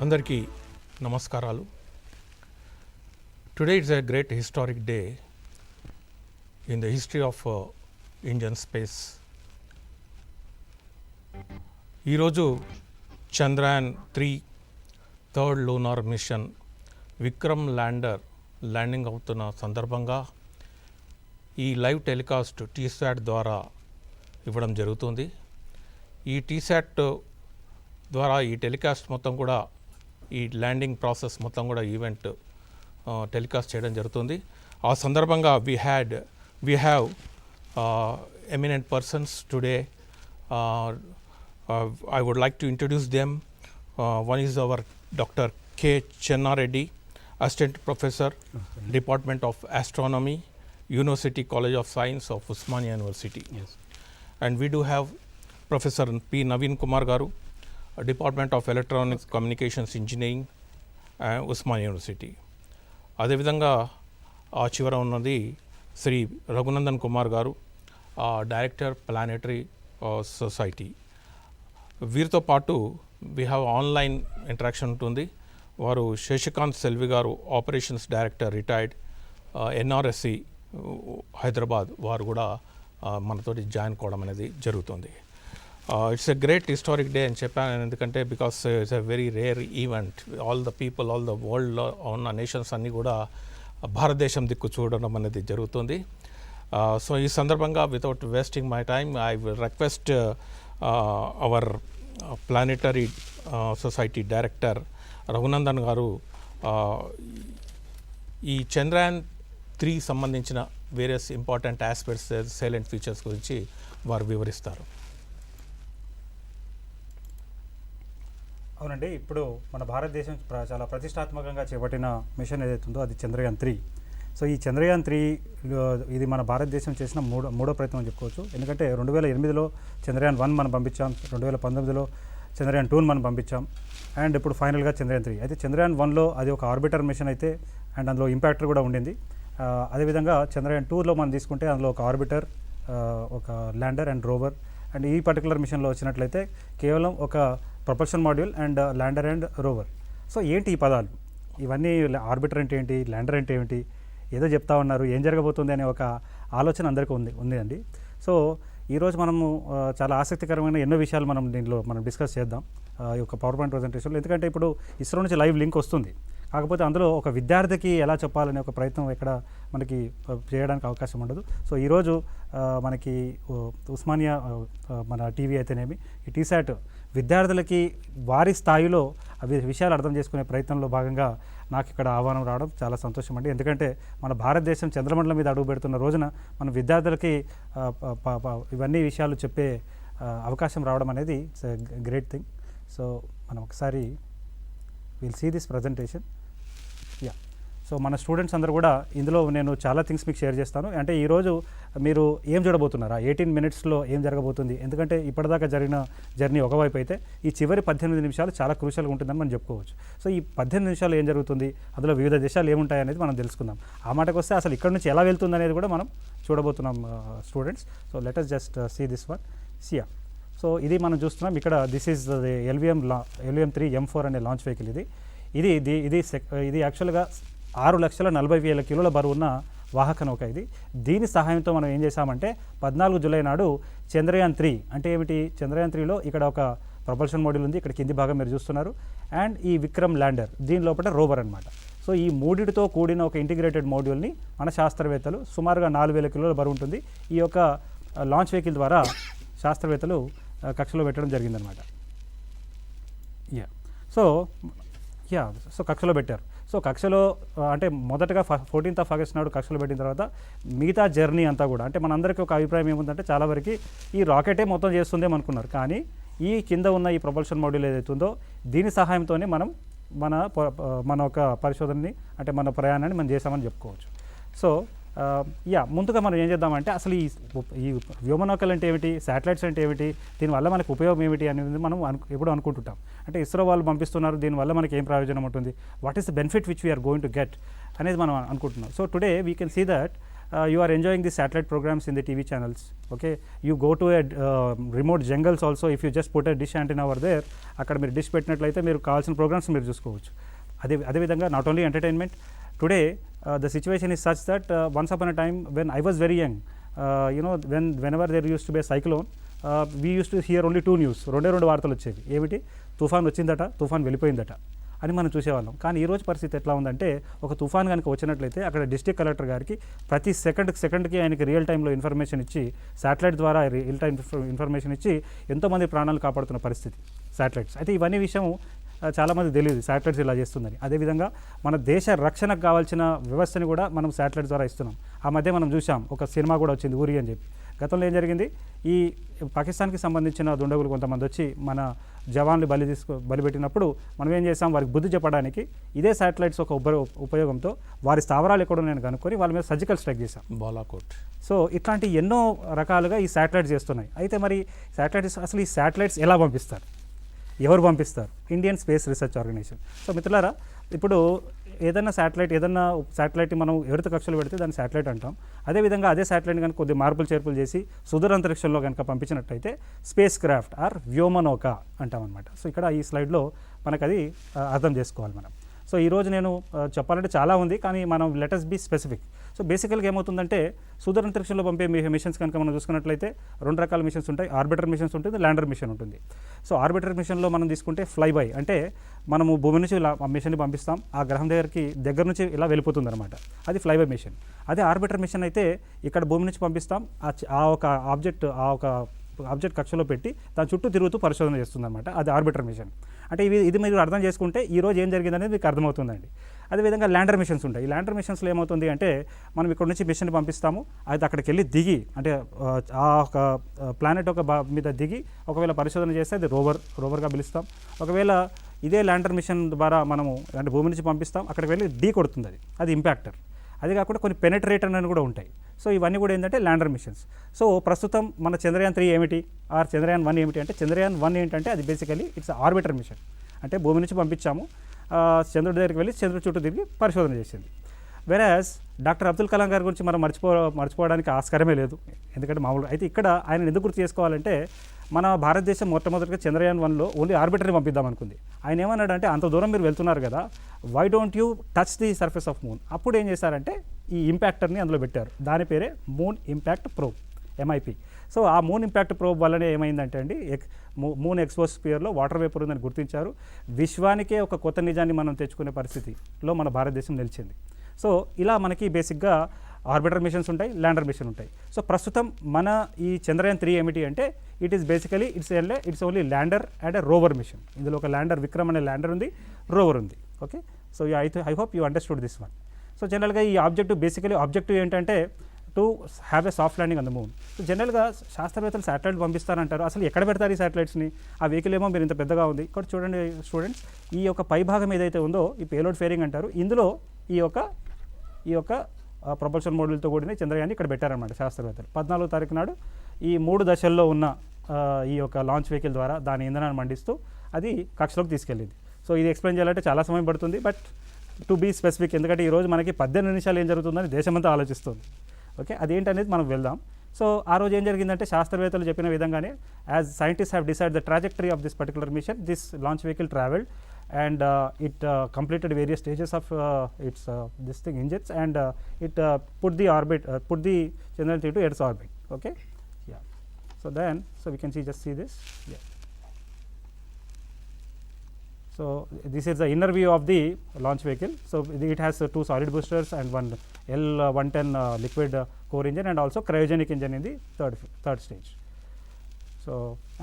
అందరికీ నమస్కారాలు. Today is a great historic day in the history of Indian space. ఈరోజు Chandrayaan 3 third lunar mission Vikram lander landing అవుతున్న సందర్భంగా ఈ లైవ్ టెలికాస్ట్ టీశాట్ ద్వారా ఇవ్వడం జరుగుతుంది. ఈ టీశాట్ ద్వారా ఈ టెలికాస్ట్ మొత్తం కూడా ఈ ల్యాండింగ్ ప్రాసెస్ మొత్తం కూడా ఈవెంట్ టెలికాస్ట్ చేయడం జరుగుతుంది. ఆ సందర్భంగా we have eminent persons today. I would like to introduce them. One is our Dr. K. Chandrayan, Assistant Professor, Department of Astronomy, University College of Science of OSMANIA University. Yes. And we do have Professor P. Naveen Kumar Garu, Department of Electronics Communications Engineering, OSMANIA University. అదేవిధంగా ఆ చివర ఉన్నది శ్రీ రఘునందన్ కుమార్ గారు, director planetary society. వీరితో పాటు we have online interaction ఉంటుంది. వారు శశికాంత్ సెల్వి గారు, operations director retired, NRSC Hyderabad, వారు కూడా మనతోటి జాయిన్ కావడం అనేది జరుగుతుంది. It's a great historic day అని చెప్పాను, ఎందుకంటే because it's a very rare event. All the people, all the వరల్డ్లో ఉన్న నేషన్స్ అన్నీ కూడా భారతదేశం దిక్కు చూడడం అనేది జరుగుతుంది. సో ఈ సందర్భంగా without wasting my time I will request our planetary society director Raghunandan గారు ఈ చంద్రయాన్ 3 సంబంధించిన various important aspects, silent features గురించి వారు వివరిస్తారు. అవునండి, ఇప్పుడు మన భారతదేశం చాలా ప్రతిష్టాత్మకంగా చేపట్టిన మిషన్ ఏదైతుందో అది చంద్రయాన్ 3. సో ఈ చంద్రయాన్ 3 ఇది మన భారతదేశం చేసిన మూడో ప్రయత్నం అని చెప్పుకోవచ్చు. ఎందుకంటే 2008లో చంద్రయాన్ 1 మనం పంపించాం, 2019లో చంద్రయాన్ 2 మనం పంపించాం, అండ్ ఇప్పుడు ఫైనల్గా చంద్రయాన్ 3. అయితే చంద్రయాన్ 1లో అది ఒక ఆర్బిటర్ మిషన్ అయితే, అండ్ అందులో ఇంపాక్టర్ కూడా ఉండింది. అదేవిధంగా చంద్రయాన్ 2లో మనం తీసుకుంటే అందులో ఒక ఆర్బిటర్, ఒక ల్యాండర్ అండ్ రోవర్. అండ్ ఈ పర్టికులర్ మిషన్లో వచ్చినట్లయితే కేవలం ఒక propulsion module and lander and rover. So ఏంటి ఈ పదాలు? ఇవన్నీ ఆర్బిటర్ అంటే ఏంటి, ల్యాండర్ అంటే ఏమిటి, ఏదో చెప్తా ఉన్నారు, ఏం జరగబోతుంది అనే ఒక ఆలోచన అందరికీ ఉందండి. సో ఈరోజు మనము చాలా ఆసక్తికరమైన ఎన్నో విషయాలు దీంట్లో డిస్కస్ చేద్దాం ఈ యొక్క పవర్ పాయింట్ ప్రజెంటేషన్లో. ఎందుకంటే ఇప్పుడు ఇస్రో నుంచి లైవ్ లింక్ వస్తుంది, కాకపోతే అందులో ఒక విద్యార్థికి ఎలా చెప్పాలనే ఒక ప్రయత్నం ఇక్కడ మనకి చేయడానికి అవకాశం ఉండదు. సో ఈరోజు మనకి ఉస్మానియా మన టీవీ అయితేనేమి, ఈ టీశాట్ విద్యార్థులకి వారి స్థాయిలో అవి విషయాలు అర్థం చేసుకునే ప్రయత్నంలో భాగంగా నాకు ఇక్కడ ఆహ్వానం రావడం చాలా సంతోషం అండి. ఎందుకంటే మన భారతదేశం చంద్రమండలం మీద అడుగు పెడుతున్న రోజున మన విద్యార్థులకి ఇవన్నీ విషయాలు చెప్పే అవకాశం రావడం అనేది it's a great thing. So మనం ఒకసారి will see this presentation. Yeah, so మన స్టూడెంట్స్ అందరూ కూడా ఇందులో నేను చాలా థింగ్స్ మీకు షేర్ చేస్తాను. అంటే ఈరోజు మీరు ఏం చూడబోతున్నారా, 18 మినిట్స్లో ఏం జరగబోతుంది, ఎందుకంటే ఇప్పటిదాకా జరిగిన జర్నీ ఒకవైపు అయితే ఈ చివరి 18 నిమిషాలు చాలా క్రూషియల్గా ఉంటుందని మనం చెప్పుకోవచ్చు. సో ఈ 18 నిమిషాలు ఏం జరుగుతుంది, అందులో వివిధ దేశాలు ఏముంటాయి అనేది మనం తెలుసుకుందాం. ఆ మాటకు వస్తే అసలు ఇక్కడ నుంచి ఎలా వెళ్తుంది అనేది కూడా మనం చూడబోతున్నాం students. So let us just see this one. సియా, సో ఇది మనం చూస్తున్నాం ఇక్కడ. This is the LVM-3 M4 అనే లాంచ్ వెహికల్. ఇది యాక్చువల్గా 6,40,000 కిలోల బరువున్న వాహక నౌక. దీని సహాయంతో మనం ఏం చేశామంటే 14 జూలై నాడు చంద్రయాన్ 3 అంటే ఏమిటి, చంద్రయాన్ 3లో ఇక్కడ ఒక ప్రొపల్షన్ మోడ్యూల్ ఉంది, ఇక్కడ కింది భాగం మీరు చూస్తున్నారు, అండ్ ఈ విక్రమ్ ల్యాండర్, దీని లోపల రోవర్ అనమాట. సో ఈ మూడిటితో కూడిన ఒక ఇంటిగ్రేటెడ్ మోడ్యూల్ని మన శాస్త్రవేత్తలు, సుమారుగా 4,000 కిలోల బరువు ఉంటుంది, ఈ యొక్క లాంచ్ వెహికల్ ద్వారా శాస్త్రవేత్తలు కక్షలో పెట్టడం జరిగిందనమాట. సో కక్షలో పెట్టారు. సో కక్షలో అంటే మొదటగా 14th ఆగస్ట్ నాడు కక్షలో పెట్టిన తర్వాత మిగతా జర్నీ అంతా కూడా, అంటే మనందరికీ ఒక అభిప్రాయం ఏముందంటే చాలా వరకు ఈ రాకెటే మొత్తం చేస్తుందేమో అనుకున్నారు, కానీ ఈ కింద ఉన్న ఈ ప్రొపల్షన్ మాడ్యూల్ ఏదైతే ఉందో దీని సహాయంతోనే మనం మన ఒక పరిశోధనని, అంటే మన ప్రయాణాన్ని మనం చేసామని చెప్పుకోవచ్చు. సో ముందుగా మనం ఏం చేద్దామంటే అసలు ఈ వ్యోమనౌకలు అంటే ఏమిటి, శాటిలైట్స్ అంటే ఏమిటి, దీనివల్ల మనకు ఉపయోగం ఏమిటి అనేది మనం ఎప్పుడు అనుకుంటుంటాం. అంటే ఇస్రో వాళ్ళు పంపిస్తున్నారు, దీనివల్ల మనకి ఏం ప్రయోజనం ఉంటుంది, what is the benefit which we're going to get అనేది మనం అనుకుంటున్నాం. So today we can see that you are enjoying the satellite programs in the TV channels. Okay, you go to a remote jungles also. If you just put a dish antenna over there, అక్కడ మీరు dish పెట్టినట్లయితే మీరు కావాల్సిన programmes మీరు చూసుకోవచ్చు. అదేవిధంగా not only entertainment, today the situation is such that once upon a time when I was very young, whenever there used to be a cyclone, we used to hear only 2 news. రెండు వార్తలు వచ్చేవి. ఏమిటి? తుఫాన్ వచ్చిందట, తుఫాన్ వెళ్ళిపోయిందట అని మనం చూసేవాళ్ళం. కానీ ఈరోజు పరిస్థితి ఎట్లా ఉందంటే, ఒక తుఫాన్ కనుక వచ్చినట్లయితే అక్కడ డిస్ట్రిక్ట్ కలెక్టర్ గారికి ప్రతి సెకండ్కి ఆయనకి రియల్ టైంలో ఇన్ఫర్మేషన్ ఇచ్చి, శాటిలైట్ ద్వారా రియల్ టైం ఇన్ఫర్మేషన్ ఇచ్చి ఎంతోమంది ప్రాణాలు కాపాడుతున్న పరిస్థితి శాటిలైట్స్. అయితే ఇవన్నీ విషయం చాలామంది తెలియదు శాటిలైట్స్ ఇలా చేస్తుందని. అదేవిధంగా మన దేశ రక్షణకు కావాల్సిన వ్యవస్థని కూడా మనం శాటిలైట్ ద్వారా ఇస్తున్నాం. ఆ మధ్య మనం చూసాం, ఒక సినిమా కూడా వచ్చింది ఊరి అని చెప్పి. గతంలో ఏం జరిగింది, ఈ పాకిస్తాన్కి సంబంధించిన దుండగులు కొంతమంది వచ్చి మన జవాన్లు బలిపెట్టినప్పుడు మనం ఏం చేసాం, వారికి బుద్ధి చెప్పడానికి ఇదే శాటిలైట్స్ ఒక ఉపయోగంతో వారి స్థావరాలు ఎక్కడో నేను కనుక్కొని వాళ్ళ మీద సర్జికల్ స్ట్రైక్ చేశాం, బాలాకోట్. సో ఇట్లాంటి ఎన్నో రకాలుగా ఈ శాటిలైట్స్ చేస్తున్నాయి. అయితే మరి శాటిలైట్స్, అసలు ఈ శాటిలైట్స్ ఎలా పంపిస్తారు, ఎవరు పంపిస్తారు? Indian space research organisation. So మిత్రులారా, ఇప్పుడు ఏదైనా శాటిలైట్ మనం ఎర్త్ కక్షలో పెడితే దాన్ని శాటిలైట్ అంటాం. అదేవిధంగా అదే శాటిలైట్ కనుక కొద్ది మార్పులు చేర్పులు చేసి సుదూర అంతరిక్షంలో కనుక పంపించినట్టయితే స్పేస్ క్రాఫ్ట్ ఆర్ వ్యోమనౌక అంటాం అనమాట. సో ఇక్కడ ఈ స్లైడ్లో మనకు అది అర్థం చేసుకోవాలి మనం. సో ఈరోజు నేను చెప్పాలంటే చాలా ఉంది, కానీ మనం లెటస్ బీ స్పెసిఫిక్. సో బేసికల్గా ఏమవుతుందంటే, సుదూర అంతరిక్షంలో పంపే మిషన్స్ కనుక మనం చూసుకున్నట్లయితే 2 రకాల మిషన్స్ ఉంటాయి. ఆర్బిటర్ మిషన్స్ ఉంటుంది, ల్యాండర్ మిషన్ ఉంటుంది. సో ఆర్బిటర్ మిషన్లో మనం తీసుకుంటే ఫ్లై బై, అంటే మనము భూమి నుంచి ఇలా ఆ మిషన్ని పంపిస్తాం, ఆ గ్రహం దగ్గర నుంచి ఇలా వెళ్ళిపోతుంది అనమాట, అది ఫ్లై బై మిషన్. అదే ఆర్బిటర్ మిషన్ అయితే ఇక్కడ భూమి నుంచి పంపిస్తాం, ఆ ఒక ఆబ్జెక్ట్ కక్షలో పెట్టి దాని చుట్టూ తిరుగుతూ పరిశోధన చేస్తుంది అనమాట, అది ఆర్బిటర్ మిషన్. అంటే ఇది మీరు అర్థం చేసుకుంటే ఈరోజు ఏం జరిగిందనేది మీకు అర్థమవుతుందండి. అదేవిధంగా ల్యాండర్ మిషన్స్ ఉంటాయి. ఈ ల్యాండర్ మిషన్స్లో ఏమవుతుంది అంటే, మనం ఇక్కడ నుంచి మిషన్ పంపిస్తాము, అది అక్కడికి వెళ్ళి దిగి, అంటే ఆ ఒక ప్లానెట్ మీద దిగి ఒకవేళ పరిశోధన చేస్తే అది రోవర్గా పిలుస్తాం. ఒకవేళ ఇదే ల్యాండర్ మిషన్ ద్వారా మనము అంటే భూమి నుంచి పంపిస్తాం, అక్కడికి వెళ్ళి ఢీ కొడుతుంది, అది ఇంపాక్టర్. అది కాకుండా కొన్ని పెనట్రేటర్ అని కూడా ఉంటాయి. సో ఇవన్నీ కూడా ఏంటంటే ల్యాండర్ మిషన్స్. సో ప్రస్తుతం మన చంద్రయాన్ 3 ఏమిటి, ఆర్ చంద్రయాన్ 1 ఏమిటి అంటే, చంద్రయాన్ 1 ఏంటంటే అది బేసికలీ ఇట్స్ ఆర్బిటర్ మిషన్. అంటే భూమి నుంచి పంపించాము, చంద్రుడి దగ్గరికి వెళ్ళి చంద్రుడి చుట్టూ తిరిగి పరిశోధన చేసింది. వెరాజ్ డాక్టర్ అబ్దుల్ కలాం గారి గురించి మనం మర్చిపోవడానికి ఆస్కారమే లేదు, ఎందుకంటే మామూలుగా. అయితే ఇక్కడ ఆయన ఎందుకు గుర్తు చేసుకోవాలంటే, మన భారతదేశం మొట్టమొదటిగా చంద్రయాన్ 1లో ఓన్లీ ఆర్బిటర్ని పంపిద్దాం అనుకుంది. ఆయన ఏమన్నాడంటే, అంత దూరం మీరు వెళ్తున్నారు కదా, why don't you touch the surface of moon. అప్పుడు ఏం చేశారంటే, ఈ ఇంపాక్టర్ని అందులో పెట్టారు, దాని పేరే moon impact probe, MIP. So ఆ మూన్ ఇంపాక్ట్ ప్రోబ్ వల్లనే ఏమైందంటే అండి, మూన్ ఎక్స్పోస్ఫియర్లో వాటర్ వేపర్ ఉందని గుర్తించారు. విశ్వానికే ఒక కొత్త నిజాన్ని మనం తెచ్చుకునే పరిస్థితిలో మన భారతదేశం నిలిచింది. సో ఇలా మనకి బేసిక్గా ఆర్బిటర్ మిషన్స్ ఉంటాయి, ల్యాండర్ మిషన్ ఉంటాయి. సో ప్రస్తుతం మన ఈ చంద్రయాన్ 3 ఏమిటి అంటే, it is basically it's only lander and rover mission. ఇందులో ఒక ల్యాండర్ విక్రమ్ అనే ల్యాండర్ ఉంది, రోవర్ ఉంది. Okay, so I hope you understood this one. So జనరల్గా ఈ ఆబ్జెక్టివ్ ఏంటంటే to have a soft landing on the moon. So జనరల్గా శాస్త్రవేత్తలు శాటిలైట్ పంపిస్తారంటారు, అసలు ఎక్కడ పెడతారు ఈ శాటిలైట్స్ని? ఆ వెహికల్ ఏమో మీరు ఇంత పెద్దగా ఉంది. ఇక్కడ చూడండి స్టూడెంట్స్, ఈ యొక్క పై భాగం ఏదైతే ఉందో ఈ పేలోడ్ ఫేరింగ్ అంటారు, ఇందులో ఈ యొక్క ప్రొపల్షన్ మోడల్తో కూడిన చంద్రయాన్ని ఇక్కడ పెట్టారన్నమాట శాస్త్రవేత్తలు. 14వ తారీఖు నాడు ఈ 3 దశల్లో ఉన్న ఈ యొక్క లాంచ్ వెహికల్ ద్వారా దాని ఇంధనాన్ని మండిస్తూ అది కక్షలోకి తీసుకెళ్ళింది. సో ఇది ఎక్స్ప్లెయిన్ చేయాలంటే చాలా సమయం పడుతుంది, బట్ టు బీ స్పెసిఫిక్, ఎందుకంటే ఈరోజు మనకి 18 నిమిషాలు ఏం జరుగుతుందని దేశమంతా ఆలోచిస్తుంది. ఓకే, అదేంటనేది మనం వెళ్దాం. సో ఆ రోజు ఏం జరిగిందంటే, శాస్త్రవేత్తలు చెప్పిన విధంగానే, as scientist have decide the trajectory of this particular mission, this launch vehicle travelled and it completed various stages of its this thing engines, and it put the Chandrayaan 3 to Earth's orbit. Okay, yeah. So we can just see this. Yeah. So this is the inner view of the launch vehicle. So it has 2 solid boosters and one L110 liquid core engine, and also cryogenic engine in the third stage. So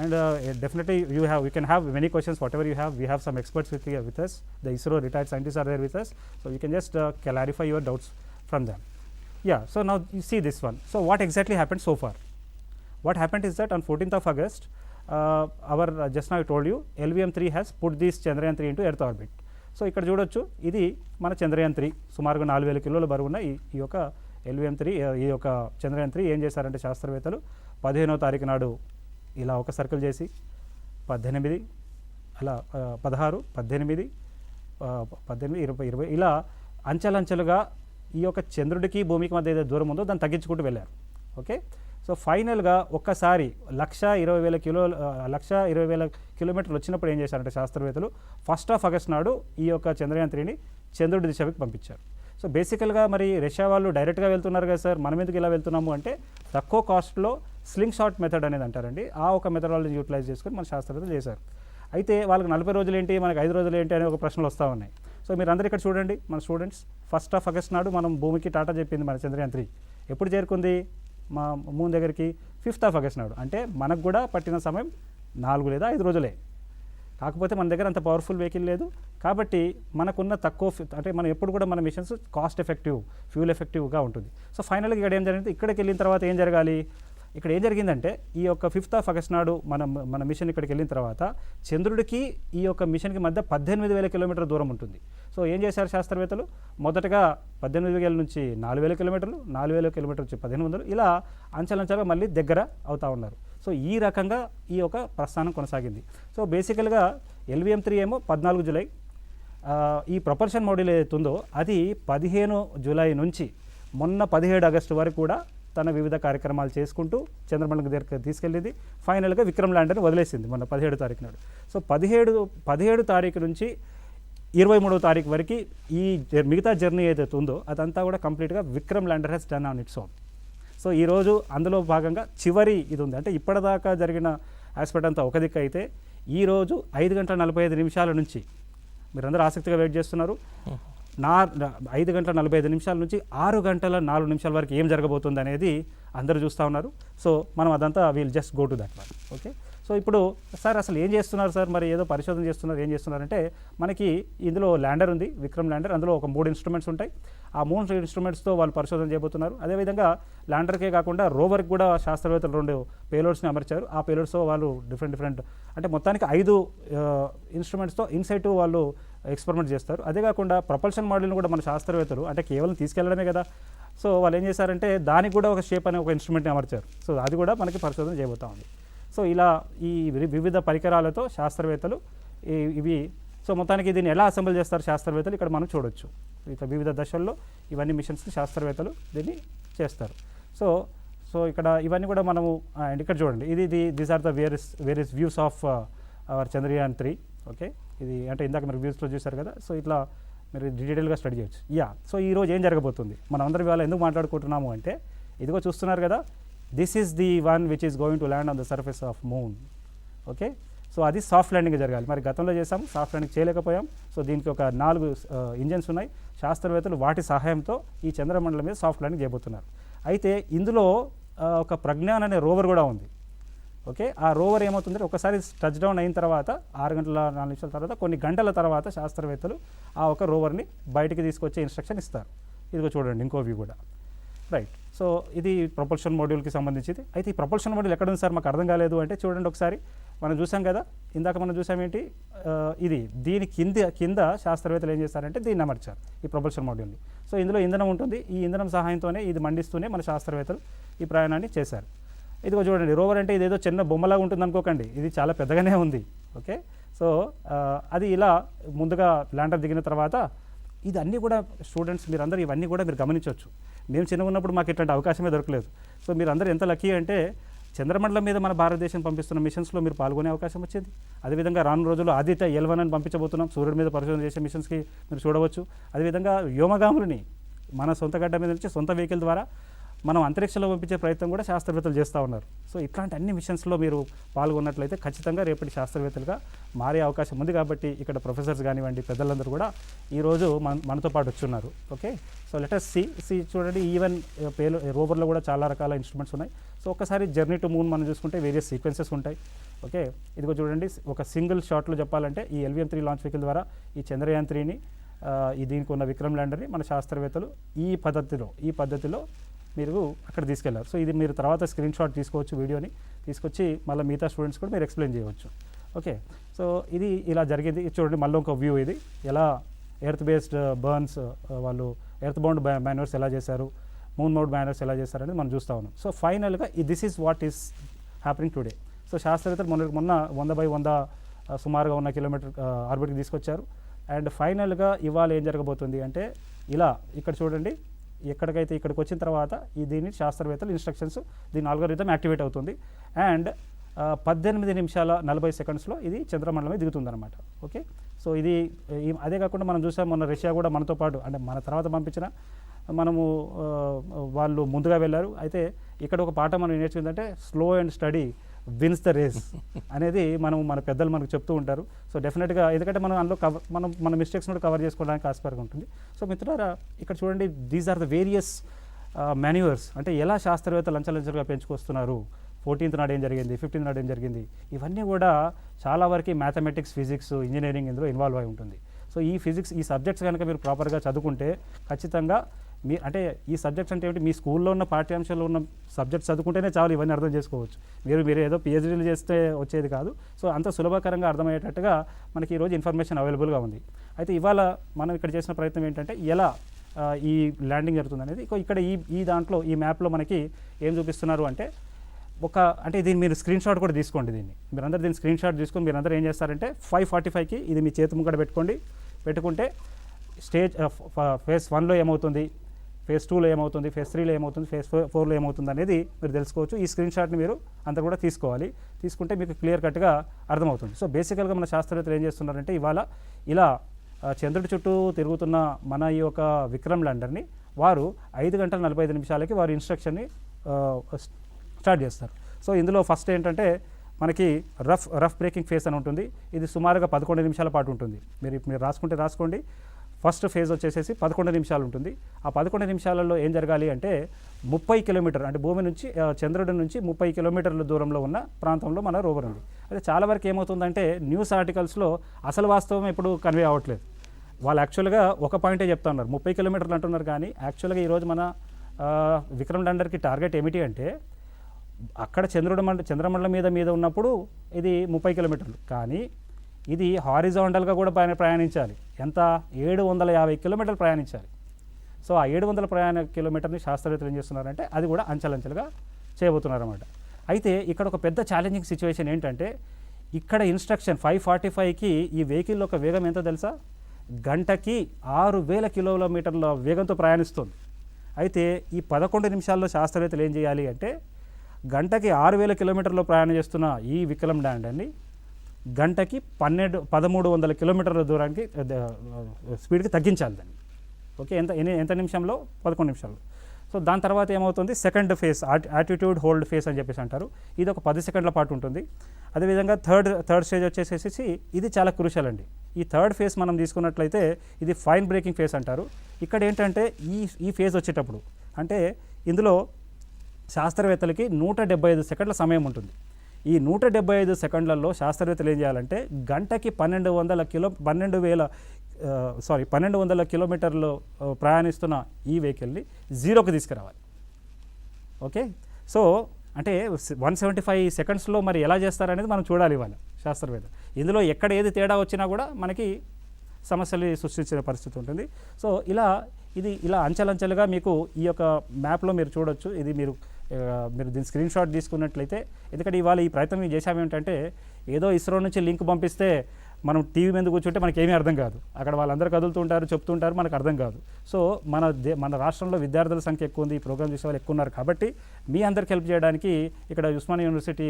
and definitely you can have many questions, whatever you have. We have some experts with us. The ISRO retired scientists are there with us, so you can just clarify your doubts from them. Yeah, so now you see this one. So what exactly happened so far? What happened is that on 14th of August, just now I told you, LVM-3 has put this Chandrayaan 3 into Earth orbit. So ఇక్కడ చూడొచ్చు, ఇది మన చంద్రయాన్ 3, సుమారుగా 4000 కిలోల బరువున్న ఈ యొక్క LVM-3, ఈ యొక్క చంద్రయాన్ 3 ఏం చేశారంటే శాస్త్రవేత్తలు 15వ తారీఖు నాడు ఇలా ఒక సర్కిల్ చేసి 18 అలా 16, 18, 20, 20 ఇలా అంచెలంచెలుగా ఈ యొక్క చంద్రుడికి భూమికి మధ్య ఏదైతే దూరం ఉందో దాన్ని తగ్గించుకుంటూ వెళ్ళారు. ఓకే, సో ఫైనల్గా ఒక్కసారి 1,20,000 కిలోమీటర్లు వచ్చినప్పుడు ఏం చేశారంటే శాస్త్రవేత్తలు 1 ఆగస్ట్ నాడు ఈ యొక్క చంద్రయాన్ 3ని చంద్రుడి దిశకి పంపించారు. సో బేసికల్గా మరి రష్యా వాళ్ళు డైరెక్ట్గా వెళ్తున్నారు కదా సార్, మనం ఎందుకు ఇలా వెళ్తున్నాము అంటే తక్కువ కాస్ట్లో స్లింగ్ షాట్ మెథడ్ అనేది అంటారండి. ఆ ఒక మెథడాలజీ యూటిలైజ్ చేసుకొని మన శాస్త్రవేత్తలు చేశారు. అయితే వాళ్ళకి 40 రోజులు ఏంటి, మనకి 5 రోజులు ఏంటి అనే ఒక ప్రశ్నలు వస్తూ ఉన్నాయి. సో మీరు అందరూ ఇక్కడ చూడండి, మన స్టూడెంట్స్ 1 ఆగస్ట్ నాడు మనం భూమికి టాటా చెప్పింది మన చంద్రయాన్ 3 ఎప్పుడు చేరుకుంది మా మూన్ దగ్గరికి 5 ఆగస్ట్ నాడు. అంటే మనకు కూడా పట్టిన సమయం 4 లేదా 5 రోజులే. కాకపోతే మన దగ్గర అంత పవర్ఫుల్ వెహికల్ లేదు కాబట్టి మనకున్న తక్కువ అంటే మనం ఎప్పుడు కూడా మన మిషన్స్ కాస్ట్ ఎఫెక్టివ్, ఫ్యూల్ ఎఫెక్టివ్గా ఉంటుంది. సో ఫైనల్గా ఇక్కడ ఏం జరిగింది, ఇక్కడికి వెళ్ళిన తర్వాత ఏం జరగాలి, ఇక్కడ ఏం జరిగిందంటే ఈ యొక్క 5 ఆగస్ట్ నాడు మన మిషన్ ఇక్కడికి వెళ్ళిన తర్వాత చంద్రుడికి ఈ యొక్క మిషన్కి మధ్య 18,000 కిలోమీటర్ల దూరం ఉంటుంది. సో ఏం చేశారు శాస్త్రవేత్తలు, మొదటగా 18,000 నుంచి 4,000 కిలోమీటర్లు, 4,000 కిలోమీటర్ల నుంచి 1,500, ఇలా అంచెలంచెలుగా మళ్ళీ దగ్గర అవుతూ ఉన్నారు. సో ఈ రకంగా ఈ యొక్క ప్రస్థానం కొనసాగింది. సో బేసికల్గా LVM-3 ఏమో 14 జూలై, ఈ ప్రొపల్షన్ మోడ్యూల్ ఏదైతే ఉందో అది 15 జూలై నుంచి మొన్న 17 ఆగస్టు వరకు కూడా తన వివిధ కార్యక్రమాలు చేసుకుంటూ చంద్రమండలం దగ్గరికి తీసుకెళ్ళింది. ఫైనల్గా విక్రమ్ ల్యాండర్ని వదిలేసింది మొన్న 17 తారీఖు నాడు. సో 17 తారీఖు నుంచి 23వ తారీఖు వరకు ఈ మిగతా జర్నీ ఏదైతే ఉందో అదంతా కూడా కంప్లీట్గా Vikram lander has done on its own. So ఈరోజు అందులో భాగంగా చివరి ఇది ఉంది. అంటే ఇప్పటిదాకా జరిగిన ఆస్పెక్ట్ అంతా ఒక దిక్కు అయితే ఈరోజు 5:45 నుంచి మీరందరూ ఆసక్తిగా వెయిట్ చేస్తున్నారు. 5:45 నుంచి 6:04 వరకు ఏం జరగబోతుంది అనేది అందరూ చూస్తూ ఉన్నారు. సో మనం అదంతా wheel just go to that one. Okay, so ఇప్పుడు సార్ అసలు ఏం చేస్తున్నారు సార్, మరి ఏదో పరిశోధన చేస్తున్నారు, ఏం చేస్తున్నారంటే మనకి ఇందులో ల్యాండర్ ఉంది, విక్రమ్ ల్యాండర్. అందులో ఒక 3 ఇన్స్ట్రుమెంట్స్ ఉంటాయి. ఆ 3 ఇన్స్ట్రుమెంట్స్తో వాళ్ళు పరిశోధన చేయబోతున్నారు. అదేవిధంగా ల్యాండర్కే కాకుండా రోవర్కి కూడా శాస్త్రవేత్తలు 2 పేలోడ్స్ని అమర్చారు. ఆ పేలోడ్స్తో వాళ్ళు డిఫరెంట్ అంటే మొత్తానికి 5 ఇన్స్ట్రుమెంట్స్తో ఇన్సైట్ వాళ్ళు ఎక్స్పెరిమెంట్ చేస్తారు. అదే కాకుండా ప్రపల్షన్ మోడల్ని కూడా మన శాస్త్రవేత్తలు అంటే కేవలం తీసుకెళ్లడమే కదా, సో వాళ్ళు ఏం చేశారంటే దానికి కూడా ఒక షేప్ అనే ఒక ఇన్స్ట్రుమెంట్ని అమర్చారు. సో అది కూడా మనకి పరిశోధన చేయబోతా ఉంది. సో ఇలా ఈ వివిధ పరికరాలతో శాస్త్రవేత్తలు ఇవి సో మొత్తానికి దీన్ని ఎలా అసెంబుల్ చేస్తారు శాస్త్రవేత్తలు ఇక్కడ మనం చూడొచ్చు. ఇట్లా వివిధ దశల్లో ఇవన్నీ మిషన్స్ని శాస్త్రవేత్తలు దీన్ని చేస్తారు. సో ఇక్కడ ఇవన్నీ కూడా మనము అండ్ ఇక్కడ చూడండి, these are the various views of our Chandrayaan 3. Okay, ఇది అంటే ఇందాక మీరు వ్యూస్లో చూశారు కదా, సో ఇట్లా మీరు డీటెయిల్గా స్టడీ చేయొచ్చు. సో ఈరోజు ఏం జరగబోతుంది, మనం అందరం ఇవాళ ఎందుకు మాట్లాడుకుంటున్నాము అంటే ఇదిగో చూస్తున్నారు కదా, this is the one which is going to land on the surface of moon. Okay, so అది సాఫ్ట్ ల్యాండింగ్ జరగాలి. మరి గతంలో చేసాము, సాఫ్ట్ ల్యాండింగ్ చేయలేకపోయాం. సో దీనికి ఒక 4 ఇంజన్స్ ఉన్నాయి. శాస్త్రవేత్తలు వాటి సహాయంతో ఈ చంద్రమండలం మీద సాఫ్ట్ ల్యాండింగ్ చేయబోతున్నారు. అయితే ఇందులో ఒక ప్రజ్ఞాన్ అనే రోవర్ కూడా ఉంది. ఓకే, ఆ రోవర్ ఏమవుతుందంటే ఒకసారి టచ్ డౌన్ అయిన తర్వాత 6:04 తర్వాత కొన్ని గంటల తర్వాత శాస్త్రవేత్తలు ఆ ఒక రోవర్ని బయటికి తీసుకొచ్చే ఇన్స్ట్రక్షన్ ఇస్తారు. ఇదిగో చూడండి ఇంకో వ్యూ కూడా. రైట్, సో ఇది ప్రొపల్షన్ మోడ్యూల్కి సంబంధించింది. అయితే ఈ ప్రొపల్షన్ మోడ్యూల్ ఎక్కడ ఉంది సార్, మాకు అర్థం కాలేదు అంటే చూడండి ఒకసారి. మనం చూసాం కదా, ఇందాక మనం చూసామేంటి, దీని కింద శాస్త్రవేత్తలు ఏం చేస్తారంటే దీన్ని అమర్చారు ఈ ప్రొపల్షన్ మోడ్యూల్ని. సో ఇందులో ఇంధనం ఉంటుంది. ఈ ఇంధనం సహాయంతోనే ఇది మండిస్తూనే మన శాస్త్రవేత్తలు ఈ ప్రయాణాన్ని చేశారు. ఇదిగో చూడండి, రోవర్ అంటే ఇదేదో చిన్న బొమ్మలాగా ఉంటుంది అనుకోకండి, ఇది చాలా పెద్దగానే ఉంది. ఓకే, సో అది ఇలా ముందుగా ల్యాండర్ దిగిన తర్వాత ఇది అన్నీ కూడా స్టూడెంట్స్ మీరందరూ ఇవన్నీ కూడా మీరు గమనించవచ్చు. మేము చిన్నగా ఉన్నప్పుడు మాకు ఇట్లాంటి అవకాశమే దొరకలేదు. సో మీరందరూ ఎంత లక్కీ అంటే చంద్రమండలం మీద మన భారతదేశం పంపిస్తున్న మిషన్స్లో మీరు పాల్గొనే అవకాశం వచ్చింది. అదేవిధంగా రాను రోజుల్లో ఆదిత్య L1 అని పంపించబోతున్నాం. సూర్యుడి మీద పరిశోధన చేసే మిషన్స్కి మీరు చూడవచ్చు. అదేవిధంగా వ్యోమగాములని మన సొంత గడ్డ మీద నుంచి సొంత వెహికల్ ద్వారా మనం అంతరిక్షంలో పంపించే ప్రయత్నం కూడా శాస్త్రవేత్తలు చేస్తూ ఉన్నారు. సో ఇట్లాంటి అన్ని మిషన్స్లో మీరు పాల్గొన్నట్లయితే ఖచ్చితంగా రేపటి శాస్త్రవేత్తలుగా మారే అవకాశం ఉంది. కాబట్టి ఇక్కడ ప్రొఫెసర్స్ కానివ్వండి, పెద్దలందరూ కూడా ఈరోజు మనతో పాటు వచ్చున్నారు. Okay, so let us see చూడండి, ఈవెన్ రోవర్లో కూడా చాలా రకాల ఇన్స్ట్రుమెంట్స్ ఉన్నాయి. సో ఒకసారి జర్నీ టు మూన్ మనం చూసుకుంటే వేరియస్ సీక్వెన్సెస్ ఉంటాయి. ఓకే, ఇదిగో చూడండి, ఒక సింగిల్ షాట్లో చెప్పాలంటే ఈ LVM-3 లాంచ్ వెహికల్ ద్వారా ఈ చంద్రయాన్ 3ని దీనికి ఉన్న విక్రమ్ ల్యాండర్ని మన శాస్త్రవేత్తలు ఈ పద్ధతిలో మీరు అక్కడ తీసుకెళ్లారు. సో ఇది మీరు తర్వాత స్క్రీన్ షాట్ తీసుకోవచ్చు, వీడియోని తీసుకొచ్చి మళ్ళీ మిగతా స్టూడెంట్స్ కూడా మీరు ఎక్స్ప్లెయిన్ చేయవచ్చు. ఓకే, సో ఇది ఇలా జరిగింది. చూడండి మళ్ళీ ఒక వ్యూ, ఇది ఎలా ఎర్త్ బేస్డ్ బర్న్స్ వాళ్ళు ఎర్త్ బౌండ్ మ్యాన్యూర్స్ ఎలా చేశారు, మూన్ మౌండ్ మ్యాన్యూర్స్ ఎలా చేశారనేది మనం చూస్తూ ఉన్నాం. సో ఫైనల్గా this is what is happening today. So శాస్త్రవేత్తలు మొన్న 100/100 సుమారుగా ఉన్న కిలోమీటర్ ఆర్బిట్కి తీసుకొచ్చారు. అండ్ ఫైనల్గా ఇవాళ ఏం జరగబోతుంది అంటే ఇలా ఇక్కడ చూడండి, ఎక్కడికైతే ఇక్కడికి వచ్చిన తర్వాత దీన్ని శాస్త్రవేత్తలు ఇన్స్ట్రక్షన్స్ దీని ఆల్గోరిథం యాక్టివేట్ అవుతుంది అండ్ 18 నిమిషాల 40 సెకండ్స్లో ఇది చంద్రమండలమే దిగుతుందన్నమాట. ఓకే, సో ఇది అదే కాకుండా మనం చూసాం మొన్న రష్యా కూడా మనతో పాటు అంటే మన తర్వాత పంపించిన వాళ్ళు ముందుగా వెళ్ళారు. అయితే ఇక్కడ ఒక పాఠం మనం నేర్చుకుందంటే slow and steady wins the race అనేది మన పెద్దలు మనకు చెప్తూ ఉంటారు. సో డెఫినెట్గా ఎందుకంటే మనం అందులో మన మిస్టేక్స్ కూడా కవర్ చేసుకోవడానికి ఆస్కారం ఉంటుంది. సో మిత్రులారా ఇక్కడ చూడండి, దీస్ ఆర్ ద వేరియస్ మాన్యూవర్స్, అంటే ఎలా శాస్త్రవేత్తలు అంచెలంచెలుగా పెంచుకొస్తున్నారు. 14th నాడు ఏం జరిగింది, 15th నాడు ఏం జరిగింది, ఇవన్నీ కూడా చాలా వరకు మ్యాథమెటిక్స్, ఫిజిక్స్, ఇంజనీరింగ్ ఇందులో ఇన్వాల్వ్ అయి ఉంటుంది. సో ఈ ఫిజిక్స్ ఈ సబ్జెక్ట్స్ కనుక మీరు ప్రాపర్గా చదువుకుంటే ఖచ్చితంగా అంటే ఈ సబ్జెక్ట్స్ అంటే ఏమిటి, మీ స్కూల్లో ఉన్న పాఠ్యాంశాల్లో ఉన్న సబ్జెక్ట్స్ చదువుకుంటేనే చాలు ఇవన్నీ అర్థం చేసుకోవచ్చు. మీరు ఏదో పిహెచ్డీలు చేస్తే వచ్చేది కాదు. సో అంత సులభకరంగా అర్థమయ్యేటట్టుగా మనకి ఈరోజు ఇన్ఫర్మేషన్ అవైలబుల్గా ఉంది. అయితే ఇవాళ మనం ఇక్కడ చేసిన ప్రయత్నం ఏంటంటే ఎలా ఈ ల్యాండింగ్ జరుగుతుంది అనేది. ఇక్కడ ఈ దాంట్లో ఈ మ్యాప్లో మనకి ఏం చూపిస్తున్నారు అంటే అంటే దీన్ని మీరు స్క్రీన్ షాట్ కూడా తీసుకోండి. మీరందరూ దీన్ని స్క్రీన్ షాట్ తీసుకొని మీరందరూ ఏం చేస్తారంటే 5:45కి ఇది మీ చేతి ముంగడ పెట్టుకుంటే స్టేజ్ ఫేజ్ 1లో ఏమవుతుంది, ఫేజ్ 2లో ఏమవుతుంది, ఫేజ్ 3లో ఏమవుతుంది, ఫేజ్ 4లో ఏమవుతుంది అనేది మీరు తెలుసుకోవచ్చు. ఈ స్క్రీన్ షాట్ని మీరు అంతా కూడా తీసుకుంటే మీకు క్లియర్ కట్గా అర్థమవుతుంది. సో బేసికల్గా మన శాస్త్రవేత్తలు ఏం చేస్తున్నారంటే ఇవాళ ఇలా చంద్రుడి చుట్టూ తిరుగుతున్న మన ఈ యొక్క విక్రమ్ ల్యాండర్ని వారు 5 గంటల 45 నిమిషాలకి వారి ఇన్స్ట్రక్షన్ని స్టార్ట్ చేస్తారు. సో ఇందులో ఫస్ట్ ఏంటంటే మనకి రఫ్ బ్రేకింగ్ ఫేజ్ అని ఉంటుంది. ఇది సుమారుగా 11 నిమిషాల పాటు ఉంటుంది. మీరు రాసుకోండి. ఫస్ట్ ఫేజ్ వచ్చేసేసి 11 నిమిషాలు ఉంటుంది. ఆ 11 నిమిషాలలో ఏం జరగాలి అంటే 30 కిలోమీటర్ అంటే భూమి నుంచి చంద్రుడి నుంచి 30 కిలోమీటర్ల దూరంలో ఉన్న ప్రాంతంలో మన రోవర్ ఉంది. అయితే చాలా వరకు ఏమవుతుందంటే న్యూస్ ఆర్టికల్స్లో అసలు వాస్తవం ఎప్పుడు కన్వే అవ్వట్లేదు. వాళ్ళు యాక్చువల్గా ఒక పాయింటే చెప్తున్నారు, 30 కిలోమీటర్లు అంటున్నారు. కానీ యాక్చువల్గా ఈరోజు మన విక్రమ్ ల్యాండర్కి టార్గెట్ ఏమిటి అంటే అక్కడ చంద్రమండలం మీద ఉన్నప్పుడు ఇది 30 కిలోమీటర్లు, కానీ ఇది హారిజాంటల్గా కూడా ప్రయాణించాలి. ఎంత 750 కిలోమీటర్లు ప్రయాణించాలి. సో ఆ 700 కిలోమీటర్ని శాస్త్రవేత్తలు ఏం చేస్తున్నారంటే అది కూడా అంచెలంచెలుగా చేయబోతున్నారు అన్నమాట. అయితే ఇక్కడ ఒక పెద్ద ఛాలెంజింగ్ సిచ్యువేషన్ ఏంటంటే ఇక్కడ ఇన్స్ట్రక్షన్ 5:45కి ఈ వెహికల్ యొక్క వేగం ఎంతో తెలుసా, గంటకి 6000 కిలోమీటర్ల వేగంతో ప్రయాణిస్తుంది. అయితే ఈ 11 నిమిషాల్లో శాస్త్రవేత్తలు ఏం చేయాలి అంటే గంటకి 6000 కిలోమీటర్లో ప్రయాణం చేస్తున్న ఈ విక్రమ్ ల్యాండర్ని గంటకి 1300 కిలోమీటర్ల దూరానికి స్పీడ్కి తగ్గించాలి దాన్ని. ఓకే, ఎంత నిమిషంలో, 11 నిమిషాలు. సో దాని తర్వాత ఏమవుతుంది, second phase attitude hold phase అని చెప్పేసి అంటారు. ఇది ఒక 10 సెకండ్ల పాటు ఉంటుంది. అదేవిధంగా థర్డ్ స్టేజ్ వచ్చేసేసి ఇది చాలా క్రూషియల్ అండి. ఈ థర్డ్ ఫేజ్ మనం తీసుకున్నట్లయితే ఇది ఫైన్ బ్రేకింగ్ ఫేజ్ అంటారు. ఇక్కడ ఏంటంటే ఈ ఫేజ్ వచ్చేటప్పుడు అంటే ఇందులో శాస్త్రవేత్తలకి 175 సెకండ్ల సమయం ఉంటుంది. ఈ 175 సెకండ్లలో శాస్త్రవేత్తలు ఏం చేయాలంటే గంటకి 1200 కిలోమీటర్లు ప్రయాణిస్తున్న ఈ వెహికల్ని జీరోకి తీసుకురావాలి. ఓకే, సో అంటే 175 సెకండ్స్లో మరి ఎలా చేస్తారనేది మనం చూడాలి ఇవాళ శాస్త్రవేత్త. ఇందులో ఎక్కడ ఏది తేడా వచ్చినా కూడా మనకి సమస్యలు సృష్టించిన పరిస్థితి ఉంటుంది. సో ఇలా అంచెలంచెలుగా మీకు ఈ యొక్క మ్యాప్లో మీరు చూడొచ్చు. ఇది మీరు దీని స్క్రీన్ షాట్ తీసుకున్నట్లయితే, ఎందుకంటే ఇవాళ ఈ ప్రయత్నం చేసామేంటంటే ఏదో ఇస్రో నుంచి లింక్ పంపిస్తే మనం టీవీ మీద కూర్చుంటే మనకి ఏమీ అర్థం కాదు. అక్కడ వాళ్ళందరూ కదులుతుంటారు, చెప్తుంటారు, మనకు అర్థం కాదు. సో మన రాష్ట్రంలో విద్యార్థుల సంఖ్య ఎక్కువ ఉంది, ఈ ప్రోగ్రామ్ చేసే వాళ్ళు ఎక్కువ ఉన్నారు. కాబట్టి మీ అందరికి హెల్ప్ చేయడానికి ఇక్కడ ఉస్మానియా యూనివర్సిటీ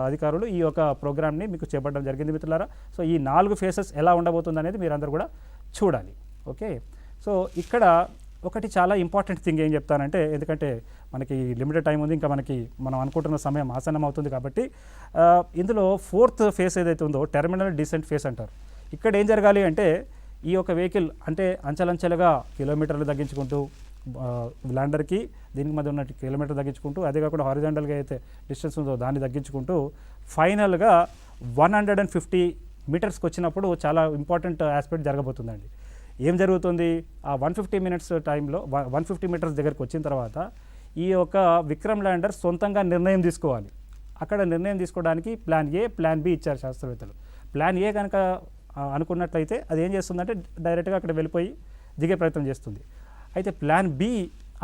అధికారులు ఈ యొక్క ప్రోగ్రామ్ని మీకు చేపట్టడం జరిగింది మిత్రులారా. సో ఈ 4 ఫేసెస్ ఎలా ఉండబోతుంది అనేది మీరు అందరూ కూడా చూడాలి. ఓకే, సో ఇక్కడ ఒకటి చాలా ఇంపార్టెంట్ థింగ్ ఏం చెప్తానంటే, ఎందుకంటే మనకి లిమిటెడ్ టైం ఉంది, ఇంకా మనం అనుకుంటున్న సమయం ఆసన్నం అవుతుంది. కాబట్టి ఇందులో 4th ఫేజ్ ఏదైతే ఉందో టెర్మినల్ డిసెంట్ ఫేజ్ అంటారు. ఇక్కడ ఏం జరగాలి అంటే ఈ యొక్క వెహికల్ అంటే అంచెలంచెలుగా కిలోమీటర్లు తగ్గించుకుంటూ ల్యాండర్కి దీనికి మధ్య ఉన్న కిలోమీటర్ తగ్గించుకుంటూ, అదే కాకుండా హారిజాంటల్గా అయితే డిస్టెన్స్ ఉందో దాన్ని తగ్గించుకుంటూ ఫైనల్గా 150 మీటర్స్కి వచ్చినప్పుడు చాలా ఇంపార్టెంట్ ఆస్పెక్ట్ జరగబోతుందండి. ఏం జరుగుతుంది, ఆ 150 మినిట్స్ టైంలో 150 మీటర్స్ దగ్గరికి వచ్చిన తర్వాత ఈ యొక్క విక్రమ్ ల్యాండర్ సొంతంగా నిర్ణయం తీసుకోవాలి. అక్కడ నిర్ణయం తీసుకోవడానికి ప్లాన్ ఏ, ప్లాన్ బి ఇచ్చారు శాస్త్రవేత్తలు. ప్లాన్ ఏ కనుక అనుకున్నట్లయితే అది ఏం చేస్తుందంటే డైరెక్ట్గా అక్కడ వెళ్ళిపోయి దిగే ప్రయత్నం చేస్తుంది. అయితే ప్లాన్ బి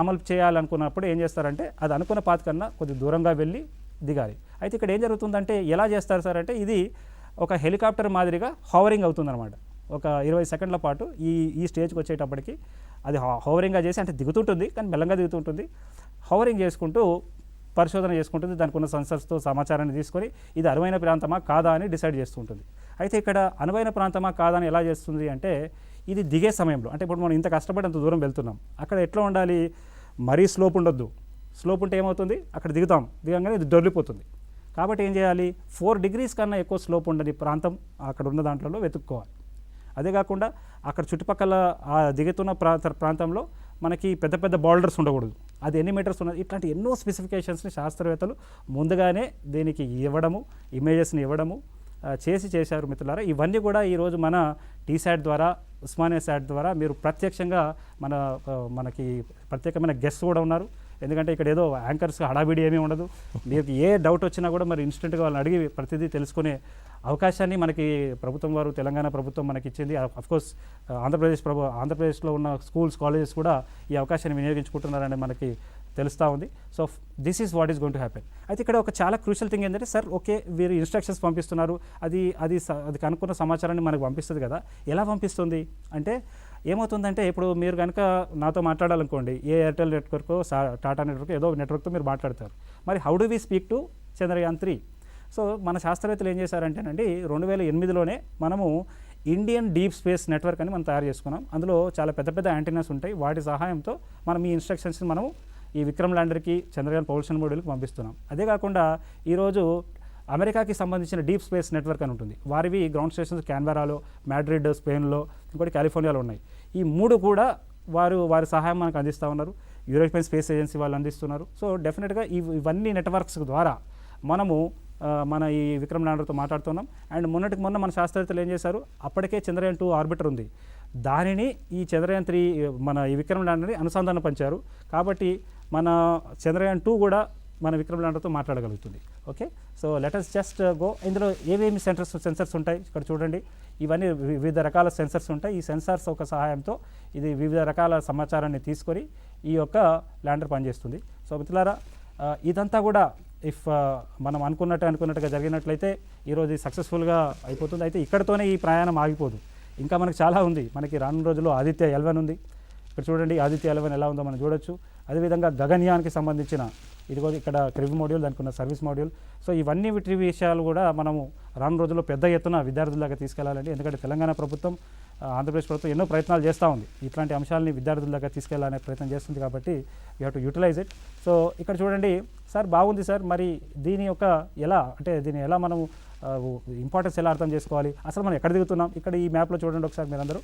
అమలు చేయాలనుకున్నప్పుడు ఏం చేస్తారంటే అది అనుకున్న పాత్ కన్నా కొద్దిగా దూరంగా వెళ్ళి దిగాలి. అయితే ఇక్కడ ఏం జరుగుతుందంటే ఎలా చేస్తారు సార్ అంటే ఇది ఒక హెలికాప్టర్ మాదిరిగా హవరింగ్ అవుతుందన్నమాట. ఒక 20 సెకండ్ల పాటు ఈ స్టేజ్కి వచ్చేటప్పటికి అది హోవరింగ్గా చేసి అంటే దిగుతుంటుంది కానీ మెల్లంగా దిగుతుంటుంది, హోవరింగ్ చేసుకుంటూ పరిశోధన చేసుకుంటుంది, దానికి ఉన్న సెన్సర్స్తో సమాచారాన్ని తీసుకొని ఇది అనువైన ప్రాంతమా కాదా అని డిసైడ్ చేస్తూ ఉంటుంది. అయితే ఇక్కడ అనువైన ప్రాంతమా కాదా అని ఎలా చేస్తుంది అంటే ఇది దిగే సమయంలో, అంటే ఇప్పుడు మనం ఇంత కష్టపడి అంత దూరం వెళ్తున్నాం, అక్కడ ఎట్లా ఉండాలి, మరీ స్లోప్ ఉండొద్దు. స్లోప్ ఉంటే ఏమవుతుంది, అక్కడ దిగంగానే ఇది దొర్లిపోతుంది. కాబట్టి ఏం చేయాలి, 4 degrees కన్నా ఎక్కువ స్లోప్ ఉండని ప్రాంతం అక్కడ ఉన్న దాంట్లో వెతుక్కోవాలి. అదే కాకుండా అక్కడ చుట్టుపక్కల ఆ దిగుతున్న ప్రాంతంలో మనకి పెద్ద పెద్ద బాల్డర్స్ ఉండకూడదు, అది ఎన్ని మీటర్స్ ఉన్నది, ఇట్లాంటి ఎన్నో స్పెసిఫికేషన్స్ని శాస్త్రవేత్తలు ముందుగానే దీనికి ఇవ్వడము, ఇమేజెస్ని ఇవ్వడము చేశారు మిత్రులారా. ఇవన్నీ కూడా ఈరోజు మన టీశాట్ ద్వారా, ఉస్మానియా శాట్ ద్వారా మీరు ప్రత్యక్షంగా మనకి ప్రత్యేకమైన గెస్ట్ కూడా ఉన్నారు. ఎందుకంటే ఇక్కడ ఏదో యాంకర్స్ హడావిడి ఏమీ ఉండదు, మీకు ఏ డౌట్ వచ్చినా కూడా మరి ఇన్స్టెంట్గా వాళ్ళని అడిగి ప్రతిదీ తెలుసుకునే అవకాశాన్ని మనకి ప్రభుత్వం వారు, తెలంగాణ ప్రభుత్వం మనకి ఇచ్చింది. అఫ్కోర్స్ ఆంధ్రప్రదేశ్లో ఉన్న స్కూల్స్, కాలేజెస్ కూడా ఈ అవకాశాన్ని వినియోగించుకుంటున్నారని మనకి తెలుస్తూ ఉంది. So this is what is going to happen. అయితే ఇక్కడ ఒక చాలా క్రూషియల్ థింగ్ ఏంటంటే, సార్ ఓకే వీరు ఇన్స్ట్రక్షన్స్ పంపిస్తున్నారు, అది కనుక్కున్న సమాచారాన్ని మనకు పంపిస్తుంది కదా, ఎలా పంపిస్తుంది అంటే ఏమవుతుందంటే, ఇప్పుడు మీరు కనుక నాతో మాట్లాడాలనుకోండి, ఏ ఎయిర్టెల్ నెట్వర్క్, టాటా నెట్వర్క్, ఏదో నెట్వర్క్తో మీరు మాట్లాడతారు. మరి how do we speak to Chandrayaan 3? So మన శాస్త్రవేత్తలు ఏం చేశారంటేనండి, 2008లోనే మనము ఇండియన్ డీప్ స్పేస్ నెట్వర్క్ అని మనం తయారు చేసుకున్నాం. అందులో చాలా పెద్ద పెద్ద యాంటీనాస్ ఉంటాయి, వాటి సహాయంతో మనం ఈ ఇన్స్ట్రక్షన్స్ని మనము ఈ విక్రమ్ ల్యాండర్కి, చంద్రయాన్ ప్రొపల్షన్ మోడ్యూల్కి పంపిస్తున్నాం. అదే కాకుండా ఈరోజు అమెరికాకి సంబంధించిన డీప్ స్పేస్ నెట్వర్క్ అని ఉంటుంది, వారివి గ్రౌండ్ స్టేషన్స్ క్యాన్బెరాలో, మాడ్రిడ్ స్పెయిన్లో, ఇంకోటి కాలిఫోర్నియాలో ఉన్నాయి. ఈ 3 కూడా వారి సహాయం మనకు అందిస్తూ ఉన్నారు. యూరోపియన్ స్పేస్ ఏజెన్సీ వాళ్ళు అందిస్తున్నారు. సో డెఫినెట్గా ఇవన్నీ నెట్వర్క్స్ ద్వారా మనము మన ఈ విక్రమ్ ల్యాండర్తో మాట్లాడుతున్నాం. అండ్ మొన్న మన శాస్త్రవేత్తలు ఏం చేశారు, అప్పటికే చంద్రయాన్ 2 ఆర్బిటర్ ఉంది, దానిని ఈ చంద్రయాన్ 3 మన ఈ విక్రమ్ ల్యాండర్ని అనుసంధానం పంచారు. కాబట్టి మన చంద్రయాన్ 2 కూడా మన విక్రమ్ ల్యాండర్తో మాట్లాడగలుగుతుంది. Okay, so let us just go. ఇందులో ఏమేమి సెన్సర్స్ ఉంటాయి ఇక్కడ చూడండి. ఇవన్నీ వివిధ రకాల సెన్సర్స్ ఉంటాయి. ఈ సెన్సార్స్ ఒక సహాయంతో ఇది వివిధ రకాల సమాచారాన్ని తీసుకొని ఈ యొక్క ల్యాండర్ పనిచేస్తుంది. సో మిత్రులారా, ఇదంతా కూడా మనం అనుకున్నట్టుగా జరిగినట్లయితే ఈరోజు సక్సెస్ఫుల్గా అయిపోతుంది. అయితే ఇక్కడతోనే ఈ ప్రయాణం ఆగిపోదు, ఇంకా మనకు చాలా ఉంది. మనకి రానున్న రోజుల్లో ఆదిత్య 11 ఉంది. ఇక్కడ చూడండి ఆదిత్య 11 ఎలా ఉందో మనం చూడొచ్చు. అదేవిధంగా గగన్యాన్కి సంబంధించిన ఇదిగో ఇక్కడ క్రివ్ మోడ్యూల్, దానికి ఉన్న సర్వీస్ మోడ్యూల్. సో ఇవన్నీ వీటి విషయాలు కూడా మనము రాను రోజుల్లో పెద్ద ఎత్తున విద్యార్థుల తీసుకెళ్లాలండి. ఎందుకంటే తెలంగాణ ప్రభుత్వం, ఆంధ్రప్రదేశ్ ప్రభుత్వం ఎన్నో ప్రయత్నాలు చేస్తూ ఉంది, ఇట్లాంటి అంశాలని విద్యార్థుల తీసుకెళ్లాలనే ప్రయత్నం చేస్తుంది. కాబట్టి you have to utilise it. So ఇక్కడ చూడండి సార్, బాగుంది సార్, మరి దీని యొక్క దీన్ని ఎలా మనం ఇంపార్టెన్స్ ఎలా అర్థం చేసుకోవాలి, అసలు మనం ఎక్కడ దిగుతున్నాం? ఇక్కడ ఈ మ్యాప్లో చూడండి ఒకసారి మీరందరూ.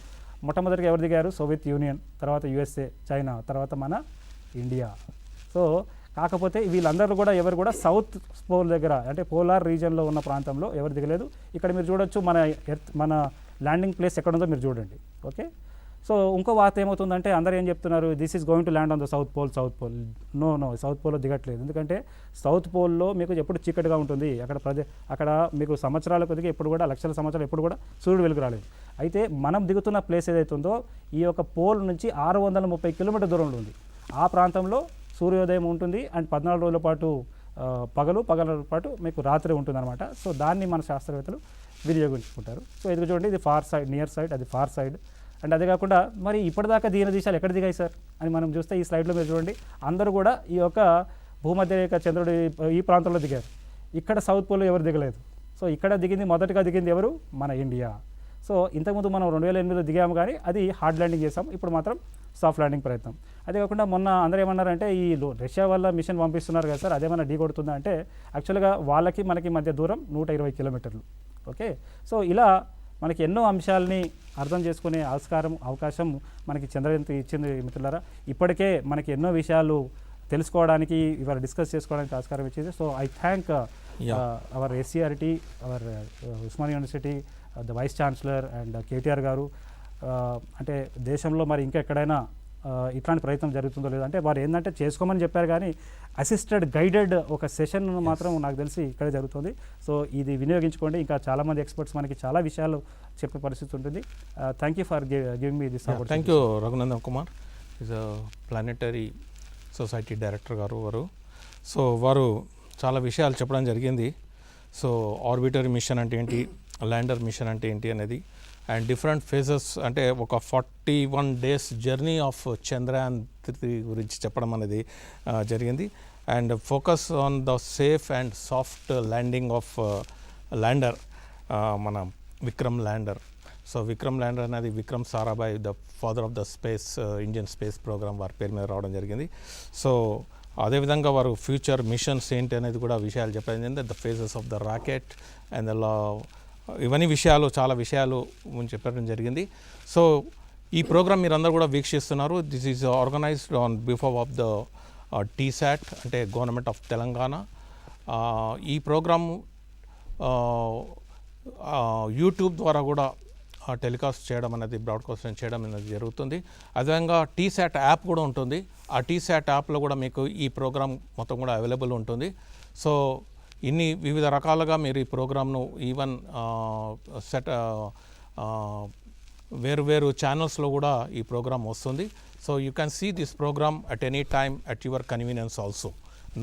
మొట్టమొదటిగా ఎవరు దిగారు? సోవియత్ యూనియన్, తర్వాత USA, చైనా, తర్వాత మన ఇండియా. సో కాకపోతే వీళ్ళందరూ కూడా ఎవరు కూడా సౌత్ పోల్ దగ్గర, అంటే పోలార్ రీజియన్లో ఉన్న ప్రాంతంలో ఎవరు దిగలేదు. ఇక్కడ మీరు చూడొచ్చు మన ల్యాండింగ్ ప్లేస్ ఎక్కడ ఉందో మీరు చూడండి. ఓకే, సో ఇంకో వార్త ఏమవుతుందంటే, అందరూ ఏం చెప్తున్నారు, this is going to land on the south pole. No south పోల్లో దిగట్లేదు. ఎందుకంటే సౌత్ పోల్లో మీకు ఎప్పుడు చీకటిగా ఉంటుంది, అక్కడ మీకు సంవత్సరాల కొద్దిగా ఎప్పుడు కూడా, లక్షల సంవత్సరాలు ఎప్పుడు కూడా సూర్యుడు వెలుగు రాలేదు. అయితే మనం దిగుతున్న ప్లేస్ ఏదైతే ఉందో ఈ యొక్క పోల్ నుంచి 630 కిలోమీటర్ దూరంలో ఉంది. ఆ ప్రాంతంలో సూర్యోదయం ఉంటుంది అండ్ 14 రోజుల పాటు పగల పాటు మీకు రాత్రి ఉంటుందన్నమాట. సో దాన్ని మన శాస్త్రవేత్తలు వినియోగించుకుంటారు. సో ఇది చూడండి, ఇది ఫార్ సైడ్, నియర్ సైడ్, అది ఫార్ సైడ్. అండ్ అదే కాకుండా మరి ఇప్పటిదాకా దిగిన దేశాలు ఎక్కడ దిగాయి సార్ అని మనం చూస్తే ఈ స్లైడ్లో మీరు చూడండి, అందరూ కూడా ఈ యొక్క భూమధ్యరేఖ చంద్రుడి ఈ ప్రాంతంలో దిగారు. ఇక్కడ సౌత్ పోల్లో ఎవరు దిగలేదు. సో ఇక్కడ మొదటగా దిగింది ఎవరు? మన ఇండియా. సో ఇంతకుముందు మనం 2008లో దిగాము, కానీ అది హార్డ్ ల్యాండింగ్ చేసాం. ఇప్పుడు మాత్రం సాఫ్ట్ ల్యాండింగ్ ప్రయత్నం. అదే కాకుండా మొన్న అందరూ ఏమన్నారంటే, ఈ రష్యా వల్ల మిషన్ పంపిస్తున్నారు కదా సార్, అదేమన్నా ఢీ కొడుతుందా అంటే, యాక్చువల్గా వాళ్ళకి మనకి మధ్య దూరం 120 కిలోమీటర్లు. ఓకే, సో ఇలా మనకి ఎన్నో అంశాలని అర్థం చేసుకునే అవకాశం మనకి చంద్రయాన్ ఇచ్చింది మిత్రులారా. ఇప్పటికే మనకి ఎన్నో విషయాలు తెలుసుకోవడానికి, ఇవాళ డిస్కస్ చేసుకోవడానికి ఆస్కారం ఇచ్చింది. So I thank our SCRT, our Osmania university, the vice chancellor and KTR garu. అంటే దేశంలో మరి ఇంకా ఎక్కడైనా ఇట్లాంటి ప్రయత్నం జరుగుతుందో లేదో, అంటే వారు ఏంటంటే చేసుకోమని చెప్పారు, కానీ అసిస్టెడ్ గైడెడ్ ఒక సెషన్ మాత్రం నాకు తెలిసి ఇక్కడే జరుగుతుంది. సో ఇది వినియోగించుకోండి. ఇంకా చాలామంది ఎక్స్పర్ట్స్ మనకి చాలా విషయాలు చెప్పే పరిస్థితి ఉంటుంది. Thank you for giving me this opportunity. Thank you Raghunandan Kumar, is a planetary society director గారు. సో వారు చాలా విషయాలు చెప్పడం జరిగింది. సో ఆర్బిటర్ మిషన్ అంటే ఏంటి, ల్యాండర్ మిషన్ అంటే ఏంటి అనేది అండ్ డిఫరెంట్ ఫేజెస్ అంటే ఒక 41 days జర్నీ ఆఫ్ చంద్రయాన్ 3 గురించి చెప్పడం అనేది జరిగింది. And focus on the safe and soft landing of lander, మన Vikram lander. So Vikram lander అనేది Vikram Sarabhai, the father of the space, Indian space programme, వారి పేరు మీద రావడం జరిగింది. సో అదేవిధంగా వారు ఫ్యూచర్ మిషన్స్ ఏంటి అనేది కూడా విషయాలు చెప్పడం జరిగింది. The phases of the rocket and ఇవన్నీ విషయాలు, చాలా విషయాలు చెప్పడం జరిగింది. సో ఈ ప్రోగ్రామ్ మీరు అందరూ కూడా వీక్షిస్తున్నారు. This is organised on behalf of the TSAT అంటే గవర్నమెంట్ ఆఫ్ తెలంగాణ. ఈ ప్రోగ్రాము యూట్యూబ్ ద్వారా కూడా టెలికాస్ట్ చేయడం అనేది, బ్రాడ్కాస్ట్ చేయడం అనేది జరుగుతుంది. అదేవిధంగా TSAT యాప్ కూడా ఉంటుంది. ఆ TSAT యాప్లో కూడా మీకు ఈ ప్రోగ్రామ్ మొత్తం కూడా అవైలబుల్ ఉంటుంది. సో ఇన్ని వివిధ రకాలుగా మీరు ఈ ప్రోగ్రామ్ను ఈవెన్ వేరు ఛానల్స్లో కూడా ఈ ప్రోగ్రామ్ వస్తుంది. So you can see this programme at any time at your convenience also,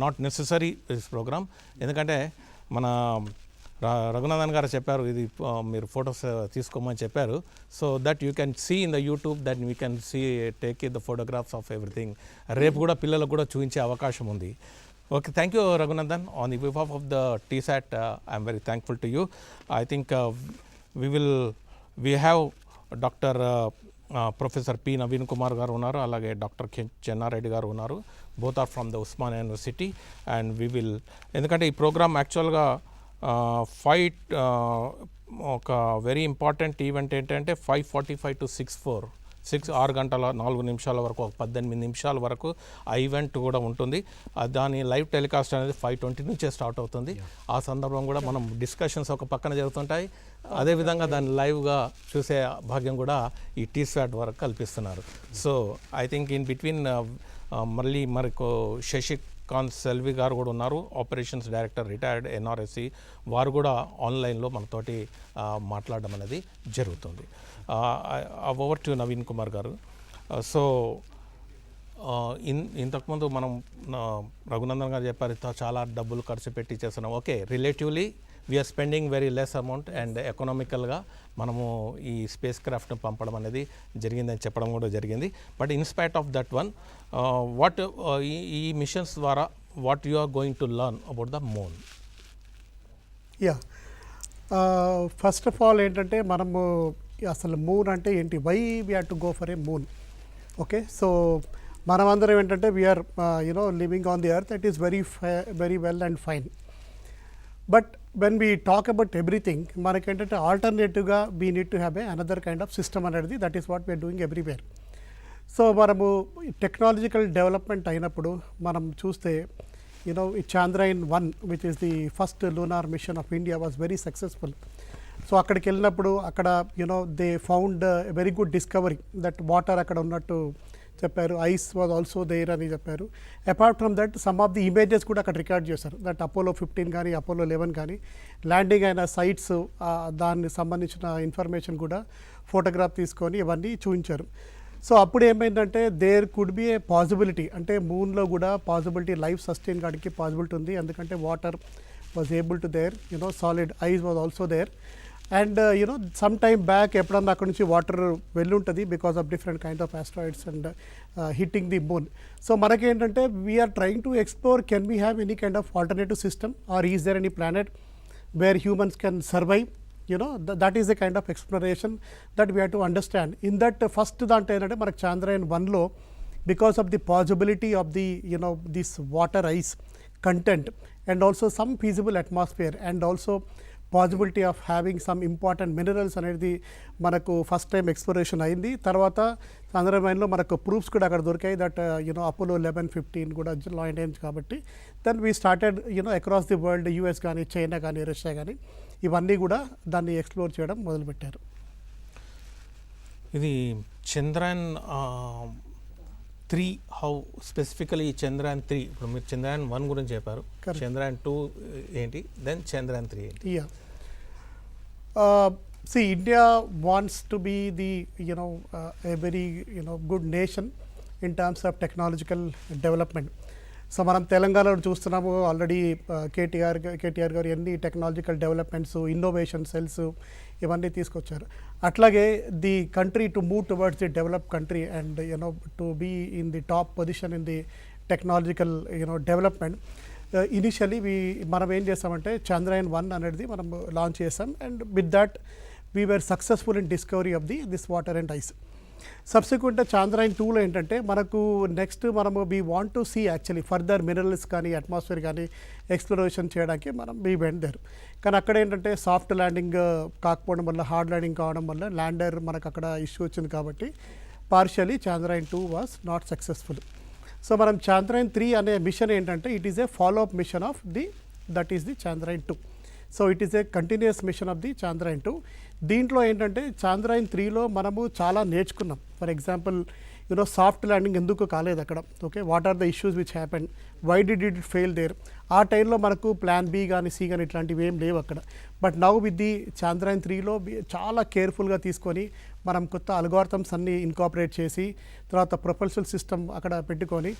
not necessary this programme. ఎందుకంటే మన రఘునందన్ గారు చెప్పారు, ఇది మీరు ఫొటోస్ తీసుకోమని చెప్పారు. So that you can see in the YouTube, that you can see take the photographs of everything. రేపు కూడా పిల్లలకు కూడా చూపించే అవకాశం ఉంది. Okay, thank you, Raghunandan. On the behalf of the TSAT, I am very thankful to you. I think we have Dr. Professor P. Naveen Kumar garu unnaru, alage Dr. Chandrayan garu unnaru. Both are from the OSMANIA University, and we will, ఎందుకంటే ఈ programme యాక్చువల్గా ఒక very important event ఏంటంటే 5:45 to 6 గంటల 4 నిమిషాల వరకు, ఒక 18 నిమిషాల వరకు ఆ ఈవెంట్ కూడా ఉంటుంది. దాని లైవ్ టెలికాస్ట్ అనేది 5:20 నుంచే స్టార్ట్ అవుతుంది. ఆ సందర్భం కూడా మనం డిస్కషన్స్ ఒక పక్కన జరుగుతుంటాయి. అదేవిధంగా దాన్ని లైవ్గా చూసే భాగ్యం కూడా ఈ TSAT వరకు కల్పిస్తున్నారు. So I think in between మళ్ళీ శశికాంత్ సెల్వి గారు కూడా ఉన్నారు, ఆపరేషన్స్ డైరెక్టర్, రిటైర్డ్ NRSC. వారు కూడా ఆన్లైన్లో మనతోటి మాట్లాడడం అనేది జరుగుతుంది. ఓవర్ టు నవీన్ కుమార్ గారు. సో ఇంతకుముందు మనం రఘునందన్ గారు చెప్పారు, చాలా డబ్బులు ఖర్చు పెట్టి చేస్తున్నాం. Okay, relatively we are spending very less amount and ఎకనామికల్గా మనము ఈ స్పేస్ క్రాఫ్ట్ను పంపడం అనేది జరిగిందని చెప్పడం కూడా జరిగింది. But in spite of that one, what ఈ మిషన్స్ ద్వారా what you are going to learn about the moon? First of all ఏంటంటే మనము అసలు మూన్ అంటే ఏంటి, why we have to go for a moon. Okay, so మనమందరం ఏంటంటే we are living on the earth, it is very well and fine. But when we talk about everything, మనకేంటంటే ఆల్టర్నేటివ్గా we need to have a another kind of system అనేది, that is what we're doing everywhere. So మనము technological development అయినప్పుడు మనం చూస్తే Chandrayan 1, which is the first lunar mission of India, was very successful. So అక్కడికి వెళ్ళినప్పుడు అక్కడ they found a very good discovery that water అక్కడ ఉన్నట్టు చెప్పారు, ఐస్ వాజ్ ఆల్సో దేర్ అని చెప్పారు. Apart from that some of the images కూడా అక్కడ రికార్డ్ చేశారు. దట్ Apollo 15 కానీ Apollo 11 కానీ ల్యాండింగ్ అయిన సైట్స్, దానికి సంబంధించిన ఇన్ఫర్మేషన్ కూడా ఫోటోగ్రాఫ్ తీసుకొని ఇవన్నీ చూపించారు. సో అప్పుడు ఏమైందంటే there could be a possibility, అంటే మూన్లో కూడా పాసిబిలిటీ, లైఫ్ సస్టైన్ కావడానికి పాసిబిలిటీ ఉంది. ఎందుకంటే water was able to there, solid ice was also there. And some time back ఎప్పుడన్నా అక్కడ నుంచి వాటర్ వెళ్ళుంటుంది because of different kind of asteroids and hitting the moon. So మనకేంటంటే we are trying to explore, can we have any kind of alternative system or is there any planet where humans can survive. that is the kind of exploration that we have to understand. In that first దాంట్లో ఏంటంటే మనకు Chandrayan 1లో because of the possibility of the this water ice content and also some feasible atmosphere and also possibility of having some important minerals అనేది మనకు first time exploration అయింది. తర్వాత Chandrayan లో మనకు proofs కూడా అక్కడ దొరికాయి దట్ Apollo 11, 15 కూడా లాండ్ అయింది. కాబట్టి then we started across the world, US కానీ చైనా కానీ రష్యా కానీ ఇవన్నీ కూడా దాన్ని ఎక్స్ప్లోర్ చేయడం మొదలుపెట్టారు. ఇది Chandrayan 3, హౌ స్పెసిఫికలీ Chandrayan 3, ఇప్పుడు మీరు Chandrayan 1 గురించి చెప్పారు, Chandrayan 2 ఏంటి, దెన్ Chandrayan 3 ఏంటి? See, India wants to be the a very good nation in terms of technological development. So మనం తెలంగాణలో చూస్తున్నాము ఆల్రెడీ కేటీఆర్ గారు ఎన్ని టెక్నాలజికల్ డెవలప్మెంట్స్, ఇన్నోవేషన్ సెల్స్ ఇవన్నీ తీసుకొచ్చారు. అట్లాగే the country to move towards the developed country and you know to be in the top position in the technological development. Initially మనం ఏం చేస్తామంటే చంద్రయాన్ 1 అనేది మనం లాంచ్ చేసాం and with that we were successful in discovery of this water and ice. Subsequent Chandrayaan 2లో ఏంటంటే మనకు next మనము we want to see actually further minerals కానీ అట్మాస్ఫియర్ కానీ ఎక్స్ప్లోరేషన్ చేయడానికి మనం వీ వెంట్ దేర్. కానీ అక్కడ ఏంటంటే సాఫ్ట్ ల్యాండింగ్ కాకపోవడం వల్ల హార్డ్ ల్యాండింగ్ కావడం వల్ల ల్యాండర్ మనకు అక్కడ ఇష్యూ వచ్చింది కాబట్టి partially Chandrayaan 2 was not successful. So మనం చంద్రయాన్ 3 అనే మిషన్ ఏంటంటే it is a follow up machine of that is the Chandrayaan 2. So it is a continuous machine of the Chandrayaan 2. దీంట్లో ఏంటంటే చంద్రయాన్ 3లో మనము చాలా నేర్చుకున్నాం. ఫర్ ఎగ్జాంపుల్ సాఫ్ట్ ల్యాండింగ్ ఎందుకు కాలేదు అక్కడ, okay, what are the issues which happen, why did it fail there. ఆ టైంలో మనకు ప్లాన్ బి కానీ సి కానీ ఇట్లాంటివి ఏం లేవు అక్కడ. But now with the Chandrayaan 3లో చాలా కేర్ఫుల్గా తీసుకొని మనం కొత్త అల్గోరిథమ్స్ అన్నీ ఇన్కాపరేట్ చేసి తర్వాత ప్రొపల్షన్ సిస్టమ్ అక్కడ పెట్టుకొని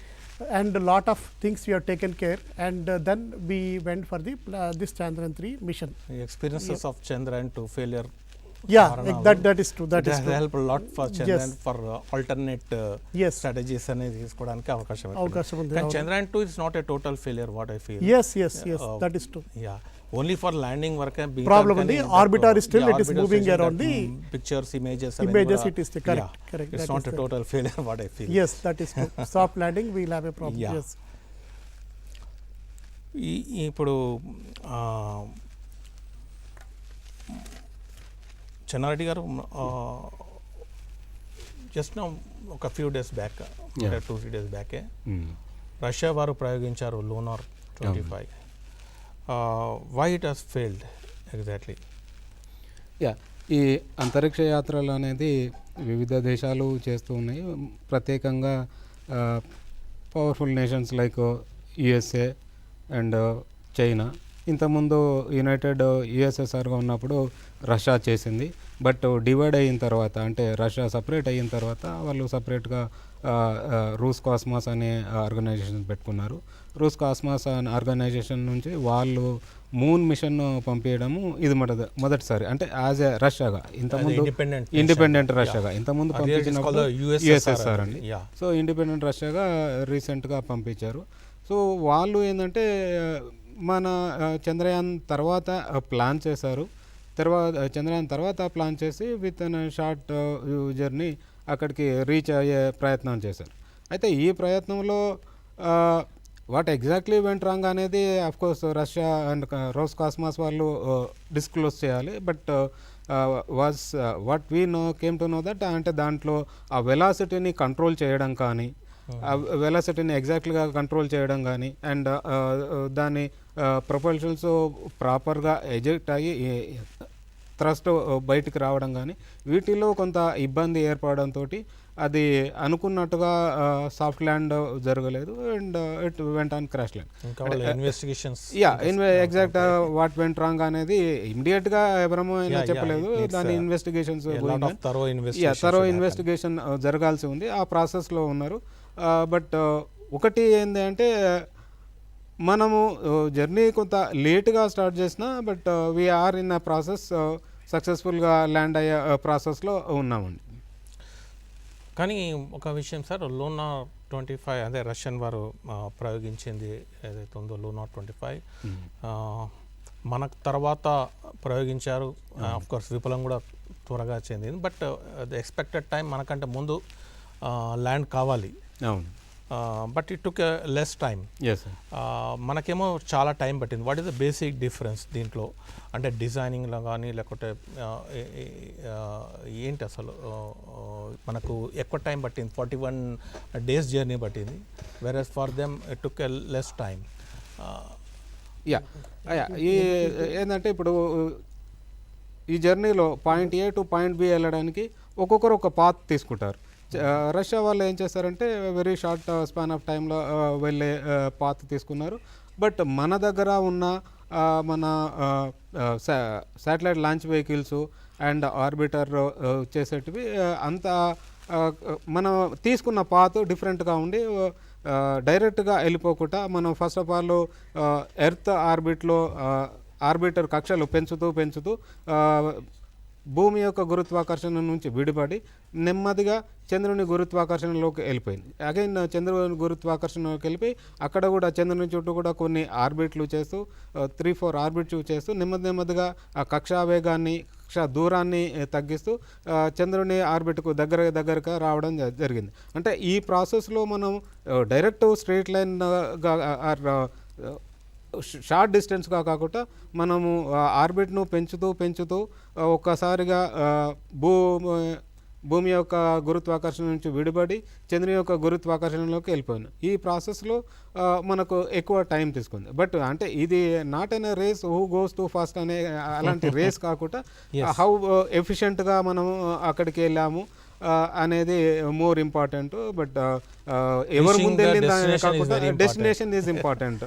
and lot of things we have taken care and then we went for this Chandrayaan 3 mission. Experiences of Chandrayan 2 failure. Yeah, that is true. That is true. Help a lot for Chandrayan for alternate Yes. strategies అనేది తీసుకోవడానికి అవకాశం ఉంది. కానీ Chandrayan 2 is not a total failure what I feel. Yes, that is true. Yeah, only for landing work problem ఉంది. Orbiter is still it is moving around the pictures, images it is the correct. It's not a total failure what I feel. Yes, that is true. Soft landing we'll have a problem. Yeah. Yes. ఇప్పుడు చెన్నారెడ్డి గారు just నా ఒక few days back 2-3 days బ్యాకే Russia వారు ప్రయోగించారు lunar 25. Why it has failed exactly? ఈ అంతరిక్ష యాత్రలు అనేది వివిధ దేశాలు చేస్తూ ఉన్నాయి. ప్రత్యేకంగా powerful nations like USA and China. ఇంతకుముందు యునైటెడ్ యుఎస్ఎస్ఆర్గా ఉన్నప్పుడు రష్యా చేసింది. బట్ డివైడ్ అయిన తర్వాత అంటే రష్యా సపరేట్ అయిన తర్వాత వాళ్ళు సపరేట్గా రూస్ కాస్మాస్ అనే ఆర్గనైజేషన్ పెట్టుకున్నారు. రూస్ కాస్మాస్ అనే ఆర్గనైజేషన్ నుంచి వాళ్ళు మూన్ మిషన్ పంపించడము ఇది మొదటిసారి అంటే యాజ్ ఏ రష్యాగా. ఇంతకుముందు ఇండిపెండెంట్ రష్యాగా ఇంతకుముందు పంపించినప్పుడు యుఎస్ఎస్ఆర్ అండి. సో ఇండిపెండెంట్ రష్యాగా రీసెంట్గా పంపించారు. సో వాళ్ళు ఏంటంటే మన చంద్రయాన్ తర్వాత ప్లాన్ చేశారు. చంద్రయాన్ తర్వాత ప్లాన్ చేసి విత్ ఇన్ షార్ట్ జర్నీ అక్కడికి రీచ్ అయ్యే ప్రయత్నం చేశారు. అయితే ఈ ప్రయత్నంలో వాట్ ఎగ్జాక్ట్లీ వెంట్ రాంగ్ అనేది of course Russia and Roscosmos వాళ్ళు డిస్క్లోజ్ చేయాలి. But what we came to know that అంటే దాంట్లో ఆ వెలాసిటీని కంట్రోల్ చేయడం కానీ వెలాసిటీని ఎగ్జాక్ట్గా కంట్రోల్ చేయడం కానీ అండ్ దాని ప్రొపల్షన్స్ ప్రాపర్గా ఎజెక్ట్ అయ్యి థ్రస్ట్ బయటికి రావడం కానీ వీటిలో కొంత ఇబ్బంది ఏర్పడంతో అది అనుకున్నట్టుగా సాఫ్ట్ ల్యాండ్ జరగలేదు and it went on crash land. Exact what went wrong అనేది ఇమ్మీడియట్గా ఎవరమో చెప్పలేదు. దాని ఇన్వెస్టిగేషన్స్ థరో ఇన్వెస్టిగేషన్ జరగాల్సి ఉంది. ఆ ప్రాసెస్లో ఉన్నారు. బట్ ఒకటి ఏంటి అంటే మనము జర్నీ కొంత లేట్గా స్టార్ట్ చేసిన but we're in a process సక్సెస్ఫుల్గా ల్యాండ్ అయ్యే ప్రాసెస్లో ఉన్నామండి. కానీ ఒక విషయం సార్, lunar 25 అదే రష్యన్ వారు ప్రయోగించింది ఏదైతే ఉందో lunar 25 మనకు తర్వాత ప్రయోగించారు. ఆఫ్కోర్స్ విఫలం కూడా త్వరగా చెందింది. బట్ ద ఎక్స్పెక్టెడ్ టైం మనకంటే ముందు ల్యాండ్ కావాలి. అవును. But it took less time. మనకేమో చాలా టైం పట్టింది. What is the basic difference దీంట్లో? అంటే డిజైనింగ్లో కానీ లేకపోతే ఏంటి అసలు మనకు ఎక్కువ టైం పట్టింది, 41 days జర్నీ పట్టింది. Versus for them it took less time. ఏంటంటే ఇప్పుడు ఈ జర్నీలో point A to point B వెళ్ళడానికి ఒక్కొక్కరు ఒక పాత్ తీసుకుంటారు. రష్యా వాళ్ళు ఏం చేస్తారంటే వెరీ షార్ట్ స్పాన్ ఆఫ్ టైంలో వెళ్ళే పాత్ తీసుకున్నారు. బట్ మన దగ్గర ఉన్న మన satellite launch vehicles and orbiter చేసేటివి అంత మనం తీసుకున్న పాత్ డిఫరెంట్గా ఉండి డైరెక్ట్గా వెళ్ళిపోకుండా మనం ఫస్ట్ ఆఫ్ ఆల్ ఎర్త్ ఆర్బిట్లో ఆర్బిటర్ కక్షలు పెంచుతూ భూమి యొక్క గురుత్వాకర్షణ నుంచి విడిపడి నెమ్మదిగా చంద్రుని గురుత్వాకర్షణలోకి వెళ్ళిపోయింది. అగైన్ చంద్రుని గురుత్వాకర్షణలోకి వెళ్ళిపోయి అక్కడ కూడా చంద్రుని చుట్టూ కూడా కొన్ని ఆర్బిట్లు చేస్తూ 3-4 ఆర్బిట్ చేస్తూ నెమ్మదిగా ఆ కక్షా వేగాన్ని కక్షా దూరాన్ని తగ్గిస్తూ చంద్రుని ఆర్బిట్కు దగ్గరగా రావడం జరిగింది. అంటే ఈ ప్రాసెస్లో మనం డైరెక్ట్ స్ట్రైట్ లైన్గా షార్ట్ డిస్టెన్స్గా కాకుండా మనము ఆర్బిట్ను పెంచుతూ ఒక్కసారిగా భూమి యొక్క గురుత్వాకర్షణ నుంచి విడిపడి చంద్రుని యొక్క గురుత్వాకర్షణలోకి వెళ్ళిపోయింది. ఈ ప్రాసెస్లో మనకు ఎక్కువ టైం తీసుకుంది. బట్ అంటే ఇది not an race who goes too fast అనే అలాంటి రేస్ కాకుండా హౌ ఎఫిషియెంట్గా మనం అక్కడికి వెళ్ళాము అనేది మోర్ ఇంపార్టెంట్. బట్ ఎవరు ముందు వెళ్ళింది కాకుండా destination is important.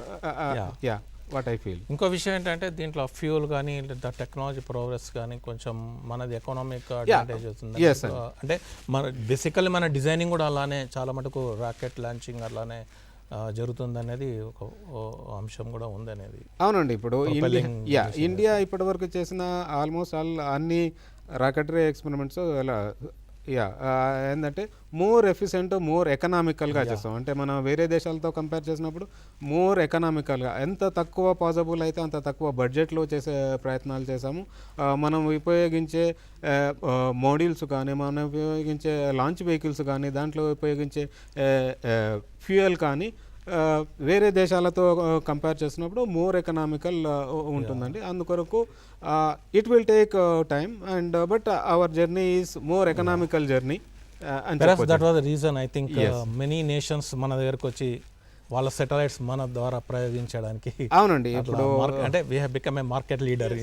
Yeah what I feel. ఇంకో విషయం ఏంటంటే దీంట్లో ఫ్యూల్ కానీ లేదా టెక్నాలజీ ప్రోగ్రెస్ కానీ కొంచెం మనది ఎకనామిక్ అడ్వాంటేజ్ అవుతుంది. అంటే మన బేసికల్లీ మన డిజైనింగ్ కూడా అలానే చాలా మటుకు రాకెట్ లాంచింగ్ అలానే జరుగుతుంది అనేది ఒక అంశం కూడా ఉంది అనేది. అవునండి. ఇప్పుడు ఇండియా ఇప్పటివరకు చేసిన ఆల్మోస్ట్ అన్ని రాకెటరీ ఎక్స్పెరిమెంట్స్ అలా ఏంటంటే మోర్ ఎఫిషియెంట్ మోర్ ఎకనామికల్గా చేస్తాం. అంటే మనం వేరే దేశాలతో కంపేర్ చేసినప్పుడు మోర్ ఎకనామికల్గా ఎంత తక్కువ పాసిబుల్ అయితే అంత తక్కువ బడ్జెట్లో చేసే ప్రయత్నాలు చేసాము. మనం ఉపయోగించే మోడ్యూల్స్ కానీ మనం ఉపయోగించే లాంచ్ వెహికల్స్ కానీ దాంట్లో ఉపయోగించే ఫ్యూయల్ కానీ వేరే దేశాలతో కంపేర్ చేసినప్పుడు మోర్ ఎకనామికల్ ఉంటుందండి. అందుకొరకు it will take time and but our journey is more economical journey. That was the reason I think many nations మన దగ్గరకు వచ్చి వాళ్ళ సెటిలైట్స్ మన ద్వారా ప్రయోగించడానికి. అవునండి. ఇప్పుడు అంటే we have become a market leader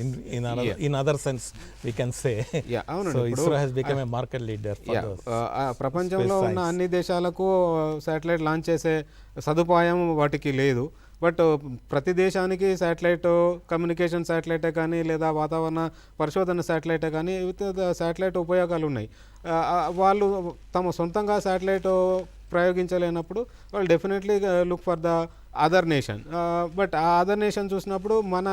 in other sense we can say. So ISRO has become a market leader. ప్రపంచంలో ఉన్న అన్ని దేశాలకు శాటిలైట్ లాంచ్ చేసే సదుపాయం వాటికి లేదు. బట్ ప్రతి దేశానికి శాటిలైట్ కమ్యూనికేషన్ శాటిలైటే కానీ లేదా వాతావరణ పరిశోధన శాటిలైటే కానీ శాటిలైట్ ఉపయోగాలు ఉన్నాయి. వాళ్ళు తమ సొంతంగా శాటిలైట్ ప్రయోగించలేనప్పుడు వాళ్ళు definitely look for the other nation. But ఆ అదర్ నేషన్ చూసినప్పుడు మన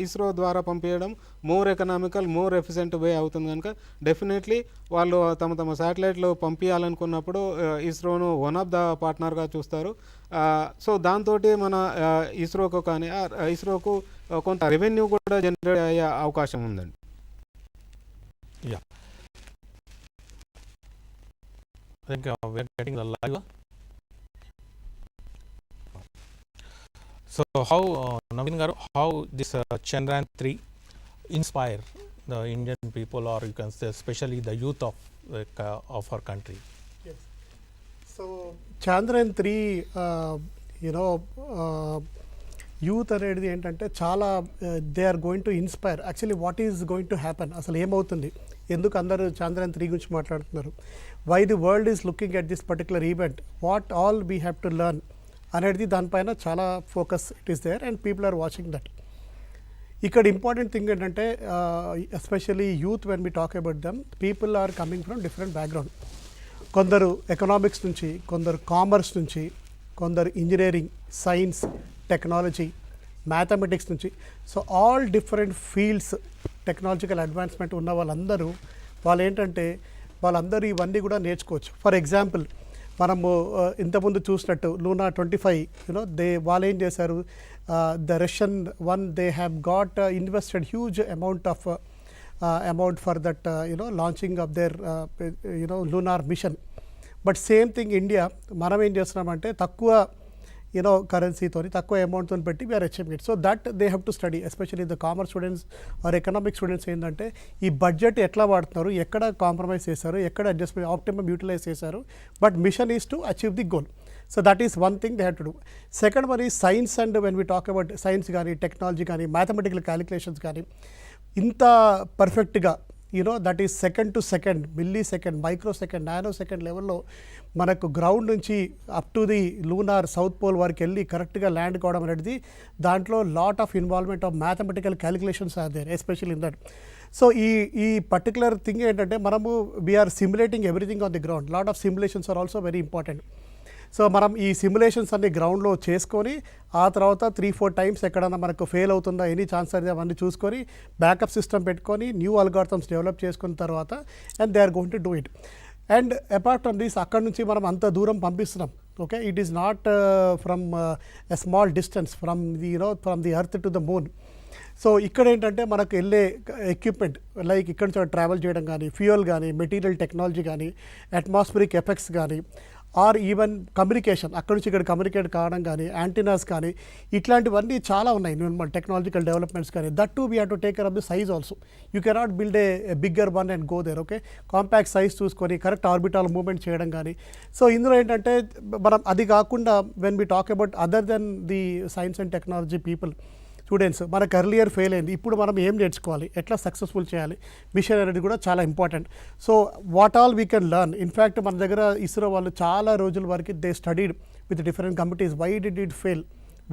ఇస్రో ద్వారా పంపించడం మోర్ ఎకనామికల్ మోర్ ఎఫిషియెంట్ వే అవుతుంది కనుక డెఫినెట్లీ వాళ్ళు తమ శాటిలైట్లు పంపించాలనుకున్నప్పుడు ఇస్రోను వన్ ఆఫ్ ద పార్ట్నర్గా చూస్తారు. సో దాంతో మన ఇస్రోకు కొంత రెవెన్యూ కూడా జనరేట్ అయ్యే అవకాశం ఉందండి. I think we are getting the live. So how Naveen garu, how this Chandrayan 3 inspire the Indian people, or you can say especially the youth of our country? Yes. So Chandrayan 3 youth అనేది ఏంటంటే చాలా they are going to inspire. Actually what is going to happen, అసలు ఏమవుతుంది, ఎందుకు అందరూ చంద్రయాన్ 3 గురించి మాట్లాడుతున్నారు, why the world is looking at this particular event, what all we have to learn అనేది దానిపైన చాలా focus it is there and people are watching that. ఇక్కడ ఇంపార్టెంట్ థింగ్ ఏంటంటే especially youth when we talk about them, people are coming from different background. కొందరు economics నుంచి, కొందరు commerce నుంచి, కొందరు ఇంజనీరింగ్, సైన్స్, టెక్నాలజీ, మ్యాథమెటిక్స్ నుంచి. So all different fields technological advancement ఉన్న వాళ్ళందరూ ఏంటంటే వాళ్ళందరూ ఇవన్నీ కూడా నేర్చుకోవచ్చు. ఫర్ ఎగ్జాంపుల్ మనము ఇంతకుముందు చూసినట్టు lunar 25 వాళ్ళు ఏం చేశారు, the Russian one they have got invested huge amount for that launching of their lunar mission. But same thing India, మనం ఏం చేస్తున్నామంటే తక్కువ కరెన్సీతో తక్కువ అమౌంట్తో పెట్టి we're achieving it. So that they have to study, especially the commerce students are economic students ఏంటంటే ఈ బడ్జెట్ ఎట్లా వాడుతున్నారు, ఎక్కడ కాంప్రమైజ్ చేశారు, ఎక్కడ అడ్జస్ట్మెంట్ ఆప్టిమమ్ యూటిలైజ్ చేశారు, but mission is to achieve the goal. So that is one thing they have to do. Second one is science, and when we talk about science కానీ technology కానీ mathematical calculations కానీ ఇంత పర్ఫెక్ట్గా that is second to second, millisecond, microsecond, nanosecond లెవెల్లో మనకు ground నుంచి up to the lunar south pole వరకు వెళ్ళి కరెక్ట్గా ల్యాండ్ కావడం అనేది దాంట్లో lot of involvement of mathematical calculations are there especially in that. So ఈ పర్టికులర్ థింగ్ ఏంటంటే మనము we are simulating everything on the ground, lot of simulations are also very important. So మనం ఈ సిమ్యులేషన్స్ అన్ని గ్రౌండ్లో చేసుకొని ఆ తర్వాత 3-4 టైమ్స్ ఎక్కడన్నా మనకు ఫెయిల్ అవుతుందా ఎనీ ఛాన్స్ అది అవన్నీ చూసుకొని బ్యాకప్ సిస్టమ్ పెట్టుకొని న్యూ అల్గారిథమ్స్ డెవలప్ చేసుకున్న తర్వాత and they are going to do it. And apart from this అక్కడ నుంచి మనం అంత దూరం పంపిస్తున్నాం. Okay, it is not from a small distance from the earth to the moon. So ఇక్కడ ఏంటంటే మనకు వెళ్ళే ఎక్విప్మెంట్ లైక్ ఇక్కడ నుంచి ట్రావెల్ చేయడం కానీ, ఫ్యూయల్ కానీ, మెటీరియల్ టెక్నాలజీ కానీ, అట్మాస్ఫిరిక్ ఎఫెక్ట్స్ కానీ, ఆర్ ఈవెన్ కమ్యూనికేషన్ అక్కడ నుంచి ఇక్కడ కమ్యూనికేట్ కావడం కానీ, యాంటీనాస్ కానీ, ఇట్లాంటివన్నీ చాలా ఉన్నాయి టెక్నాలజికల్ డెవలప్మెంట్స్ కానీ. That too we have to take care of the size also. You cannot build a bigger one and go there. Okay, compact size చూసుకొని కరెక్ట్ ఆర్బిటాల్ మూవ్మెంట్ చేయడం కానీ. సో ఇందులో ఏంటంటే మనం అది కాకుండా when we talk about other than the science and technology people students మనకు earlier fail అయింది, ఇప్పుడు మనం ఏం నేర్చుకోవాలి, ఎట్లా సక్సెస్ఫుల్ చేయాలి మిషన్ అనేది కూడా చాలా important. So what all we can learn. In fact మన దగ్గర ఇస్రో వాళ్ళు చాలా రోజుల వరకు they studied with different committees why did it fail,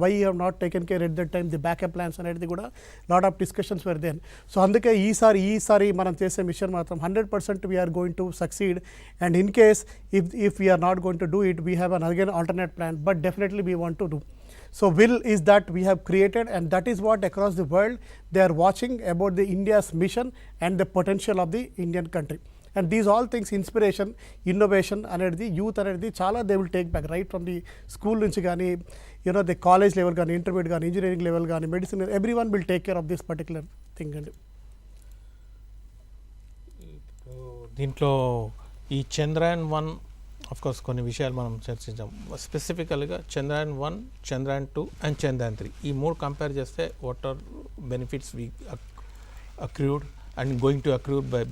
why you have not taken care at that time, the backup plans అనేది కూడా lot of discussions were then. So అందుకే ఈసారి మనం చేసే మిషన్ మాత్రం 100% we're going to succeed. And in case if we're not going to do it we have an again alternate plan, but definitely we want to do. So will is that we have created, and that is what across the world they are watching about the India's mission and the potential of the Indian country. And these all things, inspiration, innovation అనేది youth అనేది చాలా they will take back right from the school నుంచి కానీ, the college level కానీ, intermediate కానీ, engineering level కానీ, medicine, everyone will take care of this particular thing. అండి దీంట్లో ఈ చంద్రయాన్-1 ఆఫ్ కోర్స్ కొన్ని విషయాలు మనం చర్చించాం. స్పెసిఫికల్గా చంద్రయాన్-1, చంద్రయాన్-2 అండ్ చంద్రయాన్-3 ఈ 3 కంపేర్ చేస్తే what are benefits we accrued and going to accrued by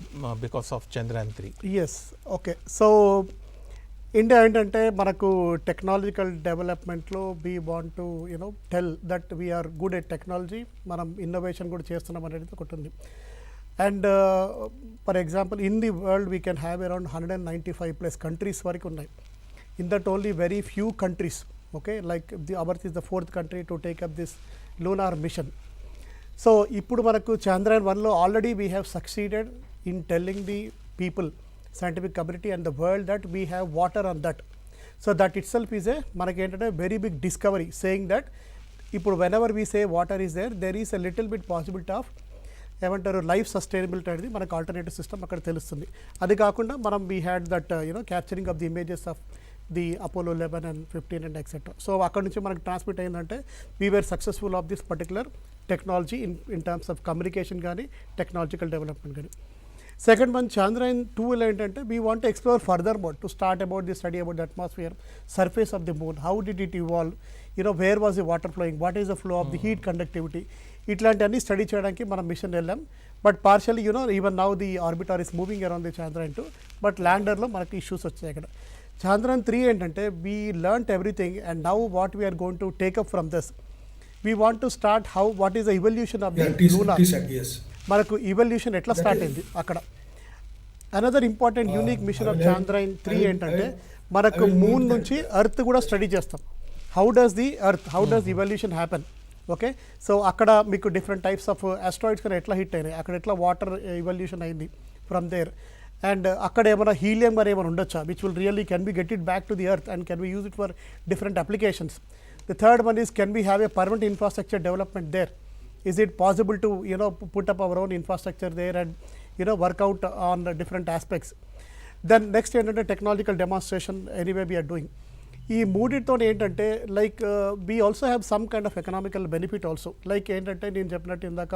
because of Chandrayaan three? Yes, okay. So India ఏంటంటే మనకు టెక్నాలజికల్ డెవలప్మెంట్లో we want to tell that we're good at technology, మనం ఇన్నోవేషన్ కూడా చేస్తున్నాం అనేది ఒకటి ఉంది. And for example in the world we can have around 195+ countries వరకు ఉన్నాయి. In that only very few countries, okay, like ours is the 4th country to take up this lunar mission. So ఇప్పుడు మనకు చంద్రయాన్-1లో already we have succeeded in telling the people, scientific community and the world that we have water on that. So that itself is మనకి ఏంటంటే very big discovery, saying that ఇప్పుడు whenever we say water is there is a little bit possibility of ఏమంటారు life sustainability అనేది మనకు alternative system అక్కడ తెలుస్తుంది. అది కాకుండా మనం we had that capturing of the images of the Apollo 11 and 15 and etc. So అక్కడ నుంచి మనకు ట్రాన్స్మిట్ అయిందంటే we were successful of this particular technology in terms of communication కానీ, టెక్నాలజికల్ డెవలప్మెంట్ కానీ. సెకండ్ వన్ Chandrayaan-2 ఏంటంటే we want to explore further more to start about the study about the atmosphere, surface of the moon, how did it evolve, where was the water flowing, what is the flow of the heat conductivity, ఇట్లాంటివన్నీ study చేయడానికి మనం mission వెళ్ళాం. But partially even now the orbiter is moving around the Chandrayaan-2, but ల్యాండర్లో మనకి issues వచ్చాయి అక్కడ. Chandrayaan-3 ఏంటంటే we learnt everything and now what we are going to take up from this, we want to start how what is the evolution of the lunar. మనకు evolution ఎట్లా start అయింది అక్కడ. Another important unique machine of Chandrayaan-3 ఏంటంటే మనకు moon నుంచి earth కూడా study చేస్తాం. How does the earth, how does evolution happen. Okay, so అక్కడ మీకు డిఫరెంట్ టైప్స్ ఆఫ్ ఆస్ట్రాయిడ్స్ కానీ ఎట్లా హిట్ అయినాయి, అక్కడ ఎట్లా వాటర్ ఇవల్యూషన్ అయింది ఫ్రమ్ దేర్, అండ్ అక్కడ ఏమైనా హీలియం మరి ఏమైనా ఉండొచ్చా which will really can be get it back to the earth and can be use it for different applications. The third one is can be have a permanent infrastructure development there. Is it possible to put up our own infrastructure there and work out on the different aspects. Then next ఏంటంటే technological demonstration anyway we're doing. ఈ మూడితో ఏంటంటే like we also have some kind of economical benefit also. Like ఏంటంటే నేను చెప్పినట్టు ఇందాక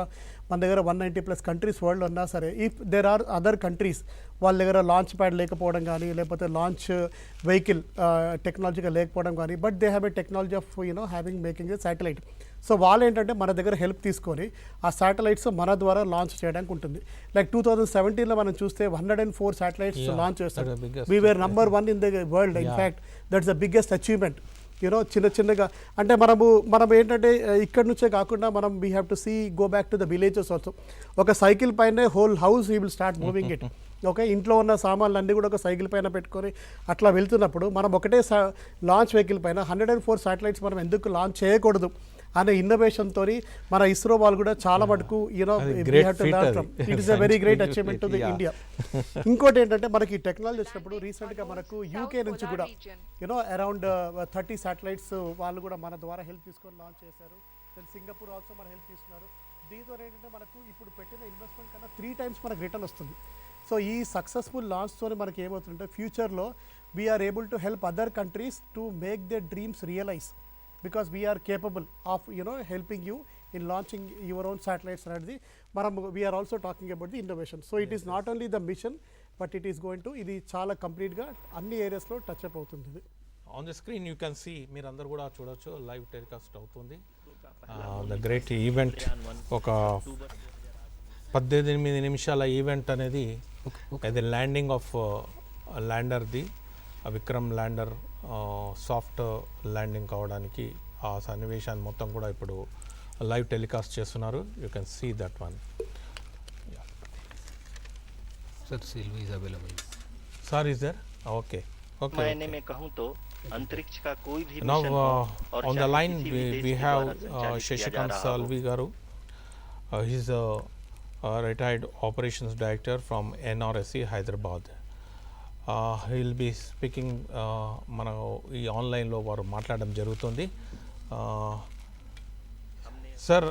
మన దగ్గర 190+ కంట్రీస్ వరల్డ్ ఉన్నా సరే, if there are other countries వాళ్ళ దగ్గర లాంచ్ ప్యాడ్ లేకపోవడం కానీ, లేకపోతే లాంచ్ వెహికల్ టెక్నాలజీగా లేకపోవడం కానీ, but they have a technology of having making a satellite. So వాళ్ళు ఏంటంటే మన దగ్గర హెల్ప్ తీసుకొని ఆ శాటిలైట్స్ మన ద్వారా లాంచ్ చేయడానికి ఉంటుంది. లైక్ 2017లో మనం చూస్తే 104 శాటిలైట్స్ లాంచ్ చేస్తాం. We were number 1 in the world. In fact that's the biggest achievement. చిన్నగా అంటే మనం ఏంటంటే ఇక్కడ నుంచే కాకుండా మనం we have to see go back to the villages also. ఒక సైకిల్ పైనే whole house we will start moving it. Okay, ఇంట్లో ఉన్న సామాన్లు అన్నీ కూడా ఒక సైకిల్ పైన పెట్టుకొని అట్లా వెళ్తున్నప్పుడు మనం ఒకటే లాంచ్ వెహికల్ పైన 104 శాటిలైట్స్ మనం ఎందుకు లాంచ్ చేయకూడదు అనే ఇన్నోవేషన్తో మన ఇస్రో వాళ్ళు కూడా చాలా మటుకు యూనో great feat అది. It is a very great Scientific achievement to the feat, yeah. India. ఇంకోటి ఏంటంటే మనకి టెక్నాలజీ వచ్చినప్పుడు రీసెంట్గా మనకు యూకే నుంచి కూడా యూనో అరౌండ్ 30 శాటిలైట్స్ వాళ్ళు కూడా మన ద్వారా హెల్ప్ తీసుకొని లాంచ్ చేశారు. దెన్ సింగపూర్ ఆల్సో మన హెల్ప్ తీసుకున్నారు. దీంతో ఏంటంటే మనకు ఇప్పుడు పెట్టిన ఇన్వెస్ట్మెంట్ కన్నా 3 times మనకు రిటర్న్ వస్తుంది. సో ఈ సక్సెస్ఫుల్ లాంచ్తో మనకి ఏమవుతుందంటే ఫ్యూచర్లో we are able to help other countries to make their dreams realise, because we are capable of helping you in launching your own satellites అనేది we are also talking about the innovation. So it is not only the mission but it is going to ఇది చాలా కంప్లీట్గా అన్ని ఏరియాస్లో touch up అవుతుంది. ఇది on the screen you can see, మీరు అందరు కూడా చూడొచ్చు, లైవ్ టెలికాస్ట్ అవుతుంది. ద గ్రేట్ ఈవెంట్, ఒక 18 నిమిషాల ఈవెంట్ అనేది అది ల్యాండింగ్ ఆఫ్ ల్యాండర్ది, విక్రమ్ ల్యాండర్ సాఫ్ట్ ల్యాండింగ్ కావడానికి ఆ సన్నివేశాన్ని మొత్తం కూడా ఇప్పుడు లైవ్ టెలికాస్ట్ చేస్తున్నారు. You can see that one. Sir सिल्वी is available. Sir is there? Okay okay. मायने में कहूँ तो अंतरिक्ष का कोई भी Now मिशन हो और on the चाहे line किसी भी देश we के have द्वारा संचालित किया जा Shashikant रहा हो। Salvi garu. He's a retired operations director from NRSC Hyderabad. He'll be speaking మన ఈ ఆన్లైన్లో వారు మాట్లాడడం జరుగుతుంది. Sir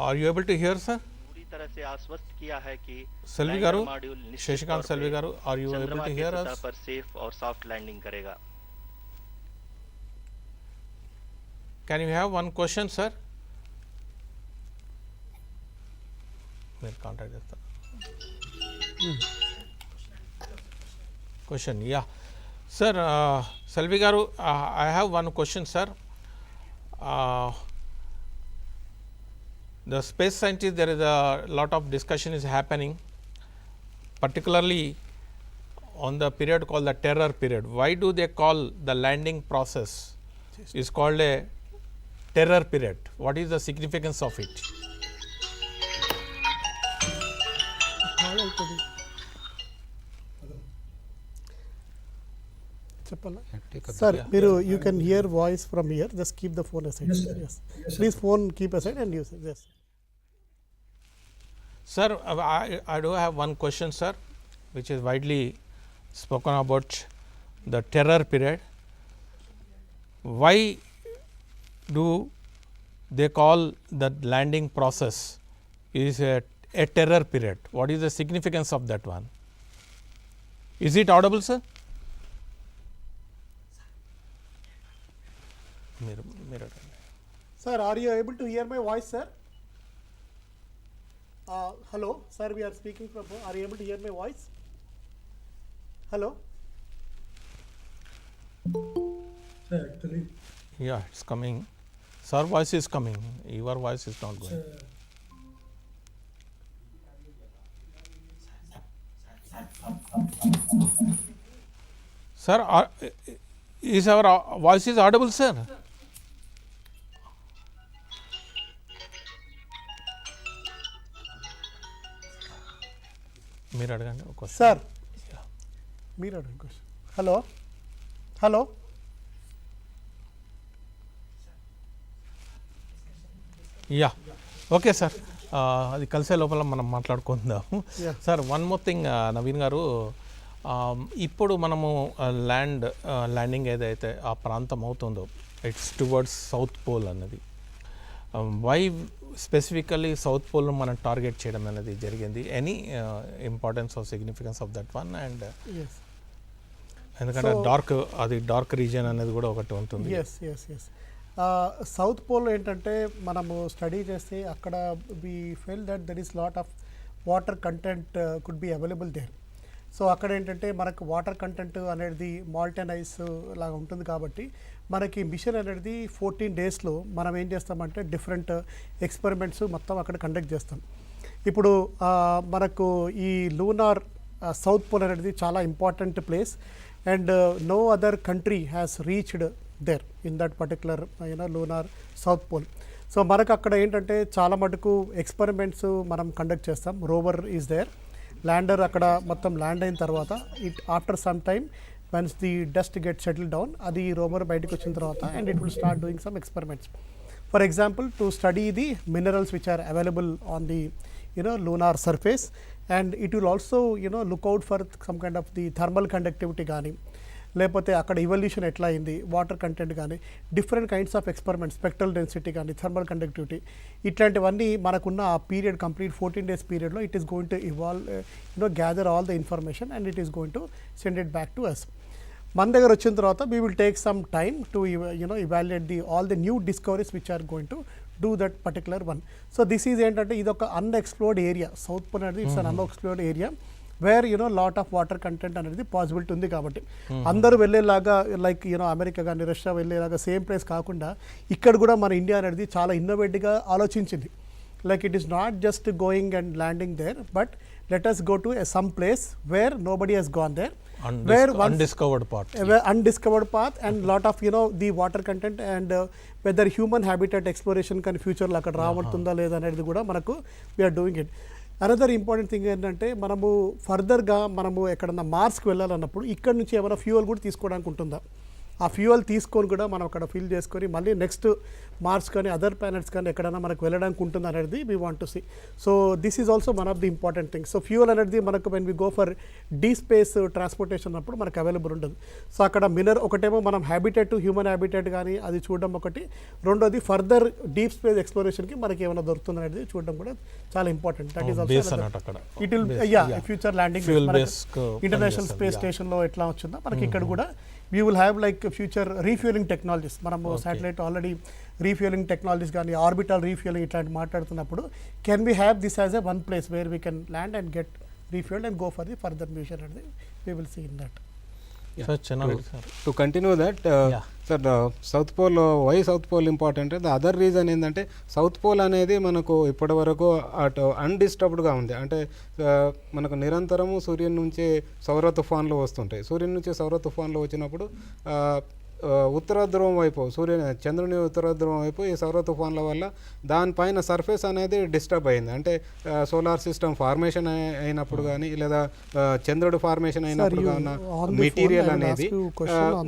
are you able to hear sir? पूरी तरह से आश्वस्त किया है कि సెల్వి लैंडर గారు, मॉड्यूल निश्चित శశికాంత్ तौर సెల్వి पे గారు, ఆర్ యూ ఏబుల్ चंद्रमा టు की హియర్ सतह us? पर सेफ और सॉफ्ट लैंडिंग करेगा। Can you have one question, sir? మీరు కాంటాక్ట్ చేస్తారు. Question, yeah. Sir, Selvi garu, I have one question, sir. The space scientists, there is a lot of discussion is happening, particularly on the period called the terror period. Why do they call the landing process is called a terror period? What is the significance of it? చెప్పాలా Take a sir? మీరు you can hear voice from here, just keep the phone aside. yes please phone keep aside and use it. yes Sir, I do have one question, sir, which is widely spoken about, the terror period. Why do they call the landing process is a terror period? What is the significance of that one? Is it audible, sir? Sir, are you able to hear my voice, sir? Hello, sir, we are speaking from home. Are you able to hear my voice? Hello? Sir, actually, Yeah, it's coming. Sir, voice is coming. Your voice is not going. Sir, is our voice is audible, sir? మీరు అడగండి ఒక question. Sir మీరు అడగండి question. Hello hello yeah okay sir, అది కలిసే లోపల మనం మాట్లాడుకుందాము. Yeah. Sir, one more thing Naveen garu, ఇప్పుడు మనము ల్యాండింగ్ ఏదైతే ఆ ప్రాంతం అవుతుందో ఇట్స్ టువర్డ్స్ సౌత్ పోల్ అన్నది, వై స్పెసిఫికల్లీ సౌత్ పోల్ను మనం టార్గెట్ చేయడం అనేది జరిగింది? Any importance of significance of that one? And yes ఎందుకంటే అది డార్క్ రీజియన్ అనేది కూడా ఒకటి ఉంటుంది. Yes yes yes south pole ఏంటంటే మనము స్టడీ చేస్తే అక్కడ we felt that there is lot of water content could be available there. So అక్కడ ఏంటంటే మనకు వాటర్ కంటెంట్ అనేది మాల్టన్ ఐస్ లాగా ఉంటుంది కాబట్టి మనకి మిషన్ అనేది 14 daysలో మనం ఏం చేస్తామంటే డిఫరెంట్ ఎక్స్పెరిమెంట్స్ మొత్తం అక్కడ కండక్ట్ చేస్తాం. ఇప్పుడు మనకు ఈ లూనార్ సౌత్ పోల్ అనేది చాలా important place and no other country has reached there in that particular lunar south pole. So మనకు అక్కడ ఏంటంటే చాలా మటుకు ఎక్స్పెరిమెంట్స్ మనం కండక్ట్ చేస్తాం. రోవర్ ఈజ్ దేర్, ల్యాండర్ అక్కడ మొత్తం ల్యాండ్ అయిన తర్వాత it after some time once the dust get settle down, అది రోవర్ బయటకు వచ్చిన తర్వాత and it will start doing some experiments. For example, to study the minerals which are available on the lunar surface, and it will also look out for some kind of the thermal conductivity gaani, లేకపోతే అక్కడ evolution ఎట్లా అయింది, water content కానీ, different kinds of experiments, spectral density కానీ, thermal conductivity, ఇట్లాంటివన్నీ మనకున్న ఆ period complete 14 days పీరియడ్లో it is going to evolve gather all the information and it is going to send it back to us. మన దగ్గర వచ్చిన తర్వాత we will take some time to evaluate all the new discoveries which are going to do that particular one. So this is ఏంటంటే ఇది ఒక unexplored area, south pole అనేది it's an unexplored area where lot of water content అనేది possibility ఉంది. కాబట్టి అందరూ వెళ్ళేలాగా like America కానీ రష్యా వెళ్ళేలాగా సేమ్ ప్లేస్ కాకుండా ఇక్కడ కూడా మన ఇండియా అనేది చాలా ఇన్నోవేటివ్గా ఆలోచించింది. Like it is not just going and landing there, but let us go to some place where nobody has gone there, where undiscovered path and lot of the water content and whether human habitat exploration can future లో అక్కడ రాబడుతుందా లేదా అనేది కూడా మనకు we are doing it. Another important thing ఏంటంటే మనము ఫర్దర్గా మనము ఎక్కడన్నా మార్స్కి వెళ్ళాలన్నప్పుడు ఇక్కడ నుంచి ఏమైనా ఫ్యూయల్ కూడా తీసుకోవడానికి ఉంటుందా, ఆ ఫ్యూయల్ తీసుకొని కూడా మనం అక్కడ ఫిల్ చేసుకొని మళ్ళీ నెక్స్ట్ మార్స్ కానీ అదర్ ప్లానెట్స్ కానీ ఎక్కడైనా మనకు వెళ్ళడానికి ఉంటుంది అనేది we want to see. So this is also one of the important things. So fuel అనేది మనకు when we go for the space transportation అప్పుడు మనకు అవైలబుల్ ఉండదు. సో అక్కడ ఒకటేమో మనం హ్యాబిటేట్ హ్యూమన్ హ్యాబిటేట్ కానీ అది చూడడం ఒకటి, రెండోది ఫర్దర్ డీప్ స్పేస్ ఎక్స్ప్లోరేషన్కి మనకి ఏమైనా దొరుకుతుంది అనేది చూడడం కూడా చాలా important. That is also it will future landing international space స్టేషన్లో ఎట్లా వచ్చిందో మనకి ఇక్కడ కూడా we will have like future refueling technologies. మనము సాటిలైట్ ఆల్రెడీ రీఫ్యూలింగ్ టెక్నాలజీస్ కానీ ఆర్బిటల్ రీఫ్యూలింగ్ ఇట్లాంటి మాట్లాడుతున్నప్పుడు can we have this as a one place where we can land and get refuelled and go for the further mission అనేది we will see in that. To continue that sir, south pole, why south pole important, the other reason ఏంటంటే south pole అనేది మనకు ఇప్పటి వరకు అటు అన్డిస్టర్బ్డ్గా ఉంది. అంటే మనకు నిరంతరము సూర్యుని నుంచి సౌర తుఫాన్లు వస్తుంటాయి. సూర్యుని నుంచి సౌర తుఫాన్లు వచ్చినప్పుడు ఉత్తర ధ్రువం వైపు చంద్రుని ఉత్తర ధ్రువం వైపు ఈ సౌర తుఫాన్ల వల్ల దానిపైన సర్ఫేస్ అనేది డిస్టర్బ్ అయింది. అంటే సోలార్ సిస్టమ్ ఫార్మేషన్ అయినప్పుడు కానీ లేదా చంద్రుడు ఫార్మేషన్ అయినప్పుడు కానీ మెటీరియల్ అనేది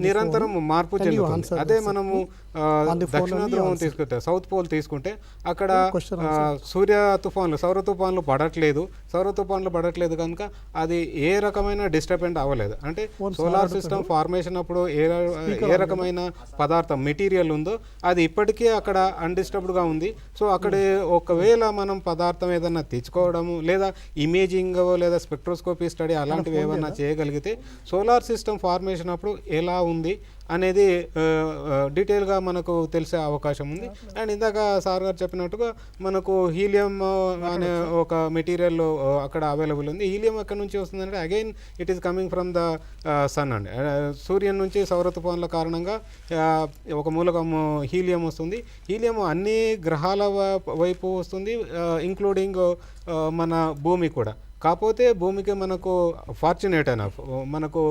నిరంతరం మార్పు చెందుతుంది. అదే మనము దక్షిణ ధ్రువం తీసుకుంటే సౌత్ పోల్ తీసుకుంటే అక్కడ సౌర తుఫాన్లు పడట్లేదు కనుక అది ఏ రకమైన డిస్టర్బెంట్ అవ్వలేదు. అంటే సోలార్ సిస్టమ్ ఫార్మేషన్ అప్పుడు ఏ రకమైన పదార్థం మెటీరియల్ ఉందో అది ఇప్పటికీ అక్కడ అన్డిస్టర్బ్డ్గా ఉంది. సో అక్కడ ఒకవేళ మనం పదార్థం ఏదైనా తెచ్చుకోవడము లేదా ఇమేజింగ్ లేదా స్పెక్ట్రోస్కోపీ స్టడీ అలాంటివి ఏమైనా చేయగలిగితే సోలార్ సిస్టమ్ ఫార్మేషన్ అప్పుడు ఎలా ఉంది అనేది డీటెయిల్గా మనకు తెలిసే అవకాశం ఉంది. అండ్ ఇందాక సార్ గారు చెప్పినట్టుగా మనకు హీలియం అనే ఒక మెటీరియల్ అక్కడ అవైలబుల్ ఉంది. హీలియం ఎక్కడి నుంచి వస్తుందంటే again it is coming from the sun అండి. సూర్యుని నుంచి సౌర తుఫాన్ల కారణంగా ఒక మూలకం హీలియం వస్తుంది. హీలియం అన్ని గ్రహాల వైపు వస్తుంది, ఇంక్లూడింగ్ మన భూమి కూడా. కాకపోతే భూమికి మనకు ఫార్చునేట్ ఎనఫ్ మనకు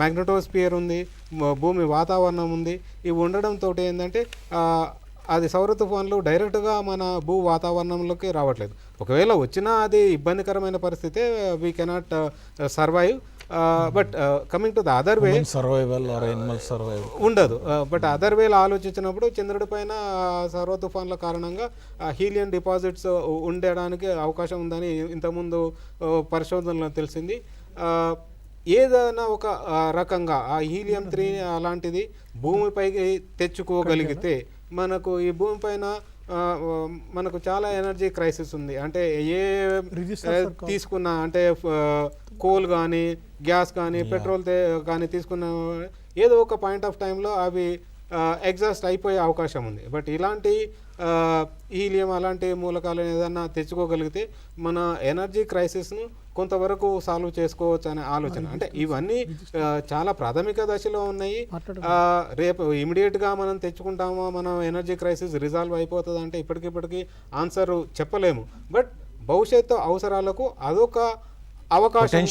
మ్యాగ్నెటోస్పియర్ ఉంది, భూమి వాతావరణం ఉంది. ఇవి ఉండడంతో ఏంటంటే అది సౌర తుఫాన్లు డైరెక్ట్గా మన భూ వాతావరణంలోకి రావట్లేదు. ఒకవేళ వచ్చినా అది ఇబ్బందికరమైన పరిస్థితే, we cannot survive. But coming to the other way ఉండదు. బట్ అదర్ వేలో ఆలోచించినప్పుడు చంద్రుడి పైన సౌర తుఫాన్ల కారణంగా హీలియం డిపాజిట్స్ ఉండడానికి అవకాశం ఉందని ఇంతకుముందు పరిశోధనలో తెలిసింది. ఏదైనా ఒక రకంగా ఆ హీలియం 3 అలాంటిది భూమిపైకి తెచ్చుకోగలిగితే మనకు ఈ భూమిపైన మనకు చాలా ఎనర్జీ క్రైసిస్ ఉంది. అంటే ఏ తీసుకున్నా అంటే కోల్ కానీ గ్యాస్ కానీ పెట్రోల్ కానీ తీసుకున్న ఏదో ఒక పాయింట్ ఆఫ్ టైంలో అవి ఎగ్జాస్ట్ అయిపోయే అవకాశం ఉంది. బట్ ఇలాంటి హీలియం అలాంటి మూలకాలను ఏదన్నా తెచ్చుకోగలిగితే మన ఎనర్జీ క్రైసిస్ను కొంతవరకు సాల్వ్ చేసుకోవచ్చు అనే ఆలోచన. అంటే ఇవన్నీ చాలా ప్రాథమిక దశలో ఉన్నాయి. రేపు ఇమీడియట్గా మనం తెచ్చుకుంటామో మన ఎనర్జీ క్రైసిస్ రిజాల్వ్ అయిపోతుంది అంటే ఇప్పటికిప్పటికీ ఆన్సర్ చెప్పలేము. బట్ భవిష్యత్తు అవసరాలకు అదొక అవకాశం,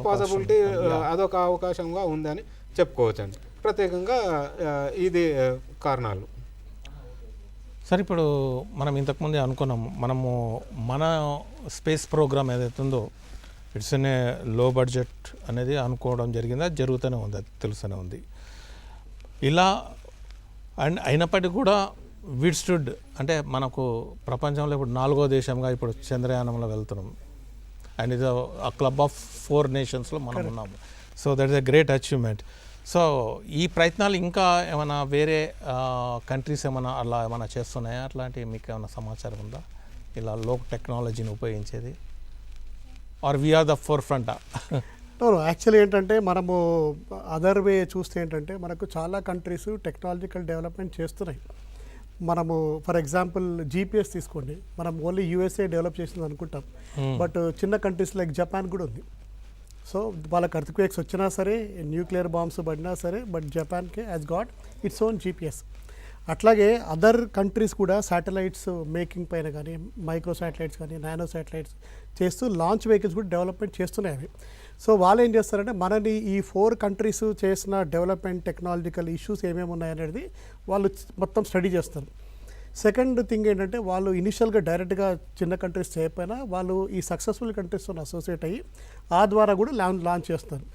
పాసిబిలిటీ అదొక అవకాశంగా ఉందని చెప్పుకోవచ్చండి. ప్రత్యేకంగా ఇది కారణాలు. సార్, ఇప్పుడు మనం ఇంతకుముందే అనుకున్నాము, మన స్పేస్ ప్రోగ్రామ్ ఏదైతే ఉందో ఇట్స్ ఇన్ ఏ లో బడ్జెట్ అనేది అనుకోవడం జరిగింది. అది జరుగుతూనే ఉంది, అది తెలుస్తూనే ఉంది. ఇలా అండ్ అయినప్పటికీ కూడా విడ్స్టుడ్ అంటే మనకు ప్రపంచంలో ఇప్పుడు 4వ దేశంగా ఇప్పుడు చంద్రయానంలో వెళ్తున్నాం అండ్ ఇది క్లబ్ ఆఫ్ 4 నేషన్స్లో మనం ఉన్నాము. So that is a great achievement. So ఈ ప్రయత్నాలు ఇంకా ఏమైనా వేరే కంట్రీస్ ఏమైనా అలా ఏమైనా చేస్తున్నాయా? అట్లాంటివి మీకు ఏమైనా సమాచారం ఉందా ఇలా లో టెక్నాలజీని ఉపయోగించేది? Are we are the forefront? Actually ఏంటంటే మనము అదర్ వే చూస్తే ఏంటంటే మనకు చాలా కంట్రీస్ టెక్నాలజికల్ డెవలప్మెంట్ చేస్తున్నాయి. మనము ఫర్ ఎగ్జాంపుల్ జీపీఎస్ తీసుకోండి, మనం ఓన్లీ యూఎస్ఏ డెవలప్ చేసింది అనుకుంటాం, బట్ చిన్న కంట్రీస్ లైక్ జపాన్ కూడా ఉంది. సో వాళ్ళకి ఎర్త్క్వేక్స్ వచ్చినా సరే, న్యూక్లియర్ బాంబ్స్ పడినా సరే, బట్ జపాన్కే has got its own GPS. అట్లాగే అదర్ కంట్రీస్ కూడా శాటిలైట్స్ మేకింగ్ పైన కానీ, మైక్రో శాటిలైట్స్ కానీ, నానో శాటిలైట్స్ చేస్తూ లాంచ్ వెహికల్స్ కూడా డెవలప్మెంట్ చేస్తున్నాయి అవి. సో వాళ్ళు ఏం చేస్తారంటే మనని ఈ 4 కంట్రీస్ చేసిన డెవలప్మెంట్ టెక్నాలజికల్ ఇష్యూస్ ఏమేమి ఉన్నాయనేది వాళ్ళు మొత్తం స్టడీ చేస్తారు. సెకండ్ థింగ్ ఏంటంటే వాళ్ళు ఇనిషియల్గా డైరెక్ట్గా చిన్న కంట్రీస్ చేయకపోయినా వాళ్ళు ఈ సక్సెస్ఫుల్ కంట్రీస్తో అసోసియేట్ అయ్యి ఆ ద్వారా కూడా లాంచ్ చేస్తారు.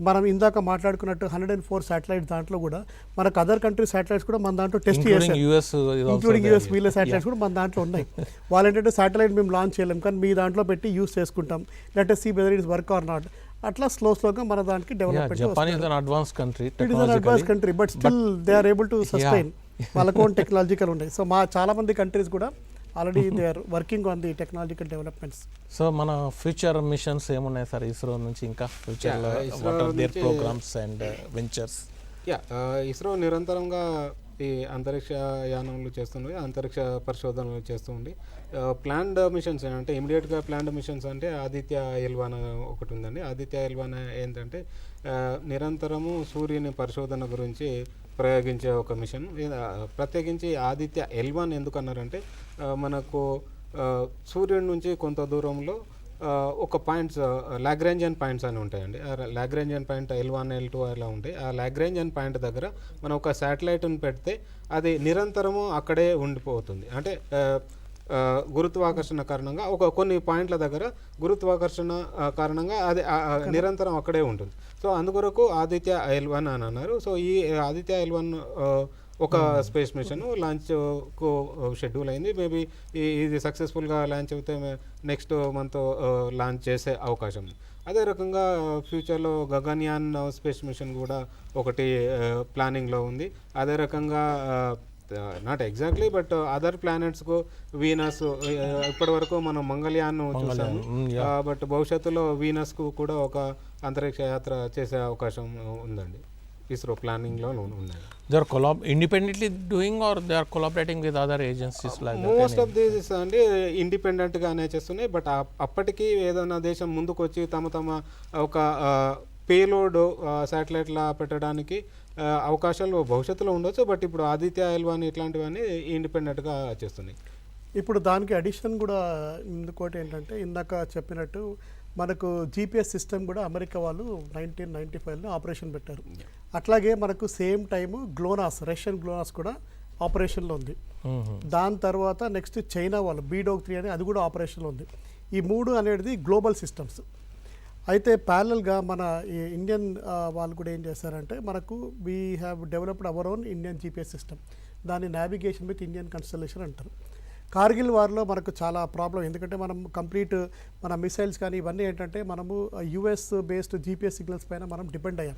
మనం ఇందాక మాట్లాడుకున్నట్టు 104 శాటిలైట్స్ దాంట్లో కూడా మనకు అదర్ కంట్రీ శాటిలైట్స్ కూడా మన దాంట్లో టెస్ట్ చేశారు, ఇంక్లూడింగ్ యూఎస్ వీళ్ళ శాటిలైట్స్ కూడా మన దాంట్లో ఉన్నాయి. వాళ్ళు ఏంటంటే శాటిలైట్ మేము లాంచ్ చేయలేం కానీ మీ దాంట్లో పెట్టి యూస్ చేసుకుంటాం, let us see whether it is work or not. అట్లా స్లోగా మన దానికి development. Japan is an advance country, it is an advance country, but still they are able to sustain. వాళ్ళకు ఓన్ టెక్నాలజికల్ ఉన్నాయి. సో మా చాలా మంది కంట్రీస్ కూడా already they are working on the technological developments. So మన future missions ఏమున్నాయి sir ISRO నుంచి? ఇంకా ఫ్యూచర్లో what are their programmes and ventures? ISRO నిరంతరంగా ఈ అంతరిక్ష యానంలో చేస్తుంది, అంతరిక్ష పరిశోధనలు చేస్తుంది. ప్లాన్డ్ మిషన్స్ అంటే ఇమీడియట్గా ప్లాన్డ్ మిషన్స్ అంటే ఆదిత్య L1 ఒకటి ఉందండి. ఆదిత్య L1 ఏంటంటే నిరంతరము సూర్యుని పరిశోధన గురించి ప్రయోగించే ఒక మిషన్. ప్రత్యేకించి ఆదిత్య L1 ఎందుకు అన్నారంటే మనకు సూర్యుడి నుంచి కొంత దూరంలో ఒక పాయింట్స్ లాగ్రాంజియన్ పాయింట్స్ అని ఉంటాయండి. లాగ్రాంజియన్ పాయింట్ L1 L2 అలా ఉంటాయి. ఆ లాగ్రాంజియన్ పాయింట్ దగ్గర మనం ఒక శాటిలైట్ని పెడితే అది నిరంతరము అక్కడే ఉండిపోతుంది. అంటే గురుత్వాకర్షణ కారణంగా కొన్ని పాయింట్ల దగ్గర గురుత్వాకర్షణ కారణంగా అది నిరంతరం అక్కడే ఉంటుంది. సో అందుకొరకు ఆదిత్య L1 అని అన్నారు. సో ఈ ఆదిత్య L1 ఒక స్పేస్ మిషన్ లాంచ్కు షెడ్యూల్ అయింది. మేబీ ఇది సక్సెస్ఫుల్గా లాంచ్ అయితే నెక్స్ట్ మంత్ లాంచ్ చేసే అవకాశం ఉంది. అదే రకంగా ఫ్యూచర్లో గగన్యాన్ స్పేస్ మిషన్ కూడా ఒకటి ప్లానింగ్లో ఉంది. అదే రకంగా నాట్ ఎగ్జాక్ట్లీ బట్ అదర్ ప్లానెట్స్కు వీనస్ ఇప్పటి వరకు మనం మంగళయాన్ చూసాము, బట్ భవిష్యత్తులో వీనస్కు కూడా ఒక అంతరిక్ష యాత్ర చేసే అవకాశం ఉందండి. ఇస్రో ప్లానింగ్లో ఉన్నాయి. They are independently doing or they are collaborating with other agencies like that? Most of these అంటే ఇండిపెండెంట్గానే చేస్తున్నాయి. బట్ అప్పటికి ఏదైనా దేశం ముందుకు వచ్చి తమ ఒక పేలోడ్ శాటిలైట్లా పెట్టడానికి అవకాశాలు భవిష్యత్తులో ఉండొచ్చు. బట్ ఇప్పుడు ఆదిత్య L1 ఇట్లాంటివన్నీ ఇండిపెండెంట్గా చేస్తున్నాయి. ఇప్పుడు దానికి అడిషన్ కూడా ఇంకోటి ఏంటంటే ఇందాక చెప్పినట్టు మనకు జీపీఎస్ సిస్టమ్ కూడా అమెరికా వాళ్ళు 1995లో ఆపరేషన్ పెట్టారు. అట్లాగే మనకు same time GLONASS, Russian GLONASS కూడా ఆపరేషన్లో ఉంది. దాని తర్వాత నెక్స్ట్ చైనా వాళ్ళు B-3 అని అది కూడా ఆపరేషన్లో ఉంది. ఈ 3 అనేది గ్లోబల్ సిస్టమ్స్. అయితే ప్యారలల్గా మన ఇండియన్ వాళ్ళు కూడా ఏం చేస్తారంటే మనకు we have developed our own Indian GPS system. దాన్ని నావిగేషన్ విత్ ఇండియన్ కన్స్టలేషన్ అంటారు. కార్గిల్ వార్లో మనకు చాలా ప్రాబ్లం, ఎందుకంటే మనం కంప్లీట్ మన మిసైల్స్ కానీ ఇవన్నీ ఏంటంటే మనము యూఎస్ బేస్డ్ జీపీఎస్ సిగ్నల్స్ పైన మనం డిపెండ్ అయ్యాం.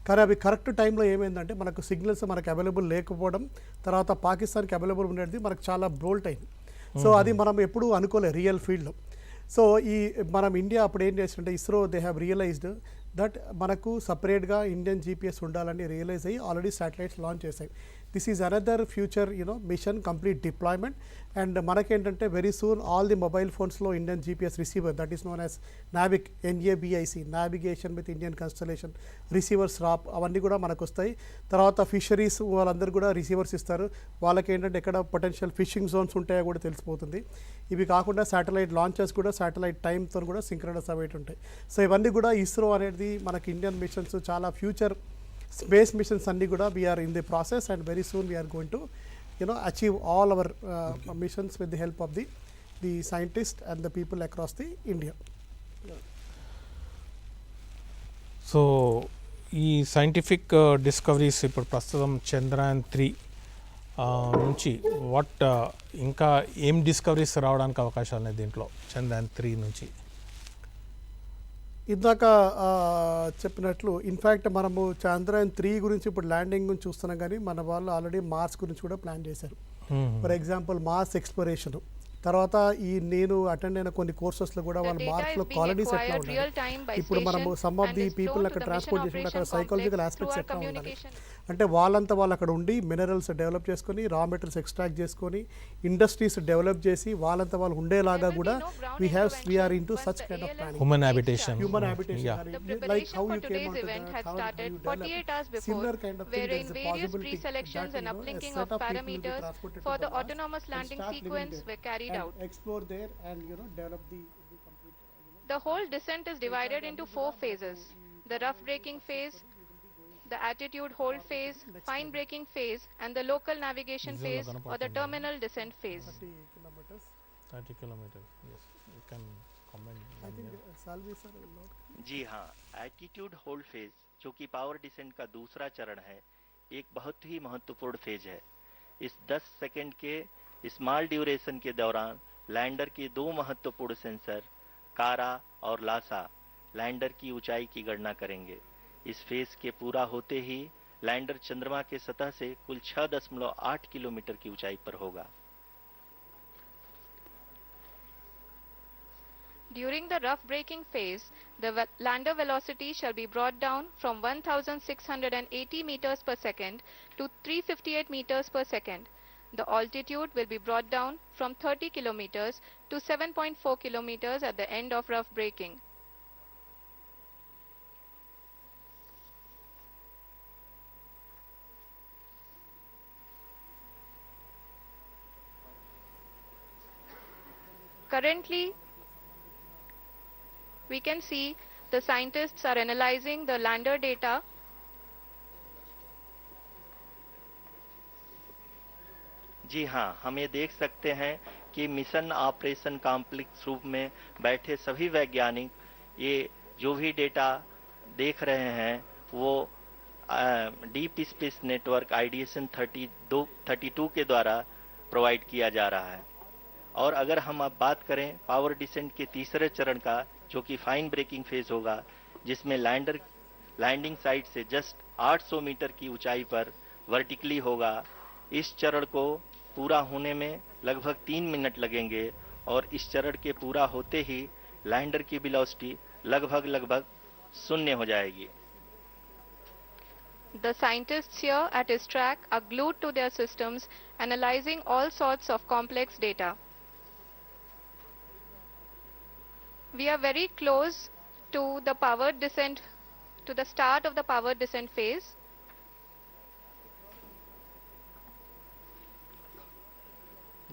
కానీ అవి కరెక్ట్ టైంలో ఏమైందంటే మనకు సిగ్నల్స్ మనకు అవైలబుల్ లేకపోవడం, తర్వాత పాకిస్తాన్కి అవైలబుల్ ఉండేది మనకు చాలా బ్రోల్ట్ అయింది. సో అది మనం ఎప్పుడూ అనుకోలేదు రియల్ ఫీల్డ్లో. సో ఈ మనం ఇండియా అప్పుడు ఏం చేస్తుంటే ISRO they have realised that మనకు సపరేట్గా ఇండియన్ జీపీఎస్ ఉండాలని రియలైజ్ అయ్యి ఆల్రెడీ శాటిలైట్స్ లాంచ్ చేశాయి. This is another future mission complete deployment. And మనకేంటంటే very soon all the mobile ఫోన్స్లో Indian GPS receiver that is known as NavIC NAVIC navigation with Indian constellation receivers అవన్నీ కూడా మనకు వస్తాయి. తర్వాత ఫిషరీస్ వాళ్ళందరూ కూడా రిసీవర్స్ ఇస్తారు. వాళ్ళకి ఏంటంటే ఎక్కడ పొటెన్షియల్ ఫిషింగ్ జోన్స్ ఉంటాయో కూడా తెలిసిపోతుంది. ఇవి కాకుండా శాటిలైట్ లాంచెస్ కూడా శాటిలైట్ టైంతో కూడా సింక్రనస్ అవేట్ ఉంటాయి. సో ఇవన్నీ కూడా ఇస్రో అనేది మనకి ఇండియన్ మిషన్స్ చాలా ఫ్యూచర్ స్పేస్ మిషన్స్ అన్నీ కూడా we are in the process and very soon we are going to achieve all our missions with the help of the scientists and the people across the India. So ఈ scientific discoveries ఇప్పుడు ప్రస్తుతం చంద్రయాన్ 3 నుంచి what ఇంకా ఏం discoveries రావడానికి అవకాశాలు ఉన్నాయి దీంట్లో చంద్రయాన్ 3 నుంచి? ఇందాక చెప్పినట్లు ఇన్ఫ్యాక్ట్ మనము చంద్రయాన్ 3 గురించి ఇప్పుడు ల్యాండింగ్ గురించి చూస్తున్నాం, కానీ మన వాళ్ళు ఆల్రెడీ మార్స్ గురించి కూడా ప్లాన్ చేశారు. ఫర్ ఎగ్జాంపుల్ మార్స్ ఎక్స్ప్లోరేషన్ తర్వాత ఈ నేను అటెండ్ అయిన కొన్ని కోర్సెస్లో కూడా వాళ్ళు మార్స్లో కాలనీస్ ఎట్లా ఉండాలి, ఇప్పుడు మనము సమ్ ఆఫ్ ది పీపుల్ అక్కడ ట్రాన్స్పోర్ట్ చేసినప్పుడు అక్కడ సైకాలజికల్ ఆస్పెక్ట్స్ ఎట్లా ఉండాలి అంటే వాళ్ళంతా వాళ్ళు అక్కడ ఉండి మినరల్స్ డెవలప్ చేసుకొని రా మెటీరియల్స్ ఎక్స్ట్రాక్ట్ చేసుకొని ఇండస్ట్రీస్ డెవలప్ చేసి వాళ్ళంతా వాళ్ళు ఉండేలాగా కూడా we are into such kind of planning. Human habitation like how you came onto that, how you developed similar kind of thing. There is a possibility that a set of people will be transported for to the Mars autonomous and landing start living sequence there were carried and out. explore there and develop the complete The whole descent is divided into 4 phases: the rough braking phase, the attitude hold phase, fine braking phase, and the local navigation phase or the terminal descent phase. 30 kilometers. 30 kilometers. Yes, you can comment. I think Salvi sir will not. जी हाँ, attitude hold phase जो कि power descent का दूसरा चरण है, एक बहुत ही महत्वपूर्ण फेज है। इस 10 सेकंड के स्मॉल ड्यूरेशन के दौरान लैंडर के 2 महत्वपूर्ण सेंसर कारा और लासा लैंडर की ऊंचाई की गणना करेंगे। इस फेज के पूरा होते ही लैंडर चंद्रमा के सतह से कुल 6.8 किलोमीटर की ऊंचाई पर होगा। During the rough braking phase, the lander velocity shall be brought down from 1680 meters per second to 358 meters per second. The altitude will be brought down from 30 kilometers to 7.4 kilometers at the end of rough braking. Currently, we can see the scientists are analyzing the lander data. जी हाँ, हम ये देख सकते हैं कि mission operation complex रूप में बैठे सभी वैज्ञानिक ये जो भी डेटा देख रहे हैं वो डीप स्पेस नेटवर्क आईडीएसएन 32 के द्वारा प्रोवाइड किया जा रहा है। और अगर हम अब बात करें पावर डिसेंट के तीसरे चरण का, जो कि फाइन ब्रेकिंग फेज होगा, जिसमें लैंडर लैंडिंग साइट से जस्ट 800 मीटर की ऊंचाई पर वर्टिकली होगा। इस चरण को पूरा होने में लगभग 3 मिनट लगेंगे और इस चरण के पूरा होते ही लैंडर की वेलोसिटी लगभग शून्य हो जाएगी। The scientists here at ISRO are glued to their systems, analyzing all sorts of complex data. We are very close to the power descent, to the start of the power descent phase.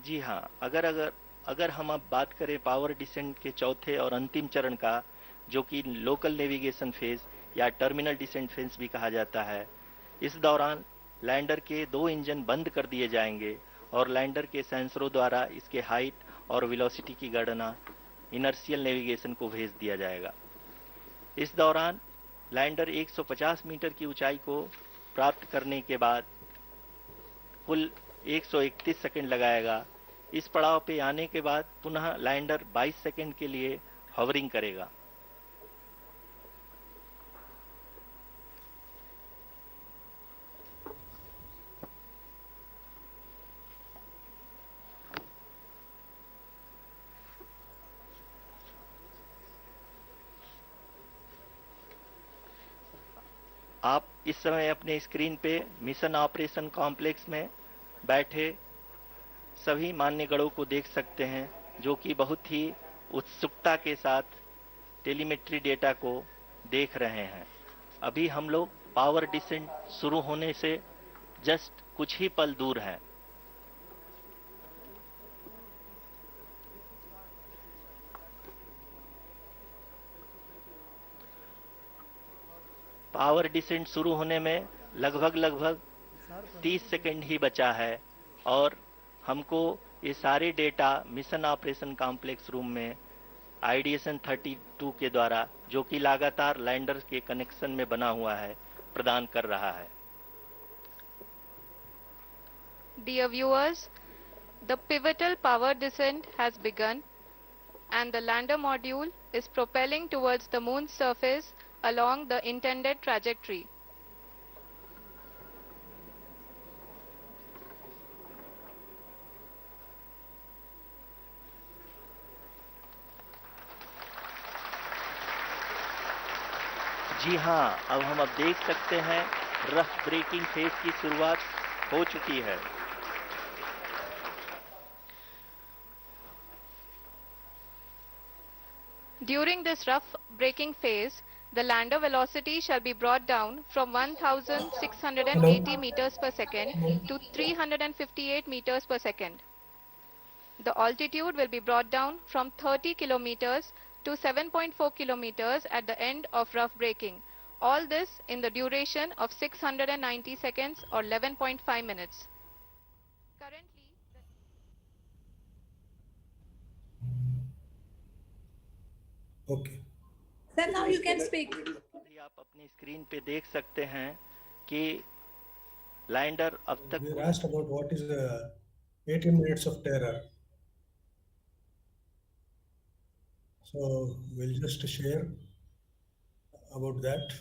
जी हाँ, अगर हम अब बात करें power descent के चौथे और अंतिम चरण का, जो कि लोकल नेविगेशन फेज या टर्मिनल डिसेंट फेज भी कहा जाता है, इस दौरान लैंडर के 2 इंजन बंद कर दिए जाएंगे और लैंडर के सेंसरों द्वारा इसके हाइट और वेलोसिटी की गणना इनर्शियल नेविगेशन को भेज दिया जाएगा। इस दौरान लैंडर 150 मीटर की ऊंचाई को प्राप्त करने के बाद कुल 131 सेकंड लगाएगा। इस पड़ाव पे आने के बाद पुनः लैंडर 22 सेकंड के लिए हवरिंग करेगा। आप इस समय अपने स्क्रीन पे मिशन ऑपरेशन कॉम्प्लेक्स में बैठे सभी मान्यगणों को देख सकते हैं, जो कि बहुत ही उत्सुकता के साथ टेलीमेट्री डेटा को देख रहे हैं। अभी हम लोग पावर डिसेंट शुरू होने से जस्ट कुछ ही पल दूर हैं। पावर डिसेंट शुरू होने में लगभग 30 सेकंड ही बचा है और हमको ये सारे data mission operation complex room में आईडीएसएन 32 के द्वारा, जो कि लगातार लैंडर के कनेक्शन में बना हुआ है, प्रदान कर रहा है। Dear viewers, the pivotal power descent has begun and the lander module is propelling towards the moon's surface along the intended trajectory. जी हाँ, अब देख सकते हैं रफ ब्रेकिंग फेज की शुरुआत हो चुकी है। During this rough braking phase, the lander velocity shall be brought down from 1680 meters per second to 358 meters per second. The altitude will be brought down from 30 kilometers to 7.4 kilometers at the end of rough braking. All this in the duration of 690 seconds or 11.5 minutes. Currently, Okay. Sir, now you can speak. अभी आप अपनी screen पे देख सकते हैं कि lander अब तक We are asked about what is 18 minutes of terror. So we'll just share about that.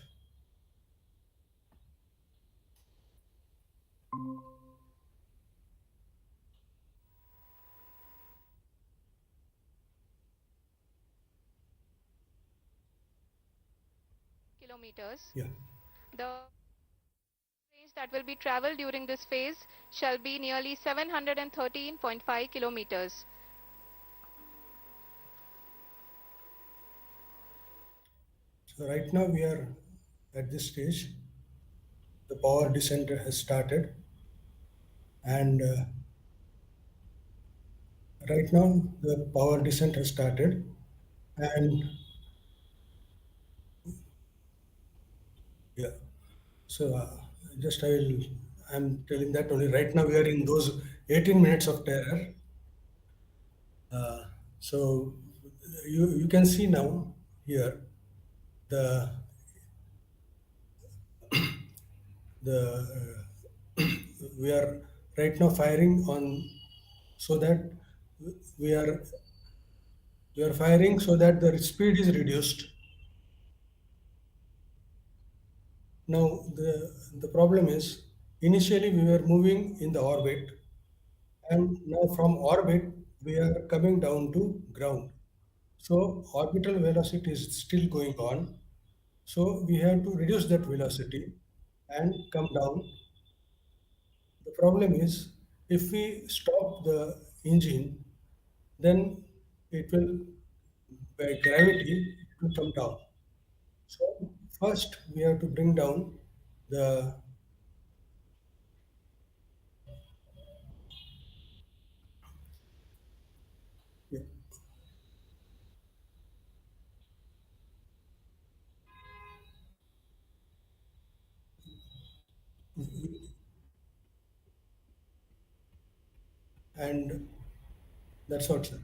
kilometers. Yeah. The range that will be traveled during this phase shall be nearly 713.5 kilometers. So right now we are at this stage. The power descent has started, and right now the power descent has started, and yeah. So I'm telling that only right now we are in those 18 minutes of terror. So you can see now here the we are right now firing on, so that we are firing so that the speed is reduced. Now the problem is, initially we were moving in the orbit, and now from orbit we are coming down to ground. So orbital velocity is still going on. So we have to reduce that velocity and come down. The problem is, if we stop the engine, then it will, by gravity, it will come down. So first we have to bring down the yeah, and that's what, sir.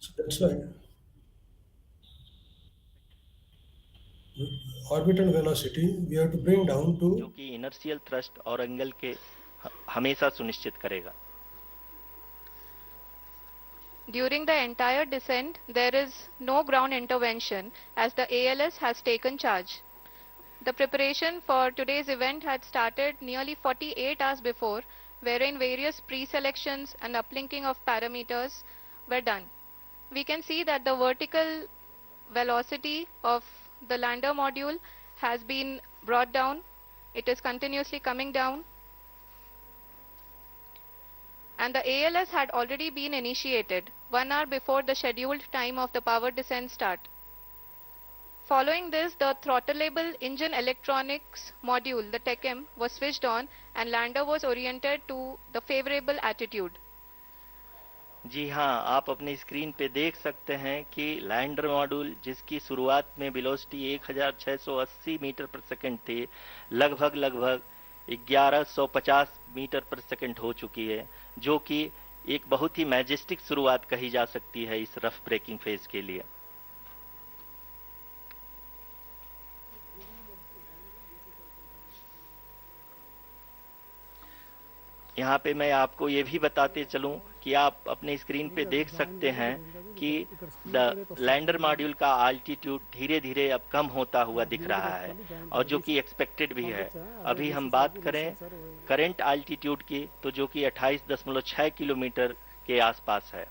So that's why orbital velocity we have to bring down to, जो कि inertial thrust और angle के हमेशा सुनिश्चित करेगा। During the entire descent, there is no ground intervention as the ALS has taken charge. The preparation for today's event had started nearly 48 hours before, wherein various pre-selections and uplinking of parameters were done. We can see that the vertical velocity of the lander module has been brought down. It is continuously coming down. And the ALS had already been initiated 1 hour before the scheduled time of the power descent start. Following this, the throttleable engine electronics module, the TECM, was switched on and lander was oriented to the favorable attitude. जी हाँ, आप अपनी screen पे देख सकते हैं कि lander module जिसकी शुरुआत में वेलोसिटी 1680 मीटर पर सेकंड थी, लगभग 1150 मीटर पर सेकंड हो चुकी है, जो कि एक बहुत ही मैजेस्टिक शुरुआत कही जा सकती है इस रफ ब्रेकिंग फेज के लिए। यहाँ पे मैं आपको ये भी बताते चलूं कि आप अपने स्क्रीन पे देख सकते हैं कि द लैंडर मॉड्यूल का आल्टीट्यूड धीरे धीरे अब कम होता हुआ दिख रहा है, और जो कि एक्सपेक्टेड भी है। अभी हम बात करें करंट आल्टीट्यूड की, तो जो कि 28.6 किलोमीटर के आसपास है।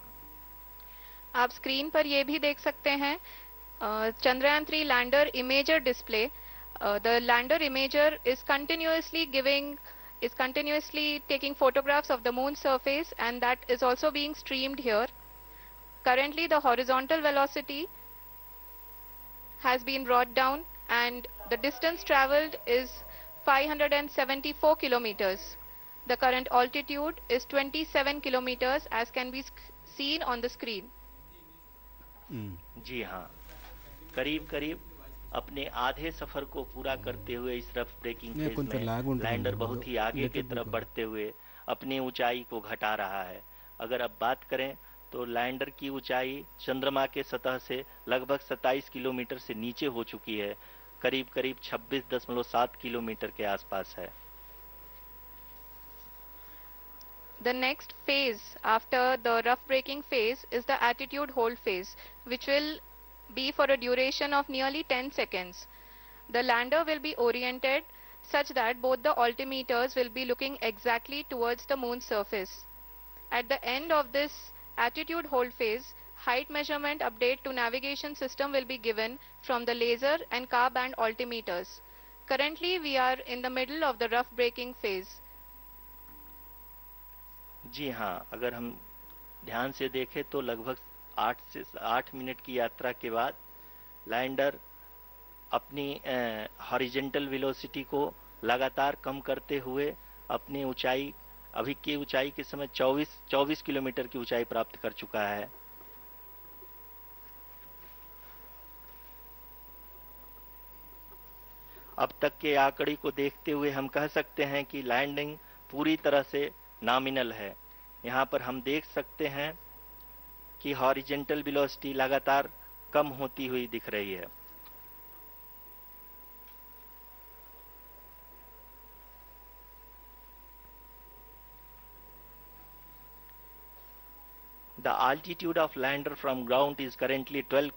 आप स्क्रीन पर ये भी देख सकते हैं Chandrayaan 3 lander imager display. The lander imager is continuously taking photographs of the moon's surface, and that is also being streamed here. Currently the horizontal velocity has been brought down and the distance traveled is 574 kilometers. The current altitude is 27 kilometers as can be seen on the screen. जी हाँ, करीब अपने आधे सफर को पूरा करते हुए इस rough breaking phase में लैंडर बहुत ही आगे की तरफ बढ़ते हुए अपनी ऊंचाई को घटा रहा है। अगर अब बात करें तो लैंडर की ऊंचाई चंद्रमा के सतह से लगभग 27 किलोमीटर से नीचे हो चुकी है, करीब 26.7 किलोमीटर के आसपास है। The next phase after the rough braking phase is the attitude hold phase, which will be for a duration of nearly 10 seconds. The lander will be oriented such that both the altimeters will be looking exactly towards the moon's surface. At the end of this attitude hold phase, height measurement update to navigation system will be given from the laser and car band altimeters. Currently we are in the middle of the rough braking phase. जी हाँ, अगर हम ध्यान से देखें तो लगभग 8 minute की यात्रा के बाद लैंडर अपनी हॉरिजॉन्टल वेलोसिटी को लगातार कम करते हुए अपनी ऊंचाई, अभी की ऊंचाई के समय 24 किलोमीटर की ऊंचाई प्राप्त कर चुका है। अब तक के आंकड़े को देखते हुए हम कह सकते हैं कि लैंडिंग पूरी तरह से नॉमिनल है। यहाँ पर हम देख सकते हैं कि हॉरिजॉन्टल वेलोसिटी लगातार कम होती हुई दिख रही है। The altitude of lander from ground is currently 22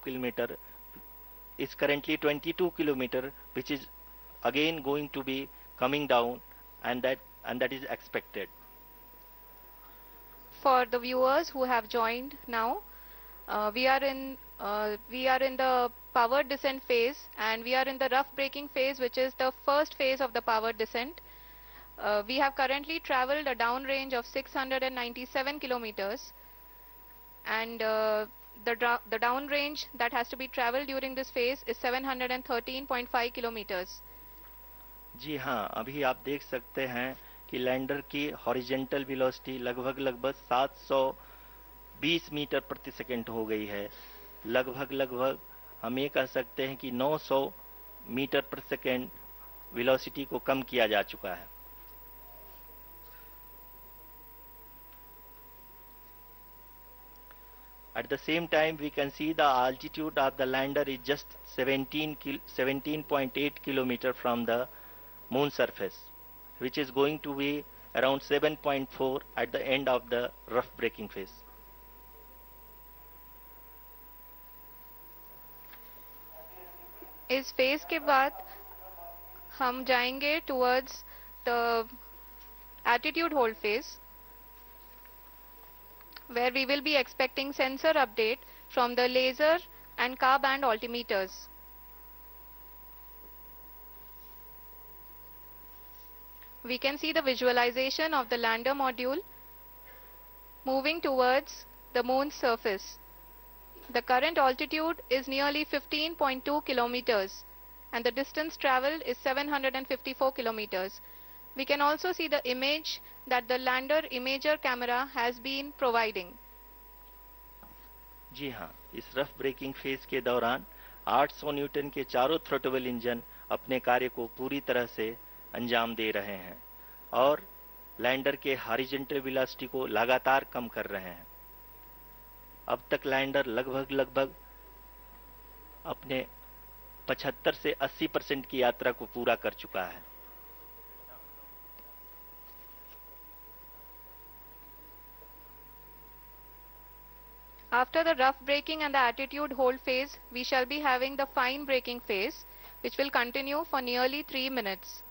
kilometer, which is again going to be coming down, and that is expected. For the viewers who have joined now, we are in the power descent phase, and we are in the rough braking phase, which is the first phase of the power descent. We have currently traveled a downrange of 697 kilometers, and the downrange that has to be traveled during this phase is 713.5 kilometers. जी हाँ, अभी आप देख सकते हैं कि lander की horizontal velocity लगभग 720 metre प्रति सेकंड हो गई है। लगभग हम ये कह सकते हैं कि 900 मीटर प्रति सेकंड वेलोसिटी को कम किया जा चुका है। At the same time, we can see the altitude of the lander is just 17.8 kilometer from the moon surface, which is going to be around 7.4 at the end of the rough braking phase. इस phase के बाद हम जाएंगे towards the attitude hold phase, where we will be expecting sensor update from the laser and car band altimeters. We can see the visualization of the lander module moving towards the moon's surface. The current altitude is nearly 15.2 kilometers and the distance traveled is 754 kilometers. We can also see the image that the lander imager camera has been providing. जी हाँ, इस rough breaking phase के दौरान 800 Newton के चारों throttle engine अपने कार्य को पूरी तरह से अंजाम दे रहे हैं और लैंडर के हॉरिजॉन्टल वेलोसिटी को लगातार कम कर रहे हैं। अब तक लैंडर लगभग अपने 75 से 80% की यात्रा को पूरा कर चुका है। After the rough braking and the attitude hold phase, we shall be having the fine braking phase, which will continue for nearly 3 minutes.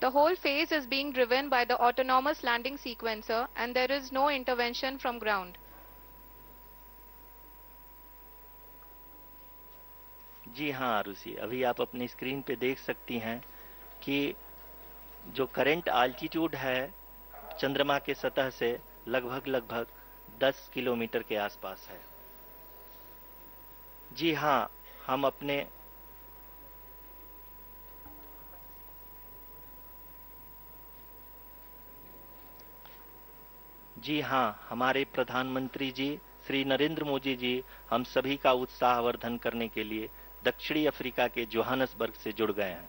The whole phase is being driven by the autonomous landing sequencer and there is no intervention from ground. जी हाँ आरुषि, अभी आप अपनी screen पे देख सकती हैं कि जो करंट आल्टीट्यूड है चंद्रमा के सतह से लगभग 10 किलोमीटर के आसपास है। जी हाँ, हमारे प्रधानमंत्री जी श्री नरेंद्र मोदी जी हम सभी का उत्साहवर्धन करने के लिए दक्षिणी अफ्रीका के जोहान्सबर्ग से जुड़ गए हैं।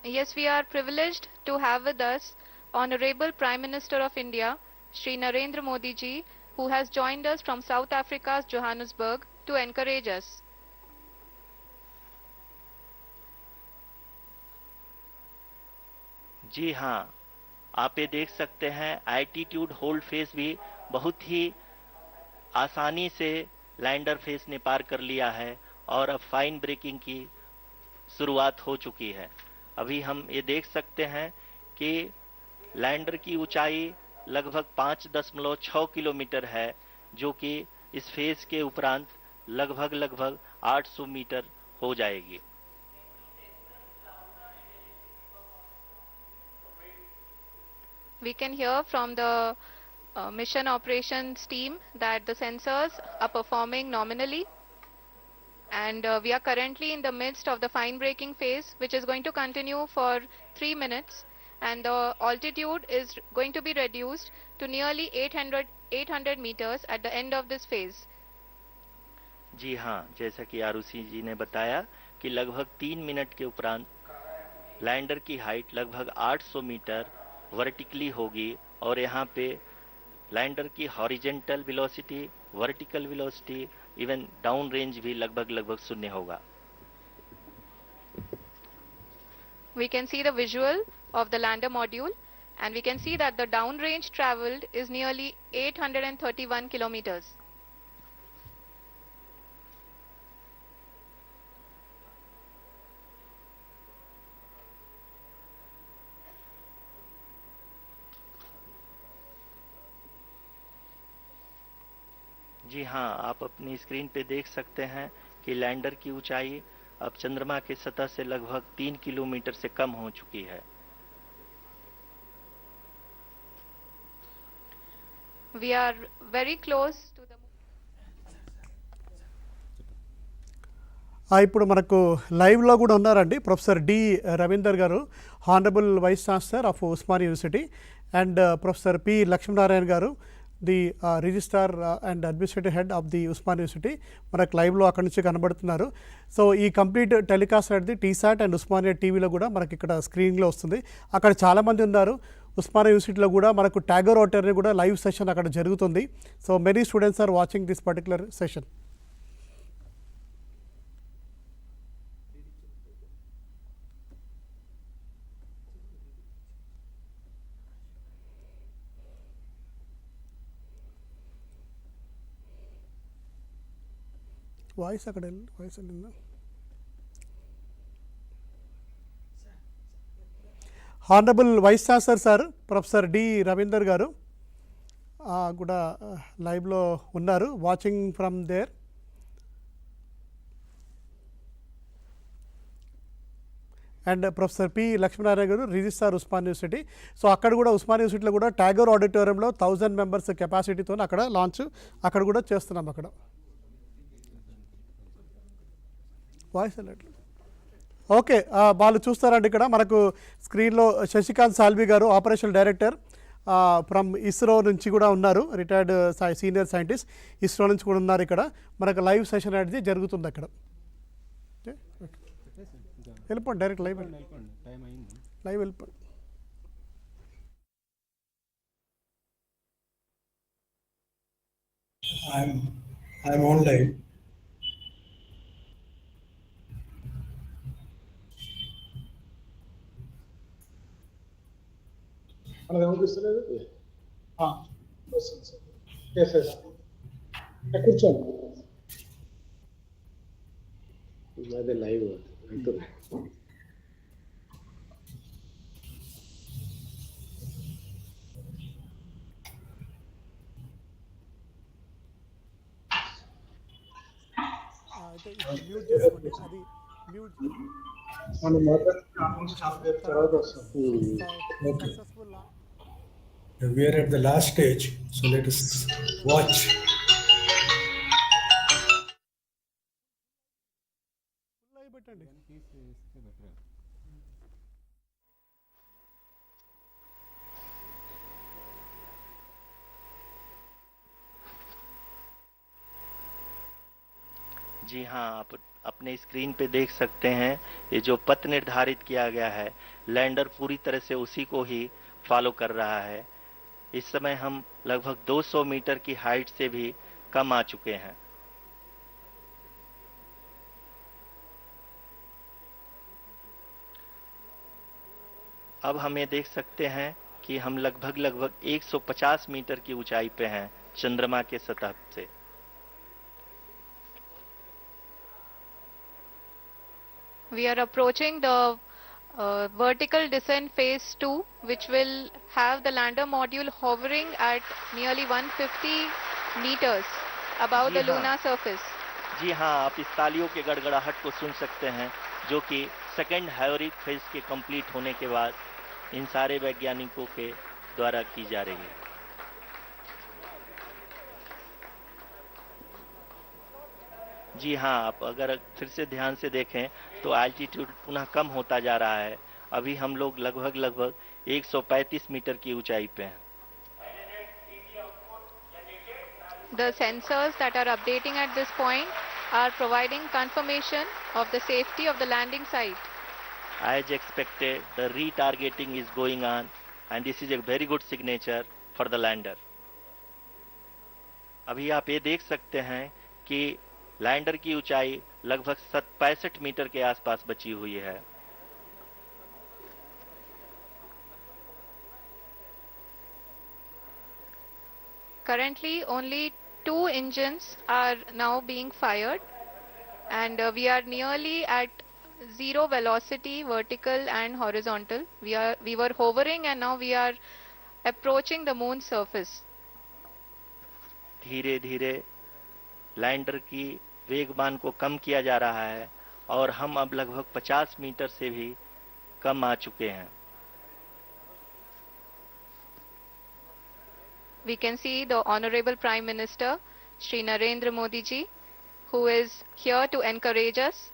Yes, we are privileged to have with us Honorable Prime Minister of India, Shri Narendra Modi ji, who has joined us from South Africa's Johannesburg to encourage us. जी हाँ, आप ये देख सकते हैं एल्टीट्यूड होल्ड फेज भी बहुत ही आसानी से लैंडर फेज ने पार कर लिया है और अब फाइन ब्रेकिंग की शुरुआत हो चुकी है। अभी हम ये देख सकते हैं कि लैंडर की ऊंचाई लगभग 5.6 किलोमीटर है, जो कि इस फेज के उपरांत लगभग 800 मीटर हो जाएगी। We can hear from the mission operations team that the sensors are performing nominally and we are currently in the midst of the fine braking phase, which is going to continue for 3 minutes and the altitude is going to be reduced to nearly 800 meters at the end of this phase. जी हाँ, जैसा कि आरुषि जी ने बताया कि लगभग 3 minute के उपरांत lander की हाइट लगभग 800 मीटर वर्टिकली होगी और यहाँ पे लैंडर की horizontal velocity, vertical velocity, even down range भी लगभग शून्य होगा। We can see the visual of the lander module and we can see that the down range traveled is nearly 831 kilometers. जी हाँ, आप अपनी स्क्रीन पे देख सकते हैं कि लैंडर की ऊंचाई अब चंद्रमा के सतह से लगभग 3 किलोमीटर से कम हो चुकी है। We are very close to the ఇప్పుడు మనకు లైవ్లో కూడా ఉన్నారండి professor D Ravinder garu, honourable vice chancellor of Osmania University, and professor P Lakshminarayana garu, the registrar and administrative head of the Osmania University మనకు లైవ్లో అక్కడి నుంచి కనబడుతున్నారు. సో ఈ కంప్లీట్ టెలికాస్ట్ అనేది టీసాట్ అండ్ ఉస్మానియా టీవీలో కూడా మనకి ఇక్కడ స్క్రీన్లో వస్తుంది. అక్కడ చాలామంది ఉన్నారు. ఉస్మానియా యూనివర్సిటీలో కూడా మనకు ట్యాగర్ హోటల్ని కూడా లైవ్ సెషన్ అక్కడ జరుగుతుంది. So many students are watching this particular session. Voice అక్కడ వాయిస్ వెళ్ళిందా? Honourable vice chancellor sir professor D Ravinder garu, కూడా లైవ్లో ఉన్నారు, watching from there. And professor P Lakshminarayana garu, registrar Osman university. So అక్కడ కూడా ఉస్మాన్ యూనివర్సిటీలో కూడా ట్యాగోర్ ఆడిటోరియంలో 1000 మెంబర్స్ కెపాసిటీతో అక్కడ లాంచ్ అక్కడ కూడా చేస్తున్నాం. అక్కడ వాయిస్ అన్నట్లు ఓకే. వాళ్ళు చూస్తారండి ఇక్కడ మనకు స్క్రీన్లో శశికాంత్ సాల్వి గారు, ఆపరేషనల్ డైరెక్టర్ ఫ్రమ్ ఇస్రో నుంచి కూడా ఉన్నారు, రిటైర్డ్ సీనియర్ సైంటిస్ట్ ఇస్రో నుంచి కూడా ఉన్నారు. ఇక్కడ మనకు లైవ్ సెషన్ అనేది జరుగుతుంది అక్కడ. వెళ్ళిపోండి, డైరెక్ట్ లైవ్ వెళ్ళిపోండి. I'm online. మనది ఏమనిపిస్తలేదు? వస్తుంది సార్. కూర్చోండి. అదే లైవ్ అవుతుంది. మ్యూట్ చేసుకోండి, అది మ్యూట్. మనం మాట్లాడుతున్న తర్వాత వస్తుంది. Okay. We are at the last stage, so let us watch. जी हाँ, आप अपने स्क्रीन पे देख सकते हैं ये जो पथ निर्धारित किया गया है, लैंडर पूरी तरह से उसी को ही फॉलो कर रहा है। इस समय हम लगभग 200 मीटर की हाइट से भी कम आ चुके हैं। अब हम ये देख सकते हैं कि हम लगभग 150 मीटर की ऊंचाई पे हैं चंद्रमा के सतह से। We are approaching the vertical descent phase 2, which will have the lander module hovering at nearly 150 meters above the lunar surface. जी हाँ, आप इस तालियों के गड़गड़ाहट को सुन सकते हैं, जो कि सेकेंड हैवरिक फेज के कंप्लीट होने के बाद इन सारे वैज्ञानिकों के द्वारा की जा रही है। जी हाँ, आप अगर फिर से ध्यान से देखें तो एल्टीट्यूड पुनः कम होता जा रहा है। अभी हम लोग लगभग 135 मीटर की ऊंचाई पे हैं। The sensors that are updating at this point are providing confirmation of the safety of the landing site. As expected, the retargeting is going on and this is a very good signature for the lander. अभी आप ये देख सकते हैं कि lander की ऊंचाई लगभग 65 मीटर के आसपास बची हुई है। Currently, only 2 engines are now being fired, and we are nearly at zero velocity, vertical and horizontal. We were hovering, and now we are approaching the moon's surface. धीरे धीरे लैंडर की वेगमान को कम किया जा रहा है और हम अब लगभग 50 मीटर से भी कम आ चुके हैं। We can see the Honorable Prime Minister, Shri Narendra Modi ji, who is here to encourage us,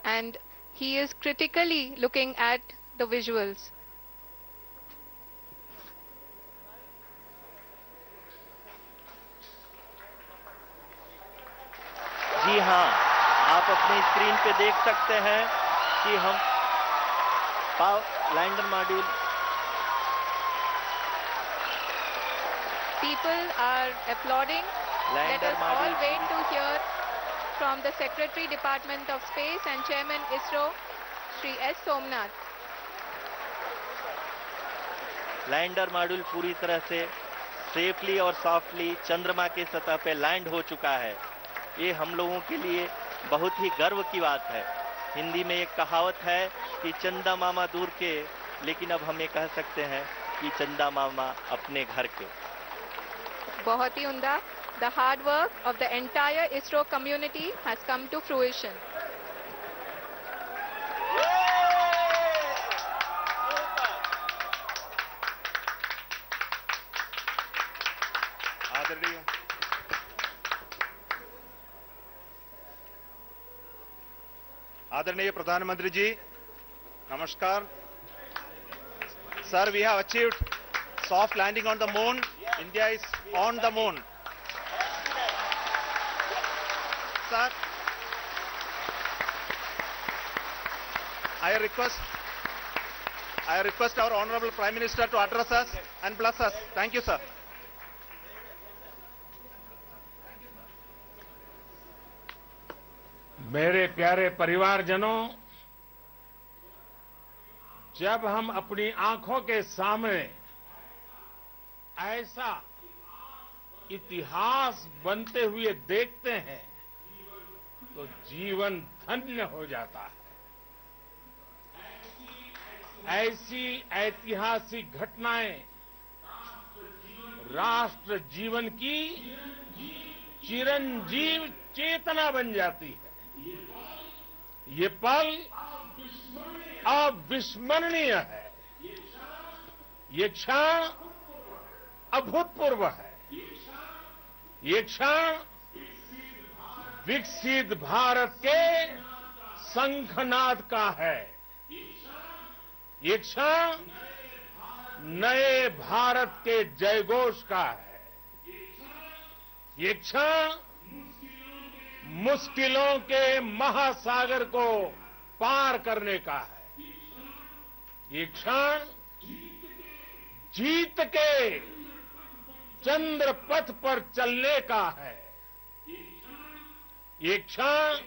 and he is critically looking at the visuals. जी हाँ, आप अपनी स्क्रीन पे देख सकते हैं कि हम lander module. People are applauding. Let us all wait to hear from the Secretary Department of Space and Chairman ISRO, Shri S. Somnath. Lander module पूरी तरह से सेफली और सॉफ्टली चंद्रमा के सतह पे लैंड हो चुका है। ये हम लोगों के लिए बहुत ही गर्व की बात है। हिंदी में एक कहावत है कि चंदा मामा दूर के, लेकिन अब हम ये कह सकते हैं कि चंदा मामा अपने घर के। बहुत ही उम्दा. The hard work of the entire ISRO community has come to fruition. आदरणीय आदरणीय प्रधानमंत्री जी, नमस्कार. Sir, we have achieved soft landing on the moon. India is on the moon. Sir, I request our Honorable Prime Minister to address us and bless us. Thank you, sir. मेरे प्यारे परिवारजनों, जब हम अपनी आंखों के सामने ऐसा इतिहास बनते हुए देखते हैं तो जीवन धन्य हो जाता है. ऐसी ऐतिहासिक घटनाएं राष्ट्र जीवन की चिरंजीव चेतना बन जाती है. ये पल अविस्मरणीय है. ये क्षण अभूतपूर्व है. ये क्षण विकसित भारत के शंखनाद का है. ये क्षण नए भारत के जयघोष का है. ये क्षण मुश्किलों के महासागर को पार करने का है. ये क्षण जीत के चंद्र पथ पर चलने का है. ये क्षण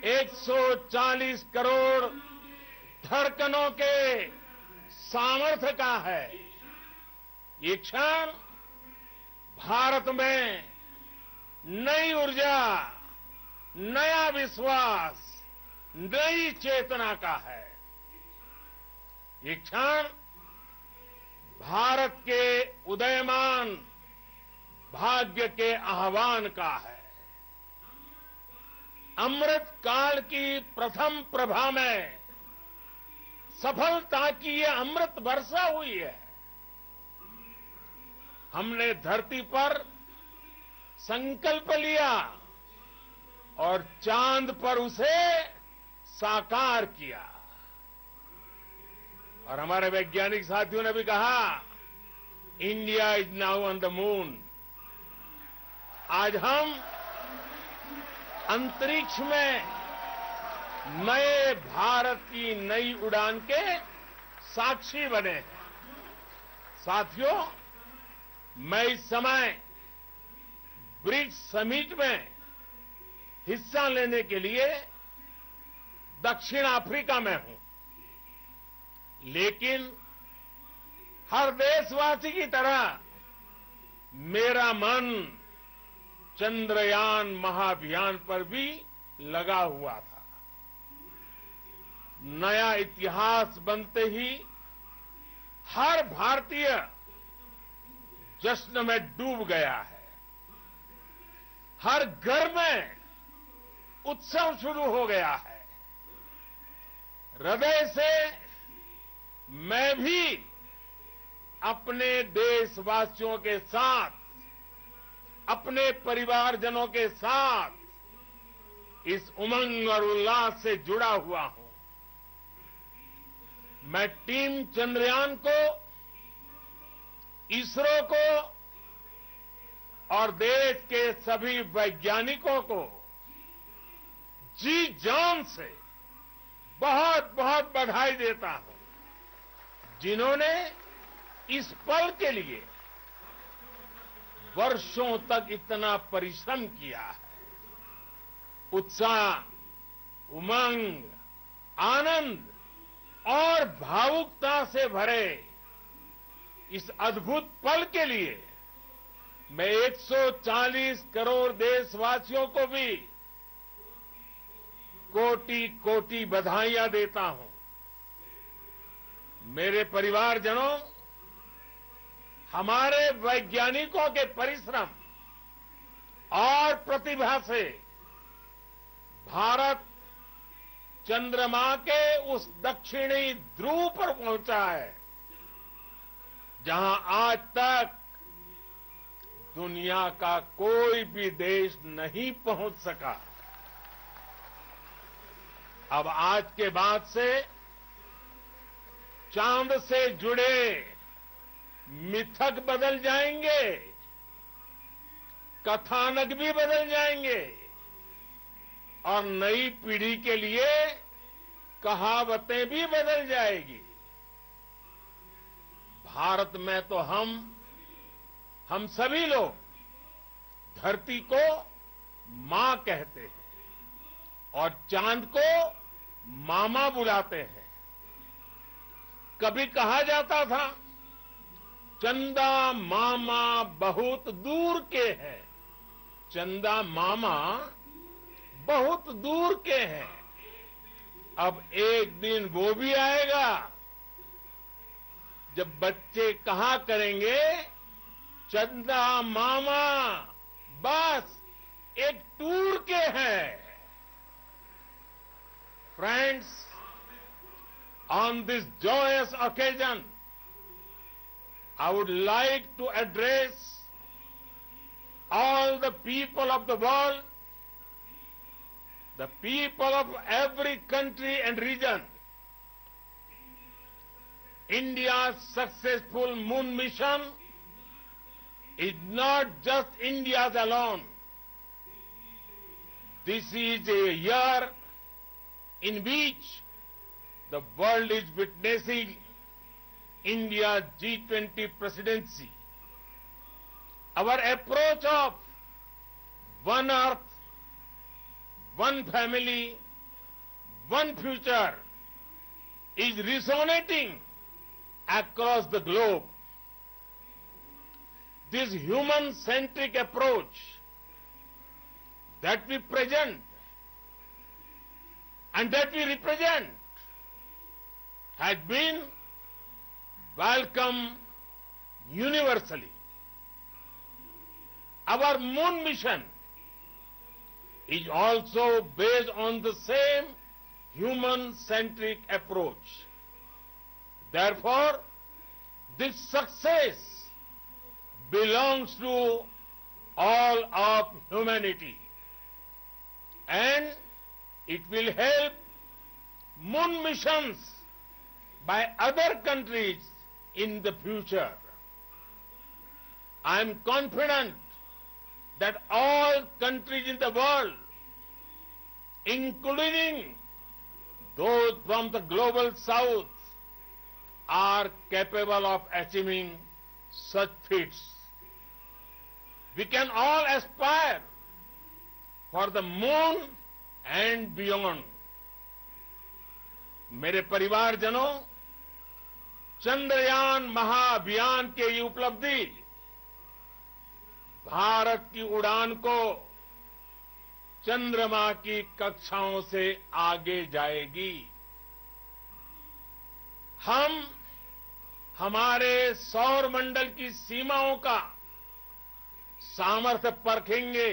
140 करोड़ धड़कनों के सामर्थ्य का है. ये क्षण भारत में नई ऊर्जा, नया विश्वास, नई चेतना का है. ये क्षण भारत के उदयमान भाग्य के आह्वान का है. अमृत काल की प्रथम प्रभा में सफलता की ये अमृत वर्षा हुई है. हमने धरती पर संकल्प लिया और चांद पर उसे साकार किया. और हमारे वैज्ञानिक साथियों ने भी कहा, India is now on the moon. आज हम अंतरिक्ष में नए भारत की नई उड़ान के साक्षी बने हैं. साथियों, मैं इस समय ब्रिक्स समिट में हिस्सा लेने के लिए दक्षिण अफ्रीका में हूं. लेकिन हर देशवासी की तरह मेरा मन चंद्रयान महाअभियान पर भी लगा हुआ था. नया इतिहास बनते ही हर भारतीय जश्न में डूब गया है. हर घर में उत्सव शुरू हो गया है. हृदय से मैं भी अपने देशवासियों के साथ, अपने परिवारजनों के साथ इस उमंग और उल्लास से जुड़ा हुआ हूं. मैं टीम चंद्रयान को, इसरो को और देश के सभी वैज्ञानिकों को जी जान से बहुत बहुत बधाई देता हूं, जिन्होंने इस पल के लिए वर्षों तक इतना परिश्रम किया है. उत्साह, उमंग, आनंद और भावुकता से भरे इस अद्भुत पल के लिए मैं 140 करोड़ देशवासियों को भी कोटि कोटि बधाइयां देता हूं. मेरे परिवारजनों, हमारे वैज्ञानिकों के परिश्रम और प्रतिभा से भारत चंद्रमा के उस दक्षिणी ध्रुव पर पहुंचा है जहां आज तक दुनिया का कोई भी देश नहीं पहुंच सका। अब आज के बाद से चांद से जुड़े मिथक बदल जाएंगे, कथानक भी बदल जाएंगे और नई पीढ़ी के लिए कहावतें भी बदल जाएगी। भारत में तो हम सभी लोग धरती को मां कहते हैं और चांद को मामा बुलाते हैं। कभी कहा जाता था चंदा मामा बहुत दूर के हैं, चंदा मामा बहुत दूर के हैं। अब एक दिन वो भी आएगा जब बच्चे कहा करेंगे चंदा मामा बस एक टूर के हैं। Friends, on this joyous occasion, I would like to address all the people of the world, the people of every country and region. India's successful moon mission is not just India's alone. This is a year in which the world is witnessing India's G20 presidency. Our approach of one earth, one family, one future is resonating across the globe. This human-centric approach that we present and that we represent has been welcomed universally. Our moon mission is also based on the same human-centric approach. Therefore, this success belongs to all of humanity, and it will help moon missions by other countries in the future. I am confident that all countries in the world, including those from the global south, are capable of achieving such feats. We can all aspire for the moon and beyond. मेरे परिवारजनों, चंद्रयान महाअभियान की ये उपलब्धि भारत की उड़ान को चंद्रमा की कक्षाओं से आगे जाएगी। हम हमारे सौर मंडल की सीमाओं का सामर्थ्य परखेंगे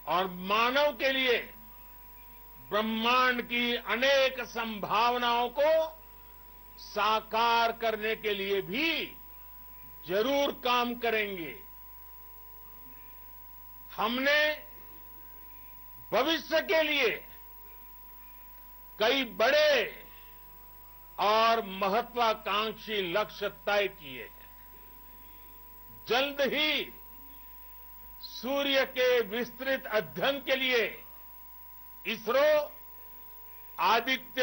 और मानव के लिए ब्रह्मांड की अनेक संभावनाओं को साकार करने के लिए भी जरूर काम करेंगे। हमने भविष्य के लिए कई बड़े और महत्वाकांक्षी लक्ष्य तय किए हैं। जल्द ही सूर्य के विस्तृत अध्ययन के लिए ISRO Aditya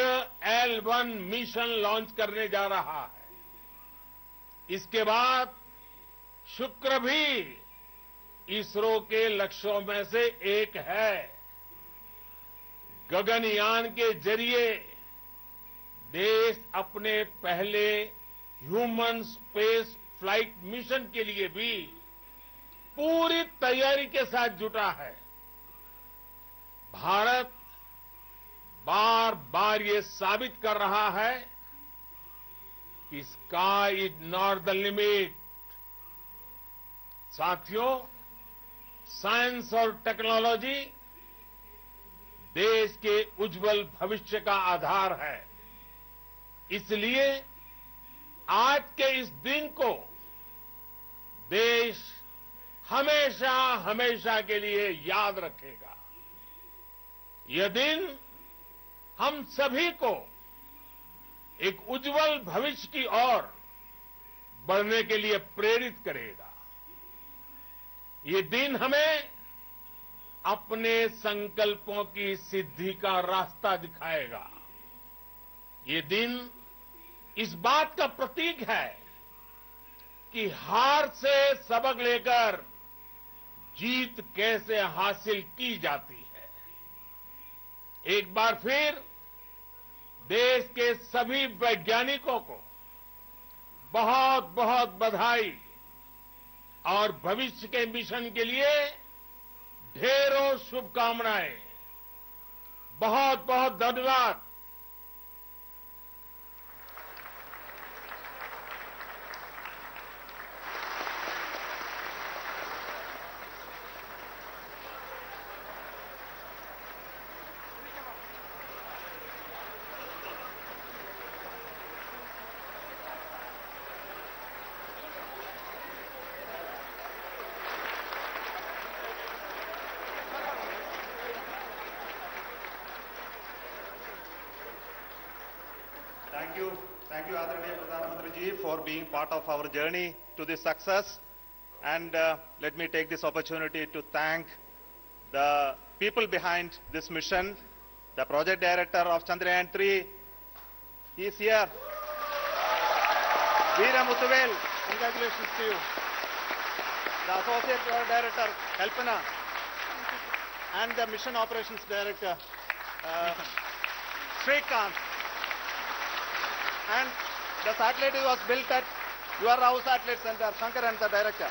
L1 mission launch करने जा रहा है। इसके बाद शुक्र भी इसरो के लक्ष्यों में से एक है। गगनयान के जरिए देश अपने पहले ह्यूमन स्पेस फ्लाइट मिशन के लिए भी पूरी तैयारी के साथ जुटा है। भारत बार बार ये साबित कर रहा है कि sky is not the limit, साथियों, साइंस और टेक्नोलॉजी देश के उज्जवल भविष्य का आधार है। इसलिए आज के इस दिन को देश हमेशा हमेशा के लिए याद रखेगा। यह दिन हम सभी को एक उज्जवल भविष्य की ओर बढ़ने के लिए प्रेरित करेगा। ये दिन हमें अपने संकल्पों की सिद्धि का रास्ता दिखाएगा। ये दिन इस बात का प्रतीक है कि हार से सबक लेकर जीत कैसे हासिल की जाती है। एक बार फिर देश के सभी वैज्ञानिकों को बहुत बहुत बधाई और भविष्य के मिशन के लिए ढेरों शुभकामनाएं। बहुत बहुत धन्यवाद। Thank you, Adharaniya Pradhan Mantri ji, for being part of our journey to this success. And let me take this opportunity to thank the people behind this mission, the project director of Chandrayaan-3. He is here. Vikram, congratulations to you. The associate project director, Kalpana, and the mission operations director, Srikanth. And the satellite was built at your house satellite center, Shankaran, the director.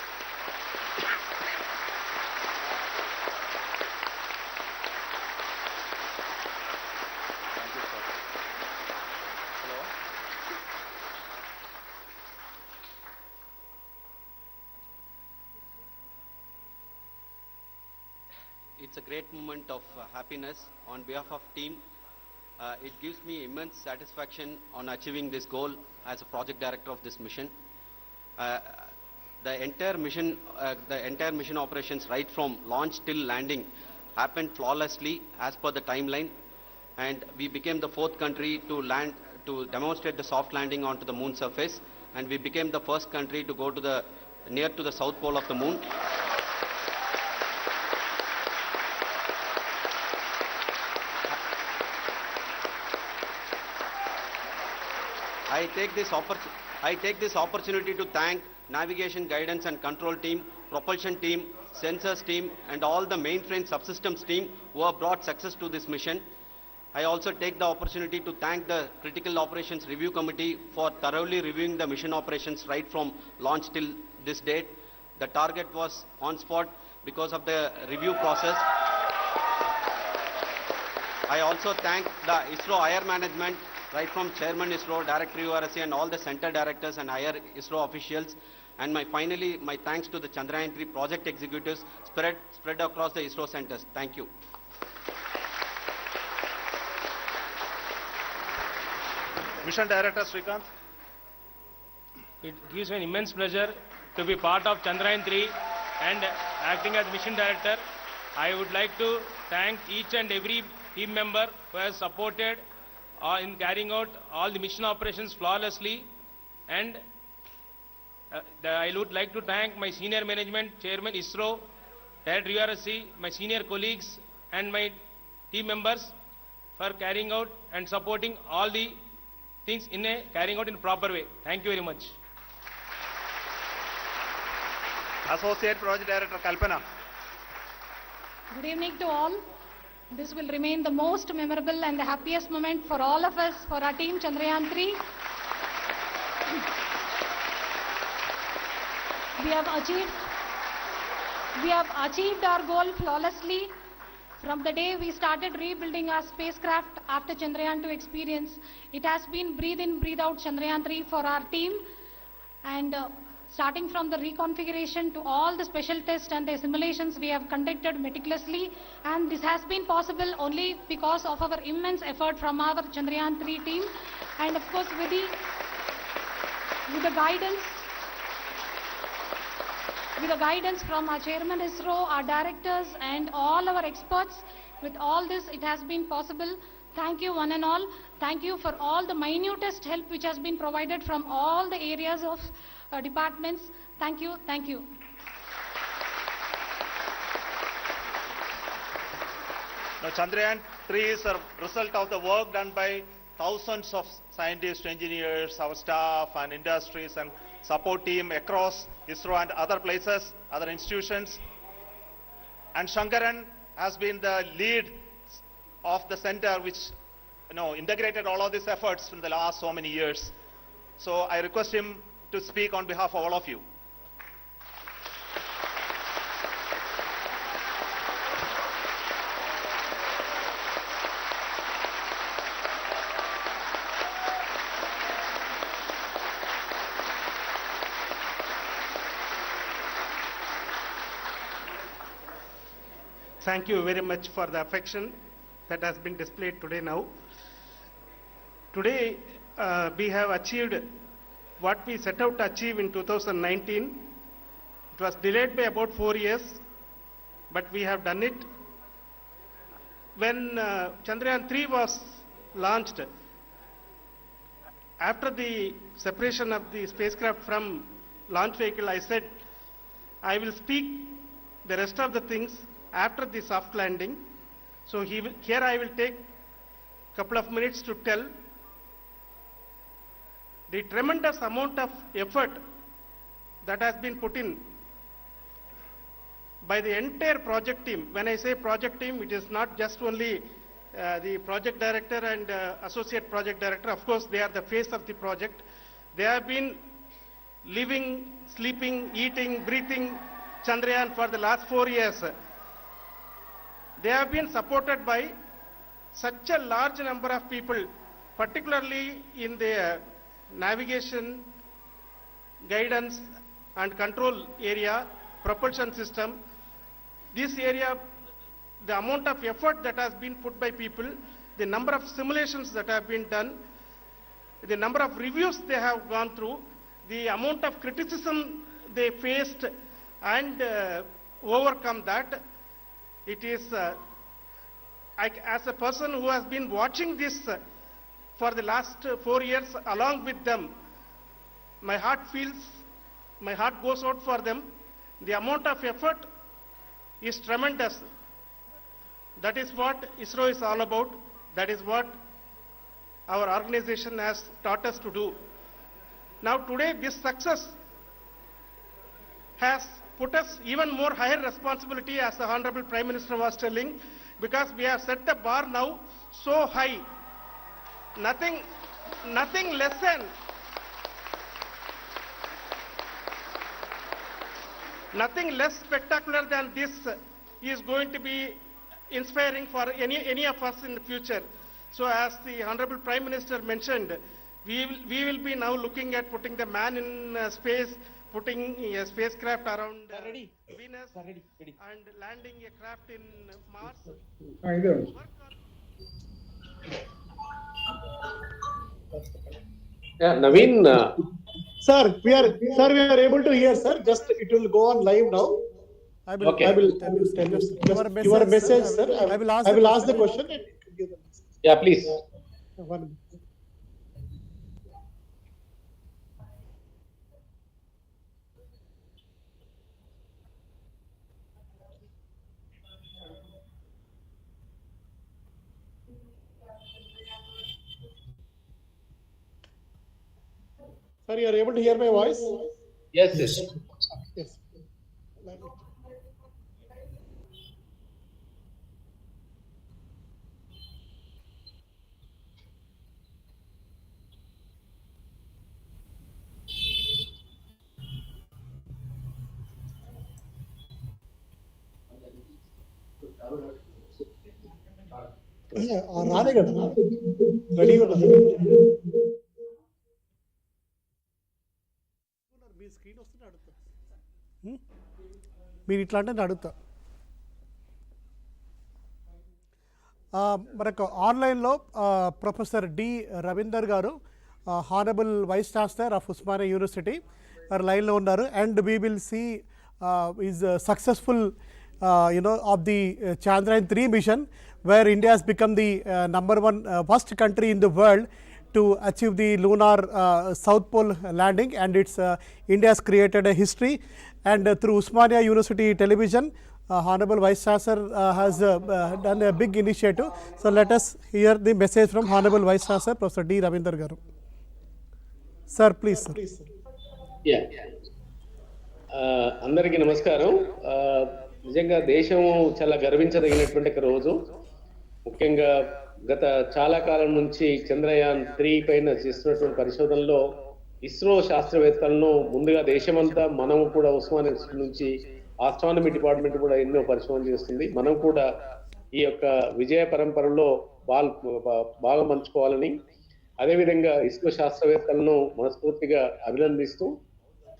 Thank you, sir. Hello. It's a great moment of happiness on behalf of team. It gives me immense satisfaction on achieving this goal as a project director of this mission. The entire mission operations right from launch till landing happened flawlessly as per the timeline, and we became the 4th country to demonstrate the soft landing onto the moon surface, and we became the first country to go to near to the south pole of the moon. I take this opportunity to thank navigation, guidance and control team, propulsion team, sensors team and all the mainframe subsystems team who have brought success to this mission. I also take the opportunity to thank the Critical Operations Review Committee for thoroughly reviewing the mission operations right from launch till this date. The target was on spot because of the review process. I also thank the ISRO higher management, right from Chairman ISRO, Director URSC and all the center directors and higher ISRO officials. And finally, my thanks to the Chandrayaan-3 project executives spread across the ISRO centers. Thank you. Mission Director Srikanth. It gives me an immense pleasure to be part of Chandrayaan-3 and acting as Mission Director. I would like to thank each and every team member who has supported in carrying out all the mission operations flawlessly, and I would like to thank my senior management, Chairman ISRO, Director URSC, my senior colleagues and my team members for carrying out and supporting all the things carrying out in a proper way. Thank you very much. Associate Project Director Kalpana. Good evening to all. This will remain the most memorable and the happiest moment for all of us, for our team Chandrayaan-3. We have achieved our goal flawlessly. From the day we started rebuilding our spacecraft after Chandrayaan-2 experience, it has been breathe in, breathe out Chandrayaan-3 for our team. And starting from the reconfiguration to all the special tests and the simulations we have conducted meticulously, and this has been possible only because of our immense effort from our Chandrayaan-3 team, and of course with the guidance from our chairman ISRO, our directors and all our experts. With all this, it has been possible. Thank you one and all. Thank you for all the minutest help which has been provided from all the areas of departments. Thank you. Thank you. Now, Chandrayaan-3 is a result of the work done by thousands of scientists, engineers, our staff and industries and support team across ISRO and other places, other institutions. And Shankaran has been the lead of the center which integrated all of these efforts in the last so many years. So I request him to speak on behalf of all of you. Thank you very much for the affection that has been displayed today now. Today, we have achieved what we set out to achieve in 2019. It was delayed by about 4 years, but we have done it. When Chandrayaan-3 was launched, after the separation of the spacecraft from launch vehicle, I said, I will speak the rest of the things after the soft landing. So here I will take a couple of minutes to tell the tremendous amount of effort that has been put in by the entire project team. When I say project team, it is not just only the project director and associate project director. Of course, they are the face of the project. They have been living, sleeping, eating, breathing Chandrayaan for the last 4 years. They have been supported by such a large number of people, particularly in the navigation, guidance and control area, propulsion system. This area, the amount of effort that has been put by people, the number of simulations that have been done, the number of reviews they have gone through, the amount of criticism they faced and overcome that. It is, as a person who has been watching this for the last 4 years along with them, my heart goes out for them. The amount of effort is tremendous. That is what ISRO is all about. That is what our organization has taught us to do. Now today this success has put us even more higher responsibility, as the Honorable Prime Minister was telling, because we have set the bar now so high. Nothing less spectacular than this is going to be inspiring for any of us in the future. So as the Honorable Prime Minister mentioned, we will be now looking at putting the man in space, putting a spacecraft around Venus and landing a craft in Mars. Yeah, Naveen. Sir, we are able to hear, sir. Just it will go on live now. I will tell you your message, sir. I will ask the question and give the message. Yeah, please. 1 minute. Sir, you are able to hear my voice? Yes, yes. Yes. రాలే కదా ready ఉన్నది మీ screen మీరు ఇట్లా అంటే నేను అడుగుతా. మనకు ఆన్లైన్లో professor D Ravinder garu, honourable vice chancellor of Osmania university, వారు లైన్లో ఉన్నారు. And we will see is successful of the Chandrayan 3 mission, where India has become the number one first country in the world to achieve the lunar South Pole landing, and India has created a history. And through Usmania University television, Honorable Vice Chancellor has done a big initiative. So let us hear the message from Honorable Vice Chancellor Professor D. Ravinder Garu. Sir, please. Sir. Yeah. అందరికీ నమస్కారం. నిజంగా దేశం చాలా గర్వించదగినటువంటి ఒక రోజు. ముఖ్యంగా గత చాలా కాలం నుంచి చంద్రయాన్ 3 పైన చేస్తున్నటువంటి పరిశోధనలో ఇస్రో శాస్త్రవేత్తలను ముందుగా దేశమంతా, మనం కూడా ఉస్మానియా నుంచి ఆస్ట్రానమీ డిపార్ట్మెంట్ కూడా ఎన్నో పరిశోధనలు చేస్తుంది. మనం కూడా ఈ యొక్క విజయ పరంపరలో బాగా పంచుకోవాలని, అదేవిధంగా ఇస్రో శాస్త్రవేత్తలను మనస్ఫూర్తిగా అభినందిస్తూ,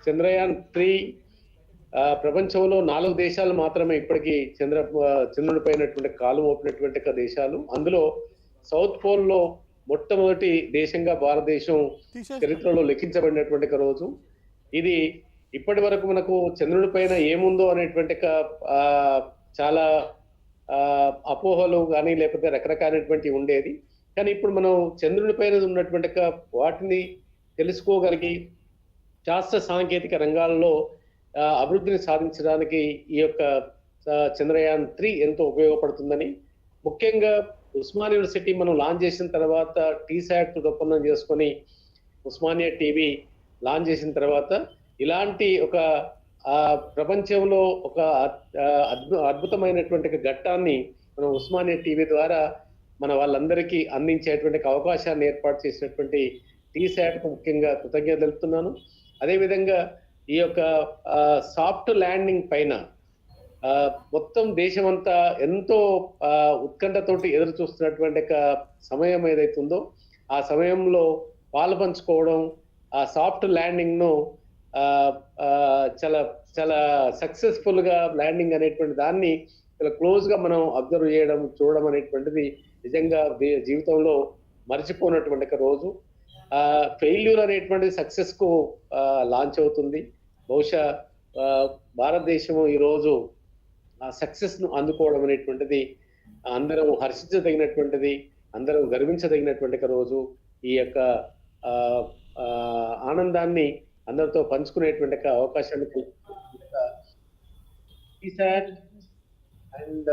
చంద్రయాన్ 3 ప్రపంచంలో 4 దేశాలు మాత్రమే ఇప్పటికీ చంద్రుడి పైనటువంటి కాలు మోపినటువంటి దేశాలు. అందులో సౌత్ పోల్లో మొట్టమొదటి దేశంగా భారతదేశం చరిత్రలో లెక్కించబడినటువంటి రోజు ఇది. ఇప్పటి వరకు మనకు చంద్రుడి పైన ఏముందో అనేటువంటి చాలా అపోహలు కానీ లేకపోతే రకరకాలైనటువంటి ఉండేది. కానీ ఇప్పుడు మనం చంద్రుడి పైన ఉన్నటువంటి వాటిని తెలుసుకోగలిగి శాస్త్ర సాంకేతిక రంగాల్లో అభివృద్ధిని సాధించడానికి ఈ యొక్క చంద్రయాన్ 3 ఎంతో ఉపయోగపడుతుందని, ముఖ్యంగా ఉస్మానియా యూనివర్సిటీ మనం లాంచ్ చేసిన తర్వాత టీశాట్ ఒప్పందం చేసుకొని ఉస్మానియా టీవీ లాంచ్ చేసిన తర్వాత ఇలాంటి ఒక ప్రపంచంలో ఒక అద్భుతమైనటువంటి ఘట్టాన్ని మనం ఉస్మానియా టీవీ ద్వారా మన వాళ్ళందరికీ అందించేటువంటి అవకాశాన్ని ఏర్పాటు చేసినటువంటి టీశాట్కు ముఖ్యంగా కృతజ్ఞత తెలుపుతున్నాను. అదేవిధంగా ఈ యొక్క సాఫ్ట్ ల్యాండింగ్ పైన మొత్తం దేశమంతా ఎంతో ఉత్కంఠతోటి ఎదురు చూస్తున్నటువంటి సమయం ఏదైతుందో ఆ సమయంలో పాలు పంచుకోవడం, ఆ సాఫ్ట్ ల్యాండింగ్ ను చాలా చాలా సక్సెస్ఫుల్ గా ల్యాండింగ్ అనేటువంటి దాన్ని చాలా క్లోజ్ గా మనం అబ్జర్వ్ చూడడం అనేటువంటిది నిజంగా జీవితంలో మర్చిపోయినటువంటి రోజు. ఫెయిల్యూర్ అనేటువంటిది సక్సెస్ కు లాంచ్ అవుతుంది. బహుశా భారతదేశము ఈరోజు ఆ సక్సెస్ ను అందుకోవడం అనేటువంటిది అందరం హర్షించదగినటువంటిది, అందరం గర్వించదగినటువంటి రోజు. ఈ యొక్క ఆనందాన్ని అందరితో పంచుకునేటువంటి అవకాశాన్ని అండ్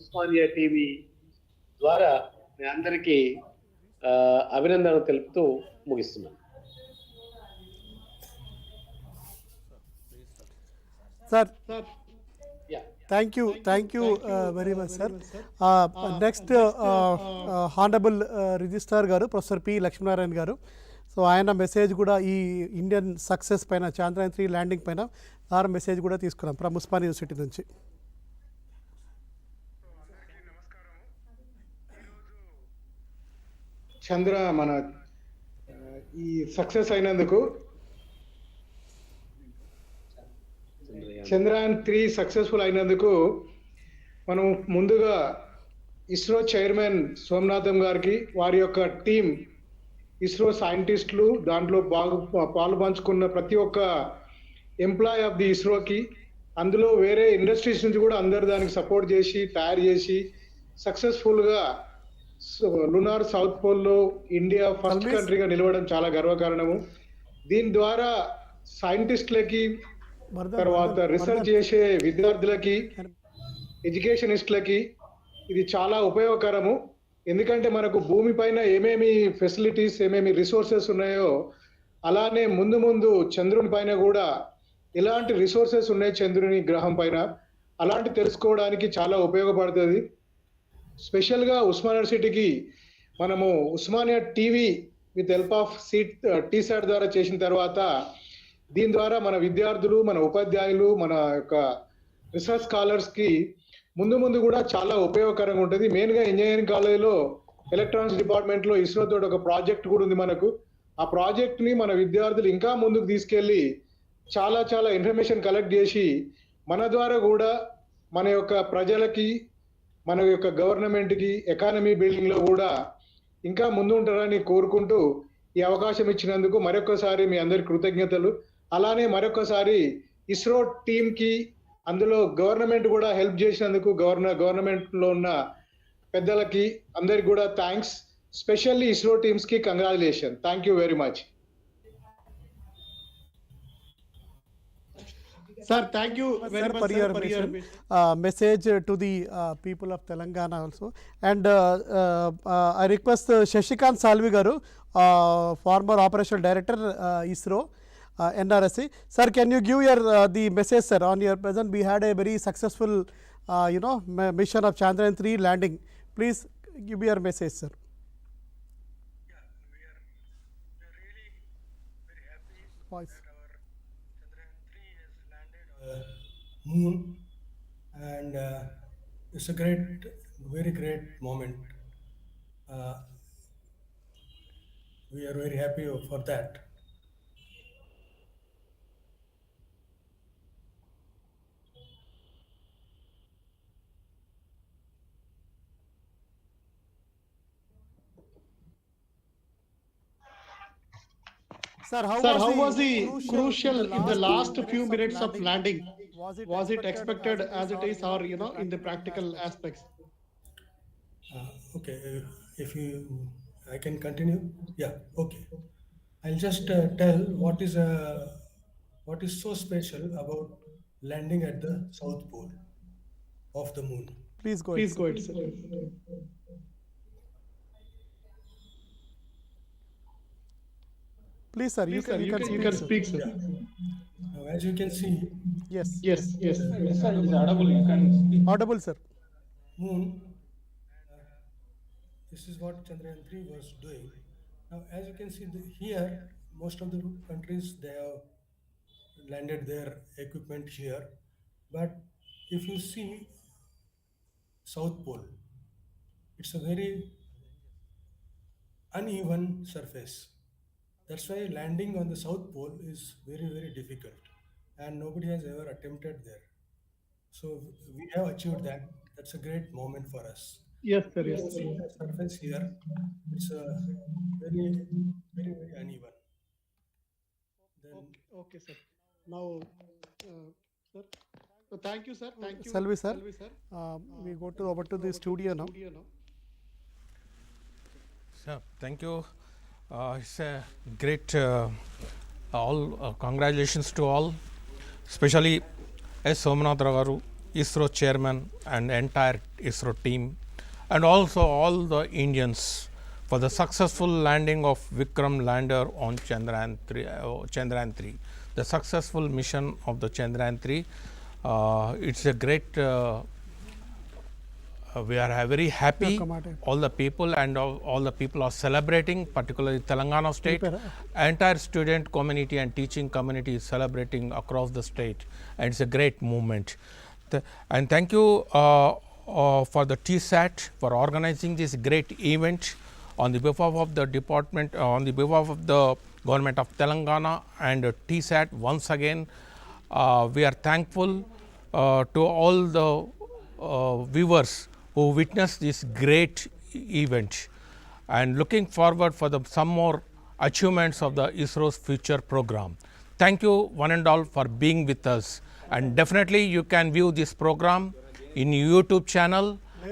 ఉస్మానియా టీవీ ద్వారా మీ అందరికీ అభినందనలు తెలుపుతూ ముగిస్తున్నాను. Sir, thank you very much, sir. Next, Honorable Registrar Garu, Professor P. Lakshminarayan Garu. So ఆయన మెసేజ్ కూడా ఈ ఇండియన్ సక్సెస్ పైన, చాంద్రయాన్ 3 ల్యాండింగ్ పైన ఆ మెసేజ్ కూడా తీసుకున్నాం ఫ్రమ్ ఉస్మానియా యూనివర్సిటీ నుంచి. మన ఈ సక్సెస్ అయినందుకు, చంద్రయాన్ 3 సక్సెస్ఫుల్ అయినందుకు మనం ముందుగా ఇస్రో చైర్మన్ సోమనాథం గారికి, వారి యొక్క టీం, ఇస్రో సైంటిస్టులు, దాంట్లో పాలు పంచుకున్న ప్రతి ఒక్క ఎంప్లాయ్ ఆఫ్ ది ఇస్రోకి, అందులో వేరే ఇండస్ట్రీస్ నుంచి కూడా అందరు దానికి సపోర్ట్ చేసి తయారు చేసి సక్సెస్ఫుల్గా లునార్ సౌత్ పోల్లో ఇండియా ఫస్ట్ కంట్రీగా నిలవడం చాలా గర్వకారణము. దీని ద్వారా సైంటిస్టులకి, తర్వాత రీసెర్చ్ చేసే విద్యార్థులకి, ఎడ్యుకేషనిస్టులకి ఇది చాలా ఉపయోగకరము. ఎందుకంటే మనకు భూమి పైన ఏమేమి ఫెసిలిటీస్, ఏమేమి రిసోర్సెస్ ఉన్నాయో అలానే ముందు ముందు చంద్రుని పైన కూడా ఎలాంటి రిసోర్సెస్ ఉన్నాయి చంద్రుని గ్రహం పైన, అలాంటి తెలుసుకోవడానికి చాలా ఉపయోగపడుతుంది. స్పెషల్గా ఉస్మానియా యూనివర్సిటీకి మనము Osmania TV with help of T-SAT ద్వారా చేసిన తర్వాత దీని ద్వారా మన విద్యార్థులు, మన ఉపాధ్యాయులు, మన యొక్క రీసెర్చ్ స్కాలర్స్కి ముందు ముందు కూడా చాలా ఉపయోగకరంగా ఉంటుంది. మెయిన్గా ఇంజనీరింగ్ కాలేజీలో ఎలక్ట్రానిక్స్ డిపార్ట్మెంట్లో ఇస్రో తోటి ఒక ప్రాజెక్ట్ కూడా ఉంది మనకు. ఆ ప్రాజెక్ట్ని మన విద్యార్థులు ఇంకా ముందుకు తీసుకెళ్ళి చాలా చాలా ఇన్ఫర్మేషన్ కలెక్ట్ చేసి మన ద్వారా కూడా మన యొక్క ప్రజలకి, మన యొక్క గవర్నమెంట్కి, ఎకానమీ బిల్డింగ్లో కూడా ఇంకా ముందు ఉంటారని కోరుకుంటూ ఈ అవకాశం ఇచ్చినందుకు మరొకసారి మీ అందరి కృతజ్ఞతలు. అలానే మరొకసారి ఇస్రో టీంకి, అందులో గవర్నమెంట్ కూడా హెల్ప్ చేసినందుకు గవర్నమెంట్లో ఉన్న పెద్దలకి అందరికి కూడా థ్యాంక్స్. స్పెషల్లీ ఇస్రో టీమ్స్కి congratulation. Thank you very much. Sir, thank you very much for your message to the people of Telangana also. And I request Shashikant Salvi Garu, former operational director ISRO, NRSC. Sir, can you give your the message, sir, on your present? We had a very successful, mission of Chandrayan 3 landing. Please give your message, sir. Voice. Moon, and it's a very great moment. We are very happy for that. Sir, how was the crucial in the last few minutes of landing? Was it expected as it is, or in the practical aspects? Okay, if I can continue. Yeah, okay. I'll just tell what is so special about landing at the South Pole of the moon. Please go ahead, sir. Please, sir, you can speak, sir. Now, as you can see, Yes. Sir, it is audible. You can speak. Audible, sir. moon, this is what Chandrayaan 3 was doing. Now, as you can see here, most of the countries, they have landed their equipment here. But if you see South Pole, it's a very uneven surface. That's why landing on the South Pole is very, very difficult, and nobody has ever attempted there. So we have achieved that. That's a great moment for us. Yes, sir. Yes. See the surface here, it's a very, very, very uneven. Then Okay, sir. Now, sir. So thank you, sir. Thank you, Salvi, sir. We go over to the studio now. Sir, thank you. It's a great congratulations to all, especially S. Somanath Garu, ISRO chairman, and entire ISRO team, and also all the Indians for the successful landing of Vikram lander on Chandrayaan 3. The successful mission of the Chandrayaan 3. It's a great. We are very happy. All the people and all the people are celebrating, particularly Telangana state. Entire student community and teaching community is celebrating across the state, and it's a great movement. And thank you for the TSAT for organizing this great event on the behalf of the department, on the behalf of the government of Telangana and TSAT. Once again, we are thankful to all the viewers who witnessed this great event, and looking forward for some more achievements of the ISRO's future program. Thank you one and all for being with us, and definitely you can view this program in YouTube channel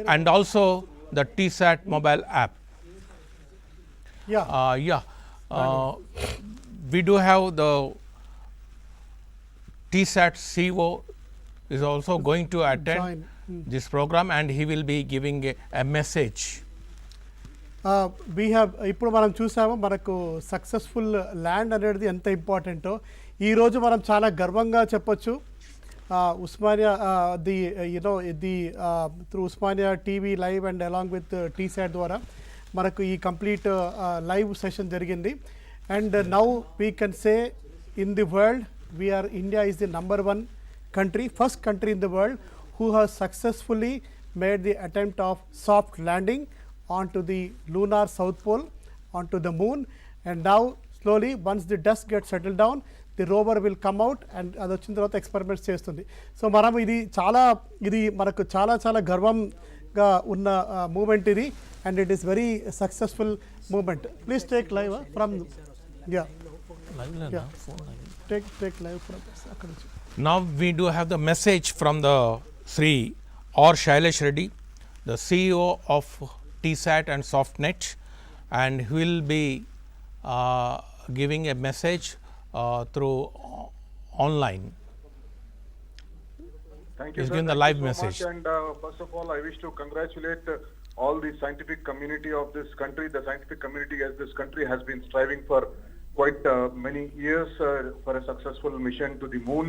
and also the TSAT mobile app. We do have the TSAT CEO is also going to attend this program, and he will be giving a message. We have ఇప్పుడు మనం చూసాము మనకు successful land అనేది ఎంత ఇంపార్టెంటో ఈరోజు మనం చాలా గర్వంగా చెప్పొచ్చు. Osmania through Osmania TV live and along with TSAT ద్వారా మనకు ఈ కంప్లీట్ లైవ్ సెషన్ జరిగింది. And now we can say in the world India is the #1 country, first country in the world who has successfully made the attempt of soft landing onto the lunar South Pole, onto the moon. And now slowly, once the dust gets settled down, the rover will come out and అది వచ్చిన తర్వాత experiments చేస్తుంది. So మనం ఇది మనకు చాలా గర్వంగా ఉన్న మూమెంట్ ఇది, and it is very successful moment. Please take live from take live from అక్కడ నుంచి. Now we do have the message from the Sri or Shailesh Reddy, the CEO of TSAT and SoftNet, and he will be giving a message through online. Thank you, He's sir. giving the Thank live you so message. much. And first of all, I wish to congratulate all the scientific community of this country. The scientific community as this country has been striving for quite many years for a successful mission to the moon,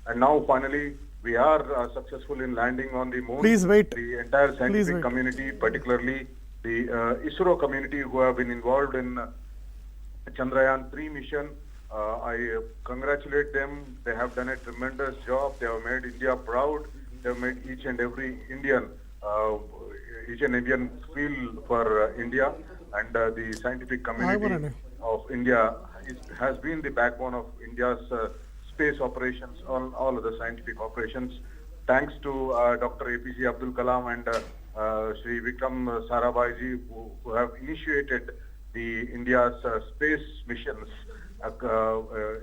and now finally we are successful in landing on the moon. Please wait. The entire scientific community, particularly the ISRO community who have been involved in Chandrayaan 3 mission, I congratulate them. They have done a tremendous job. They have made India proud. They have made each and every Indian feel for India, and the scientific community of India has been the backbone of India's space operations, all of the scientific operations. Thanks to Dr. APJ Abdul Kalam and Shri Vikram Sarabhaiji who have initiated the India's space missions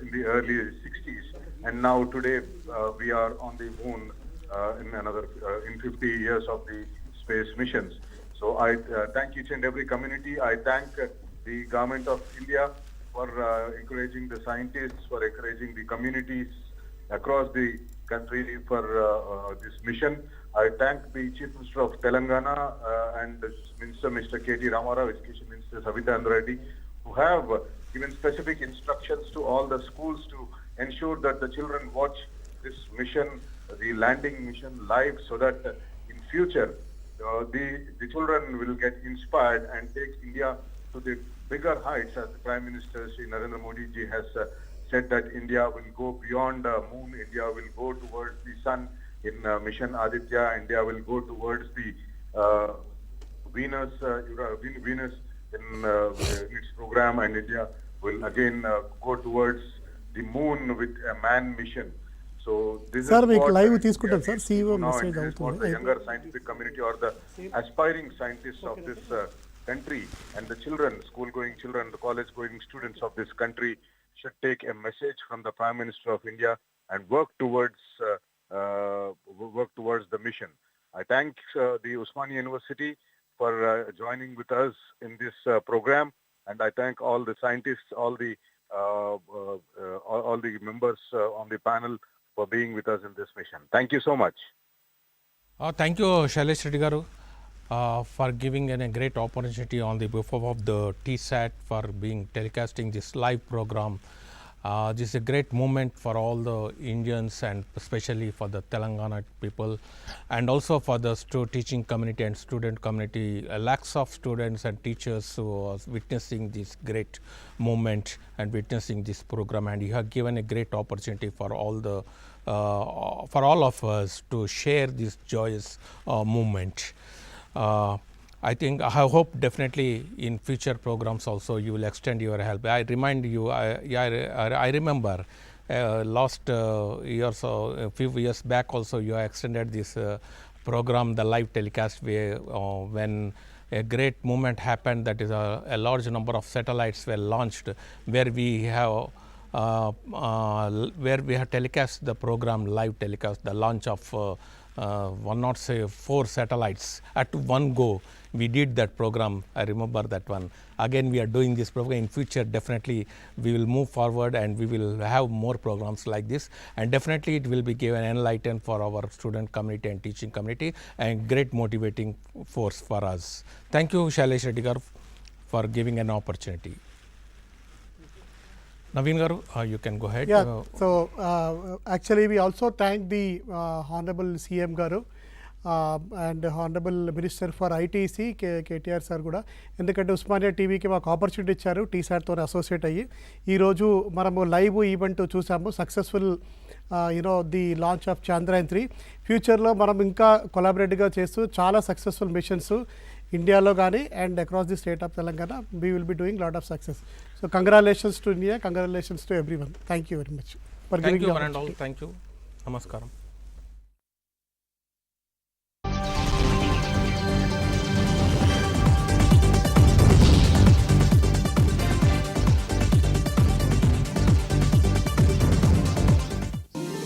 in the early 60s, and now today we are on the moon in 50 years of the space missions. So I thank each and every community. I thank the government of India for encouraging the scientists, for encouraging the communities across the country for this mission. I thank the Chief Minister of Telangana and Minister Mr. K.T. Ramarao, Education Minister Savita Andreddy, who have given specific instructions to all the schools to ensure that the children watch this mission, the landing mission, live, so that in future the children will get inspired and take India to the bigger heights, as the Prime Minister Shri Narendra Modi ji has said that India will go beyond moon, India will go towards the sun in Mission Aditya, India will go towards the Venus in its program, and India will again go towards the moon with a man mission. So this Sir, is మీకు what live తీసుకుంటాం sir. CEO now, message and this is what the అవుతుంది. younger scientific community or the aspiring scientists of this country and the children, school-going children, the college-going students of this country should take a message from the Prime Minister of India and work towards the mission. I thank the Osmania University for joining with us in this program, and I thank all the scientists, all the members on the panel for being with us in this mission. Thank you so much. Thank you, Shailesh Reddy garu, for giving a great opportunity on the behalf of the TSAT for being telecasting this live program. This is a great moment for all the Indians and especially for the Telangana people, and also for the teaching community and student community. Lakhs of students and teachers who are witnessing this great moment and witnessing this program, and you have given a great opportunity for all of us to share this joyous moment. I hope definitely in future programs also you will extend your help. I remind you, I remember last year, so a few years back also you extended this program, the live telecast, when a great moment happened, that is a large number of satellites were launched, where we have telecast the program, live telecast, the launch of 4 satellites at one go. We did that program. I remember that one. Again, we are doing this program. In future, definitely we will move forward and we will have more programs like this. And definitely it will be given enlightened for our student community and teaching community, and great motivating force for us. Thank you, Shailesh Reddy garu, for giving an opportunity. Naveen garu, you can go ahead. Yeah, so actually we also thank the Honorable CM garu and Honorable Minister for ITC KTR sir కూడా, ఎందుకంటే ఉస్మానియా టీవీకి మాకు opportunity ఇచ్చారు TSATతో associate అయ్యి. ఈరోజు మనము live event చూసాము, successful the launch of Chandrayaan 3. ఫ్యూచర్లో మనం ఇంకా కొలాబరేట్గా చేస్తూ చాలా సక్సెస్ఫుల్ మిషన్స్ ఇండియాలో కానీ and across the state of Telangana we will be doing lot of success. So congratulations to India, congratulations to every one. Thank you very much for thank giving you one and all. Thank you. నమస్కారం.